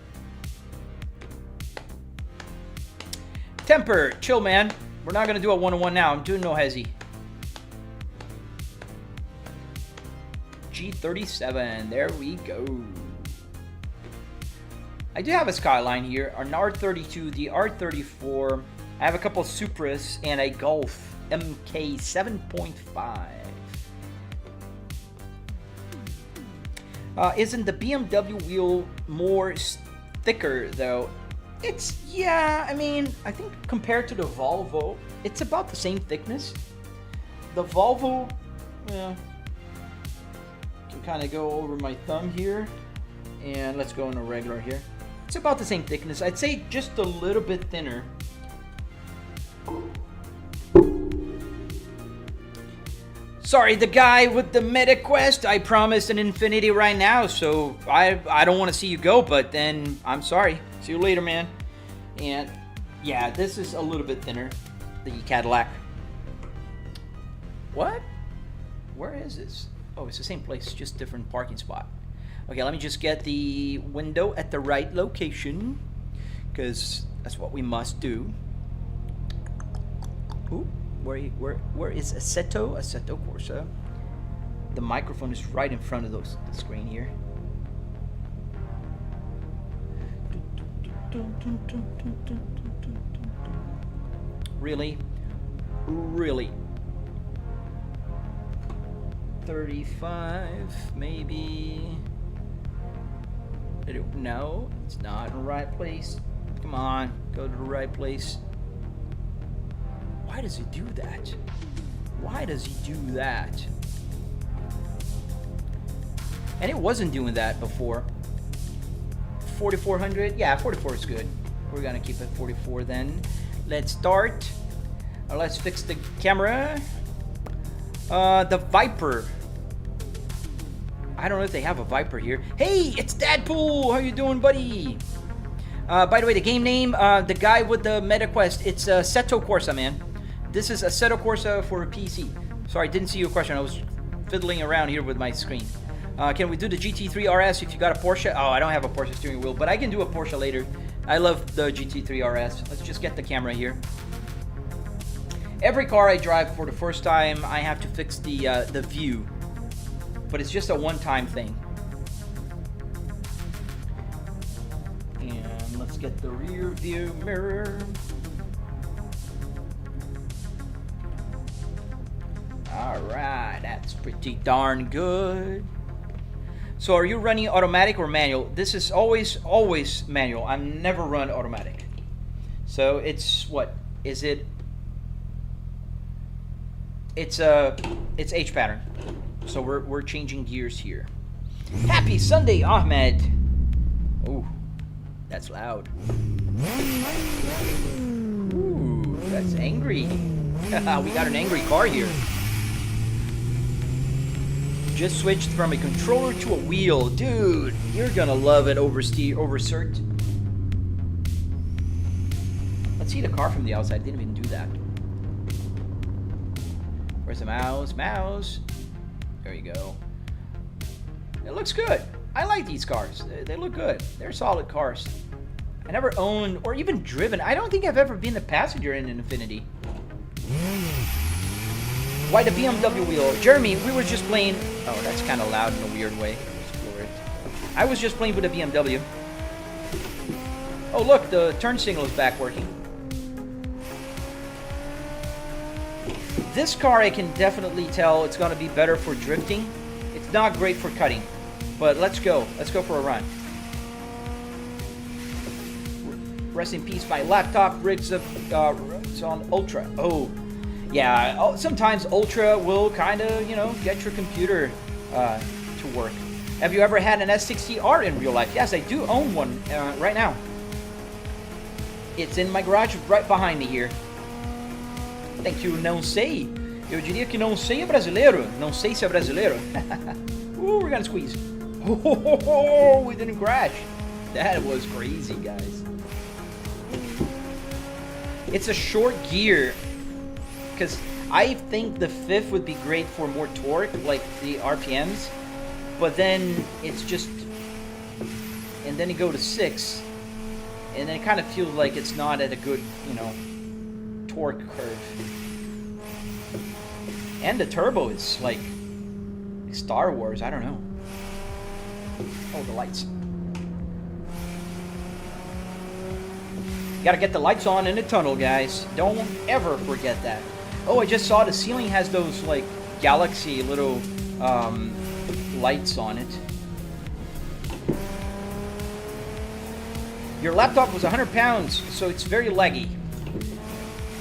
Temper, chill, man. We're not going to do a one-on-one now. I'm doing no hezzy. G37, there we go. I do have a Skyline here, an R32, the R34. I have a couple of Supras and a Golf MK 7.5. Isn't the BMW wheel more thicker though? It's, yeah, I mean, I think compared to the Volvo, it's about the same thickness. The Volvo, yeah. Kind of go over my thumb here, and let's go in a regular here. It's about the same thickness. I'd say just a little bit thinner. Sorry, the guy with the MetaQuest. I promised an Infinity right now, so I don't want to see you go, but then I'm sorry. See you later, man. And yeah, this is a little bit thinner. The Cadillac. What? Where is this? Oh, it's the same place, just different parking spot. Okay, let me just get the window at the right location, because that's what we must do. Ooh, where is Assetto? Assetto Corsa. The microphone is right in front of the screen here. Really? Really? 35, maybe. No, it's not in the right place. Come on, go to the right place. Why does he do that? Why does he do that? And it wasn't doing that before. 4400, yeah, 44 is good. We're gonna keep it 44 then. Let's start. Let's fix the camera. The Viper. I don't know if they have a Viper here. Hey, it's Dadpool! How you doing, buddy? By the way, the game name, the guy with the MetaQuest, it's Assetto Corsa, man. This is Assetto Corsa for a PC. Sorry, didn't see your question. I was fiddling around here with my screen. Can we do the GT3 RS if you got a Porsche? Oh, I don't have a Porsche steering wheel, but I can do a Porsche later. I love the GT3 RS. Let's just get the camera here. Every car I drive for the first time, I have to fix the view. But it's just a one-time thing. And let's get the rear view mirror. Alright, that's pretty darn good. So are you running automatic or manual? This is always manual. I've never run automatic. So it's what is it? It's H pattern. So we're changing gears here. Happy Sunday, Ahmed. Oh, that's loud. Ooh, that's angry. We got an angry car here. Just switched from a controller to a wheel. Dude, you're gonna love it over cert. Let's see the car from the outside. Didn't even do that. Where's the mouse? Mouse. There you go. It looks good. I like these cars. They look good. They're solid cars. I never owned or even driven. I don't think I've ever been a passenger in an Infiniti. Why the BMW wheel? Jeremy, we were just playing... Oh, that's kind of loud in a weird way. I was just playing with a BMW. Oh, look, the turn signal is back working. This car, I can definitely tell it's going to be better for drifting. It's not great for cutting. But let's go. Let's go for a run. Rest in peace, my laptop rigs up. It's on Ultra. Oh, yeah. Sometimes Ultra will kind of, you know, get your computer to work. Have you ever had an S60R in real life? Yes, I do own one right now. It's in my garage right behind me here. Thank you, não sei. Eu diria que não sei é brasileiro. Não sei se é brasileiro. Ooh, we're gonna squeeze. Oh, we didn't crash. That was crazy, guys. It's a short gear, because I think the fifth would be great for more torque, like the RPMs, but then it's just, and then you go to 6, and then it kind of feels like it's not at a good, you know, torque curve. And the turbo is like Star Wars, I don't know. Oh, the lights. Gotta get the lights on in the tunnel, guys. Don't ever forget that. Oh, I just saw the ceiling has those like galaxy little lights on it. Your laptop was 100 pounds, so it's very leggy.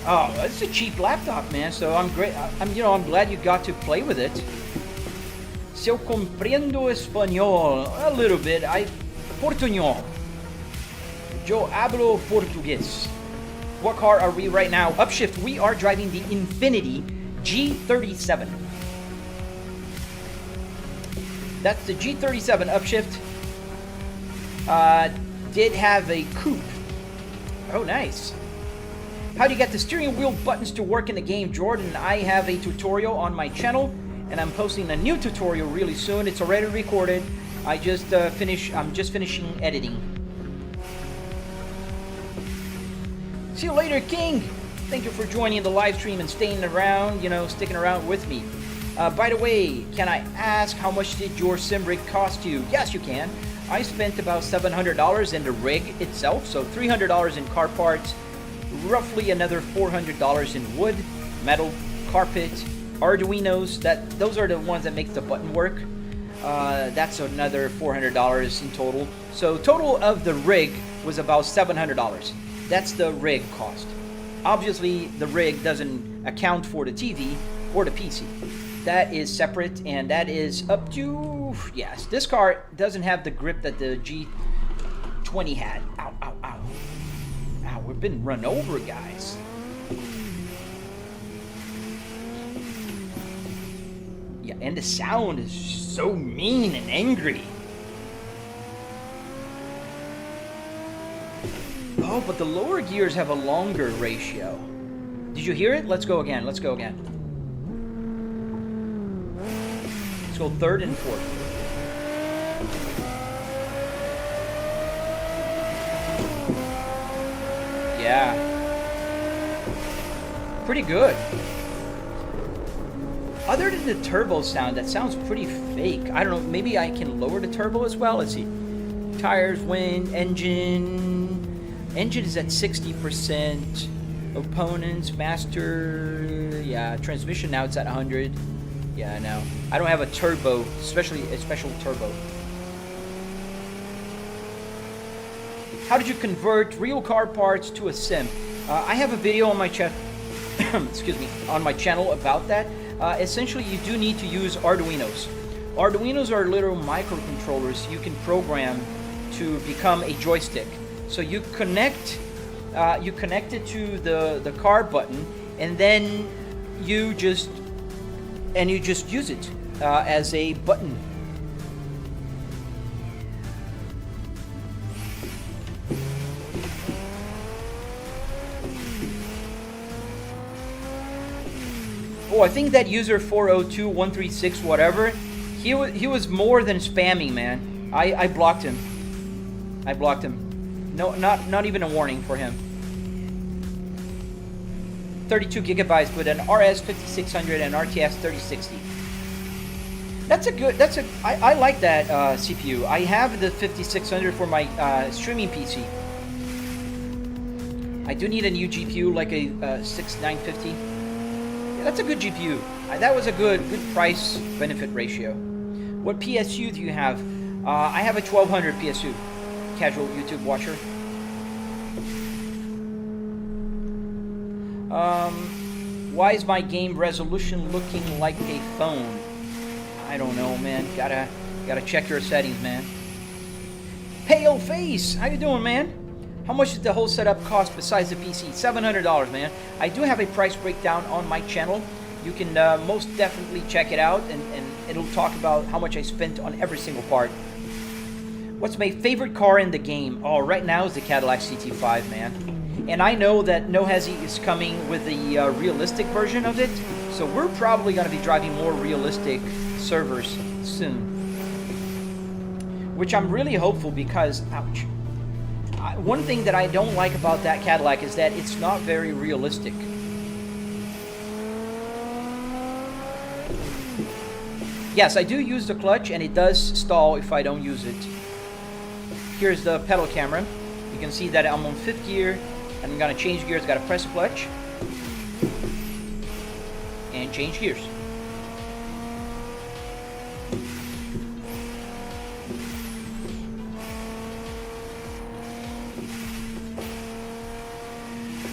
Oh, it's a cheap laptop, man. So I'm glad you got to play with it. Se eu compreendo espanhol a little bit, portuñol. Yo hablo portugués. What car are we right now? Upshift, we are driving the Infiniti G37. That's the G37 Upshift. Did have a coupe. Oh, nice. How do you get the steering wheel buttons to work in the game, Jordan? I have a tutorial on my channel, and I'm posting a new tutorial really soon. It's already recorded. I'm just finishing editing. See you later, King. Thank you for joining the live stream and staying around, sticking around with me. By the way, can I ask how much did your sim rig cost you? Yes, you can. I spent about $700 in the rig itself, so $300 in car parts, roughly another $400 in wood, metal, carpet, arduinos. Those are the ones that make the button work. That's another $400 in total. So total of the rig was about $700. That's the rig cost. Obviously, the rig doesn't account for the TV or the PC. That is separate, and that is up to... Yes, this car doesn't have the grip that the G20 had. Ow, ow, ow. Ow, we've been run over, guys. Yeah, and the sound is so mean and angry. Oh, but the lower gears have a longer ratio. Did you hear it? Let's go again. Let's go again. Let's go third and fourth. Yeah. Pretty good. Other than the turbo sound, that sounds pretty fake. I don't know, maybe I can lower the turbo as well. Let's see. Tires, wind, engine. Engine is at 60%. Opponents, master, yeah. Transmission now it's at 100. Yeah, no. I don't have a turbo, especially a special turbo. How did you convert real car parts to a sim? I have a video on my excuse me, on my channel about that. Essentially, you do need to use Arduinos. Arduinos are little microcontrollers you can program to become a joystick. So you connect it to the car button, and then you just use it as a button. Oh, I think that user 402136 whatever, he was more than spamming, man. I blocked him. I blocked him. No, not even a warning for him. 32 gigabytes with an RS 5600 and RTS 3060. I like that CPU. I have the 5600 for my streaming PC. I do need a new GPU, like a 6950. Yeah, that's a good GPU. That was a good price benefit ratio. What PSU do you have? I have a 1200 PSU. Casual YouTube watcher. Why is my game resolution looking like a phone? I don't know, man. Gotta check your settings, man. Pale Face, how you doing, man? How much did the whole setup cost besides the PC? $700, man. I do have a price breakdown on my channel. You can most definitely check it out, and it'll talk about how much I spent on every single part. What's my favorite car in the game? Oh, right now is the Cadillac CT5, man. And I know that No Hezi is coming with the realistic version of it, so we're probably going to be driving more realistic servers soon. Which I'm really hopeful because, ouch. One thing that I don't like about that Cadillac is that it's not very realistic. Yes, I do use the clutch, and it does stall if I don't use it. Here's the pedal camera. You can see that I'm on 5th gear, and I'm going to change gears. Got to press the clutch and change gears.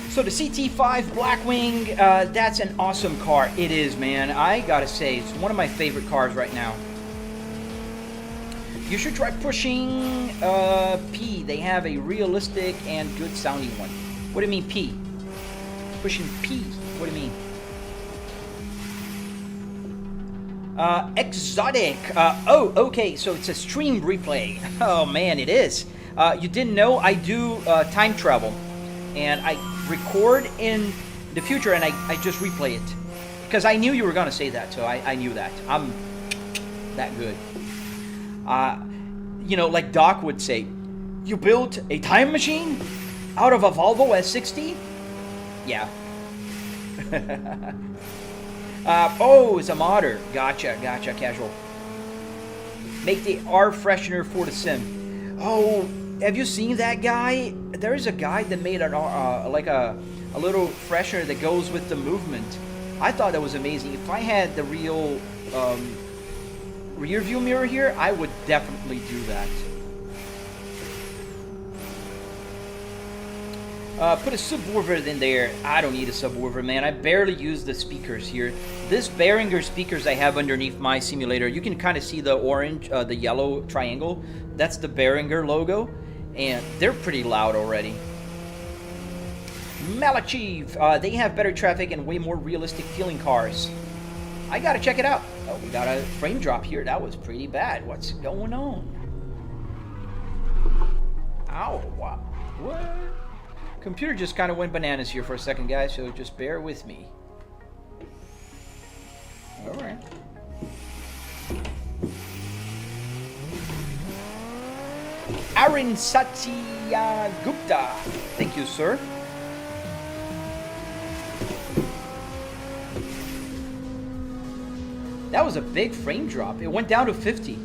So the CT5 Blackwing, that's an awesome car. It is, man. I gotta say, it's one of my favorite cars right now. You should try pushing P. They have a realistic and good sounding one. What do you mean P? Pushing P. What do you mean? Exotic. Oh, okay. So it's a stream replay. Oh man, it is. You didn't know I do time travel, and I record in the future, and I just replay it because I knew you were gonna say that, so I knew that. I'm that good. You know, like Doc would say, you built a time machine out of a Volvo S60? Yeah. Oh, it's a modder. Gotcha, casual. Make the air freshener for the sim. Oh, have you seen that guy? There is a guy that made an like a little freshener that goes with the movement. I thought that was amazing. If I had the real rear view mirror here, I would definitely do that. Put a subwoofer in there. I don't need a subwoofer, man. I barely use the speakers here. This Behringer speakers I have underneath my simulator, you can kind of see the orange, the yellow triangle. That's the Behringer logo, and they're pretty loud already. Malachiv, they have better traffic and way more realistic feeling cars. I gotta check it out. Oh, we got a frame drop here. That was pretty bad. What's going on? Ow, what? Computer just kind of went bananas here for a second, guys, so just bear with me. Alright. Arun Satya Gupta. Thank you, sir. That was a big frame drop. It went down to 50.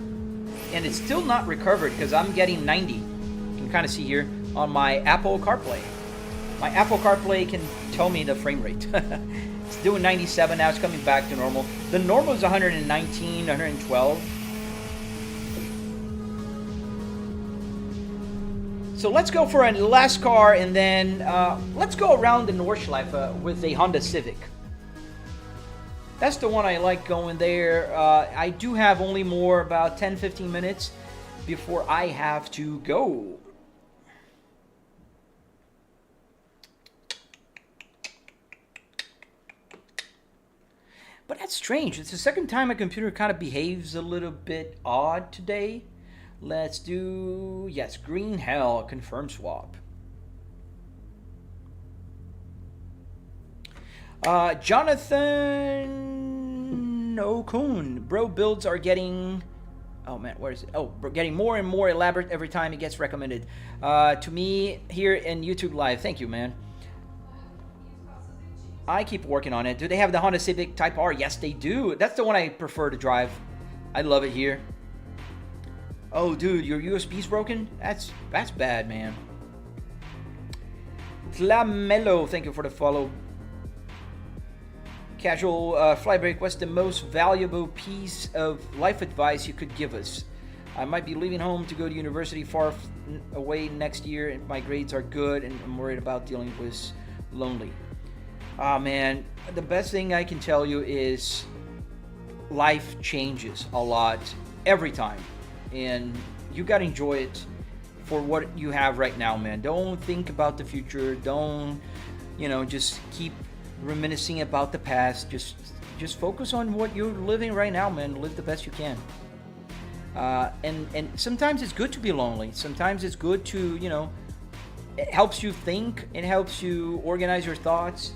And it's still not recovered because I'm getting 90. You can kind of see here on my Apple CarPlay. My Apple CarPlay can tell me the frame rate. It's doing 97 now. It's coming back to normal. The normal is 119, 112. So let's go for a last car, and then let's go around the Nordschleife with a Honda Civic. That's the one I like going there. I do have only more about 10-15 minutes before I have to go. But that's strange. It's the second time my computer kind of behaves a little bit odd today. Let's do, yes, green hell, confirm swap. Jonathan Okun, bro builds are getting, oh man, where is it? Oh, getting more and more elaborate every time it gets recommended to me here in YouTube Live. Thank you, man. I keep working on it. Do they have the Honda Civic Type R? Yes, they do. That's the one I prefer to drive. I love it here. Oh, dude, your USB's broken? That's bad, man. Flamello, thank you for the follow. Casual Flybreak, what's the most valuable piece of life advice you could give us? I might be leaving home to go to university far away next year, and my grades are good, and I'm worried about dealing with lonely. Ah, man, the best thing I can tell you is life changes a lot every time, and you gotta enjoy it for what you have right now, man. Don't think about the future. Don't, just keep reminiscing about the past. Just focus on what you're living right now, man. Live the best you can. And sometimes it's good to be lonely. Sometimes it's good to, it helps you think. It helps you organize your thoughts.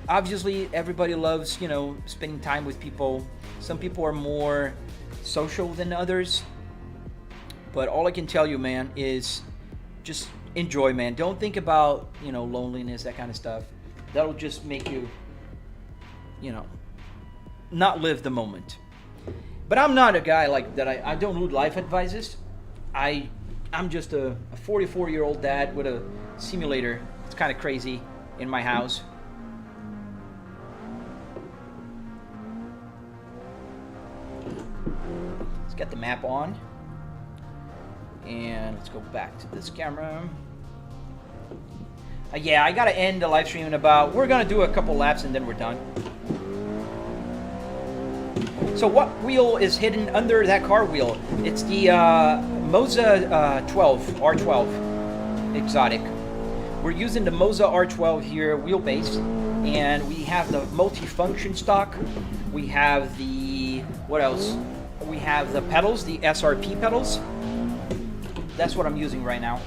Obviously, everybody loves, spending time with people. Some people are more social than others. But all I can tell you, man, is just enjoy, man. Don't think about, loneliness, that kind of stuff. That'll just make you, not live the moment. But I'm not a guy like that. I don't do life advices. I'm just a 44-year-old dad with a simulator. It's kind of crazy in my house. Let's get the map on. And let's go back to this camera. Yeah, I gotta end the live stream in about, we're gonna do a couple laps and then we're done. So what wheel is hidden under that car wheel? It's the Moza R12 exotic. We're using the Moza R12 here, wheelbase, and we have the multi-function stock. We have the, what else? We have the pedals, the SRP pedals. That's what I'm using right now.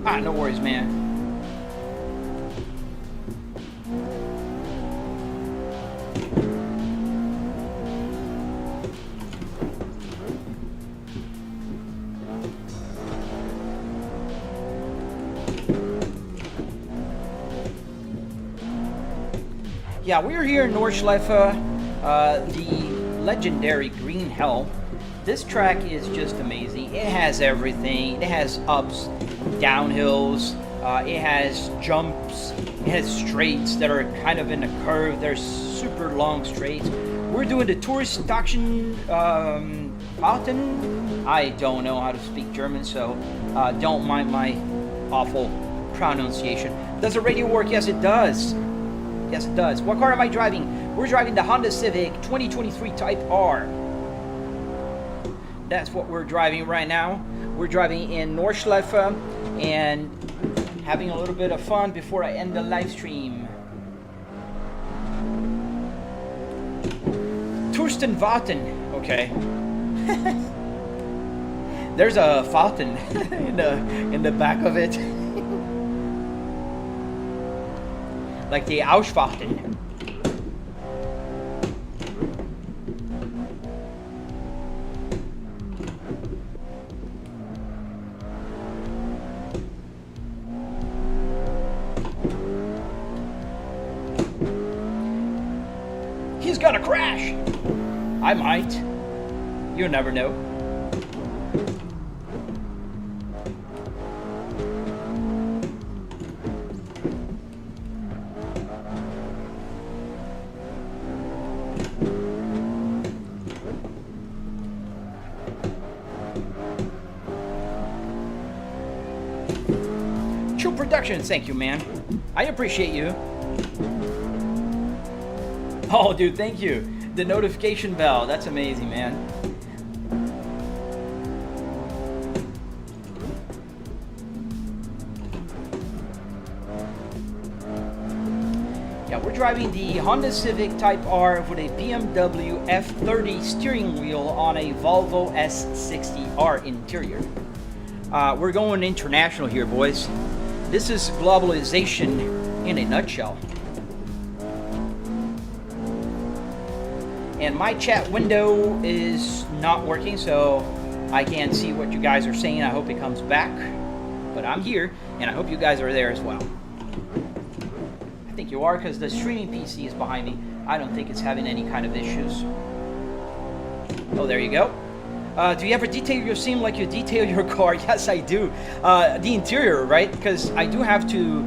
Ah, no worries, man. Yeah, we're here in Nordschleife, the legendary Green Hell. This track is just amazing. It has everything. It has ups, downhills, it has jumps, it has straights that are kind of in a curve. They're super long straights. We're doing the Touristation Fountain. I don't know how to speak German, so don't mind my awful pronunciation. Does the radio work? Yes, it does. Yes, it does. What car am I driving? We're driving the Honda Civic 2023 Type R. That's what we're driving right now. We're driving in Nordschleife and having a little bit of fun before I end the live stream. Turstenwarten. Okay. There's a fountain in the back of it. Like the Ausfahrten. He's gonna crash! I might. You never know. Productions, thank you, man. I appreciate you. Oh, dude, thank you. The notification bell, that's amazing, man. Yeah, we're driving the Honda Civic Type R with a BMW F30 steering wheel on a Volvo S60R interior. We're going international here, boys. This is globalization in a nutshell. And my chat window is not working, so I can't see what you guys are saying. I hope it comes back. But I'm here, and I hope you guys are there as well. I think you are, because the streaming PC is behind me. I don't think it's having any kind of issues. Oh, there you go. Do you ever detail your sim like you detail your car? Yes, I do. The interior, right? Because I do have to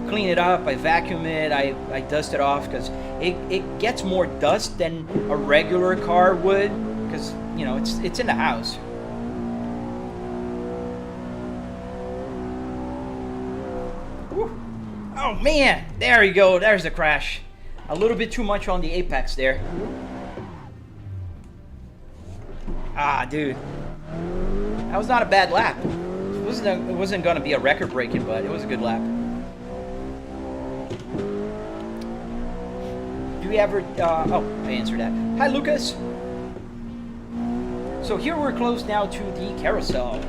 clean it up. I vacuum it. I dust it off because it gets more dust than a regular car would. Because, you know, it's in the house. Whew. Oh, man. There you go. There's the crash. A little bit too much on the apex there. Ah, dude, that was not a bad lap. It wasn't going to be a record breaking, but it was a good lap. Do we ever? Oh, I answered that. Hi, Lucas. So here we're close now to the carousel.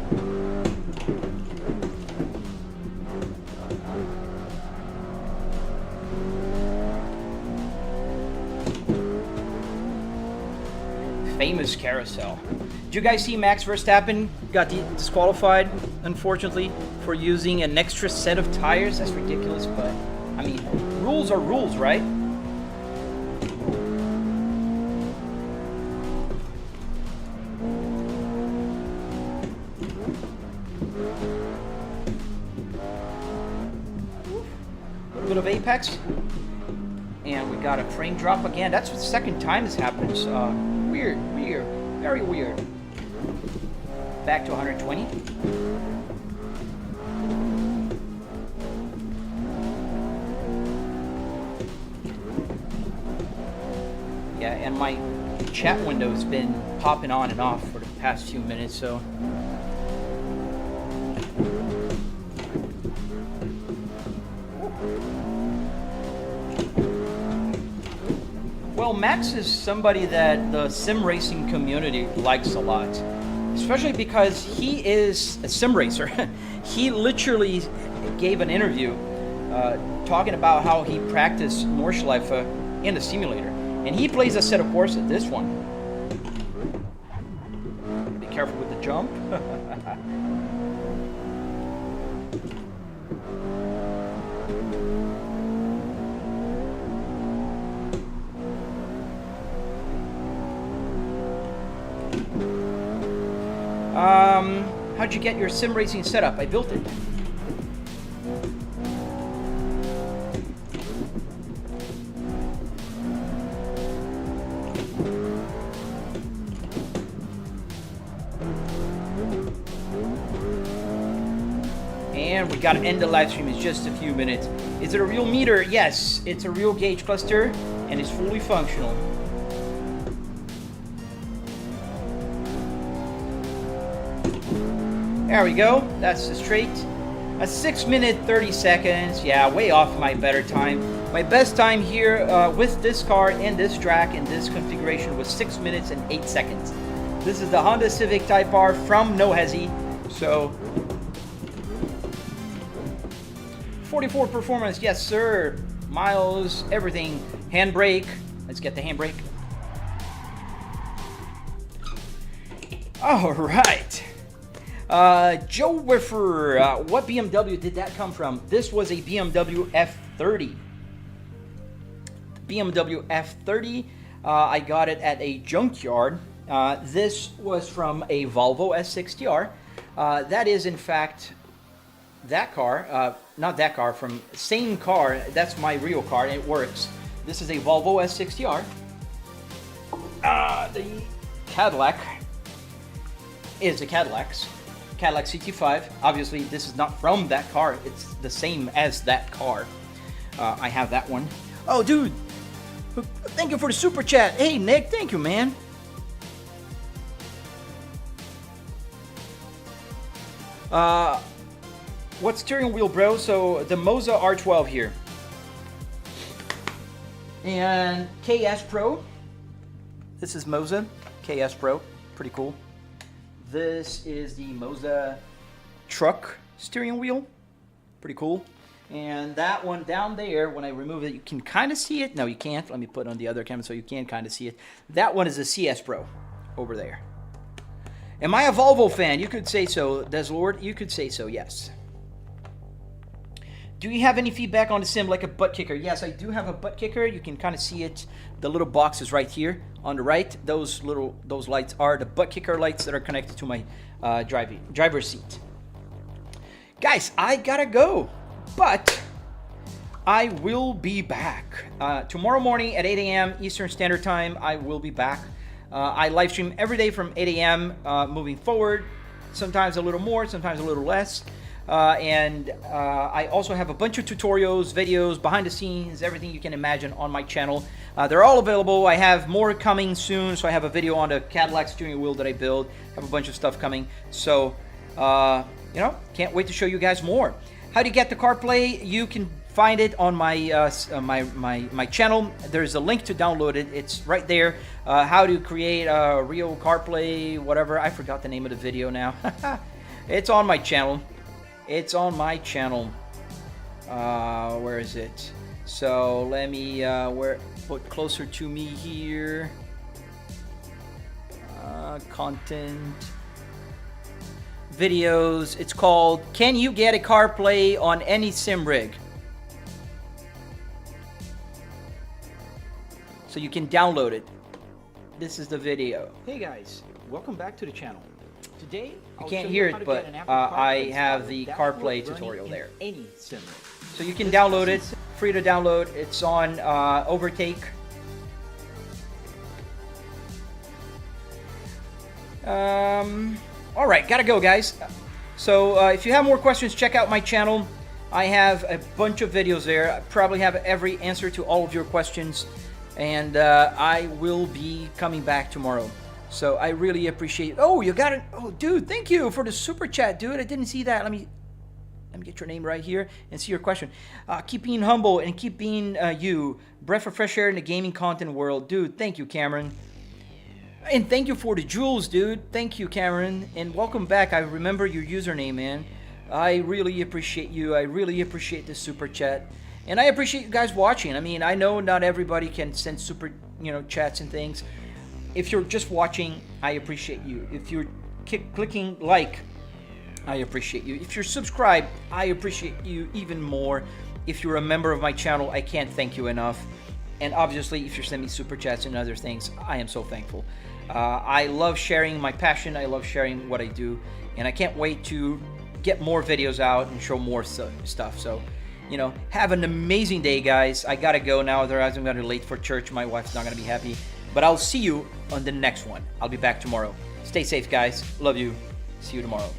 Famous carousel. Did you guys see Max Verstappen got disqualified, unfortunately, for using an extra set of tires? That's ridiculous, but I mean, rules are rules, right? A little bit of apex, and we got a frame drop again. That's the second time this happens. Weird, very weird. Back to 120. Yeah, and my chat window's been popping on and off for the past few minutes, so. Well, Max is somebody that the sim racing community likes a lot, especially because he is a sim racer. He literally gave an interview talking about how he practiced Nordschleife in the simulator, and he plays a set of course at this one. Be careful with the jump. How'd you get your sim racing setup? I built it. And we gotta end the live stream in just a few minutes. Is it a real meter? Yes, it's a real gauge cluster and it's fully functional. There we go. That's the straight. A 6 minute 30 seconds. Yeah, way off my better time. My best time here with this car in this track in this configuration was 6 minutes and 8 seconds. This is the Honda Civic Type R from No Hesi. So 44 performance, yes sir. Miles, everything. Handbrake. Let's get the handbrake. All right. Joe Wiffer, what BMW did that come from? This was a BMW F30. BMW F30, I got it at a junkyard. This was from a Volvo S60R. That is, in fact, that car. Not that car, from same car. That's my real car, and it works. This is a Volvo S60R. The Cadillac is a Cadillac Cadillac CT5. Obviously, this is not from that car. It's the same as that car. I have that one. Oh, dude. Thank you for the super chat. Hey, Nick. Thank you, man. What steering wheel, bro? So, the Moza R12 here. And KS Pro. This is Moza KS Pro. Pretty cool. This is the Moza truck steering wheel. Pretty cool. And that one down there, when I remove it, you can kind of see it. No, you can't. Let me put it on the other camera so you can kind of see it. That one is a CS Pro over there. Am I a Volvo fan? You could say so, Deslord. You could say so, yes. Do you have any feedback on the sim like a Buttkicker? Yes, I do have a Buttkicker. You can kind of see it. The little box is right here on the right. Those lights are the Buttkicker lights that are connected to my driver's seat. Guys, I gotta go, but I will be back tomorrow morning at 8 a.m. Eastern Standard Time. I will be back. I live stream every day from 8 a.m. Moving forward. Sometimes a little more, sometimes a little less. I also have a bunch of tutorials, videos, behind the scenes, everything you can imagine on my channel. They're all available. I have more coming soon. So I have a video on the Cadillac steering wheel that I built. I have a bunch of stuff coming. So, you know, can't wait to show you guys more. How do you get the CarPlay? You can find it on my my channel. There's a link to download it. It's right there. How to create a real CarPlay, whatever. I forgot the name of the video now. It's on my channel. It's on my channel. Where is it? So let me put closer to me here. Content. Videos. It's called Can You Get a CarPlay on Any Sim Rig? So you can download it. This is the video. Hey guys, welcome back to the channel. Today, you can't hear it, but I have the CarPlay tutorial there. So you can download it, free to download. It's on Overtake. All right, gotta go, guys. So if you have more questions, check out my channel. I have a bunch of videos there. I probably have every answer to all of your questions, and I will be coming back tomorrow. So I really appreciate it. Oh, you got it. Oh, dude, thank you for the super chat, dude. I didn't see that. Let me get your name right here and see your question. Keep being humble and keep being you. Breath of fresh air in the gaming content world. Dude, thank you, Cameron. And thank you for the jewels, dude. Thank you, Cameron. And welcome back. I remember your username, man. I really appreciate you. I really appreciate the super chat. And I appreciate you guys watching. I mean, I know not everybody can send super, chats and things. If you're just watching, I appreciate you. If you're clicking like, I appreciate you. If you're subscribed, I appreciate you even more. If you're a member of my channel, I can't thank you enough. And obviously, if you're sending me super chats and other things, I am so thankful. I love sharing my passion. I love sharing what I do. And I can't wait to get more videos out and show more stuff. So, have an amazing day, guys. I gotta go now. Otherwise, I'm gonna be late for church. My wife's not gonna be happy. But I'll see you on the next one. I'll be back tomorrow. Stay safe, guys. Love you. See you tomorrow.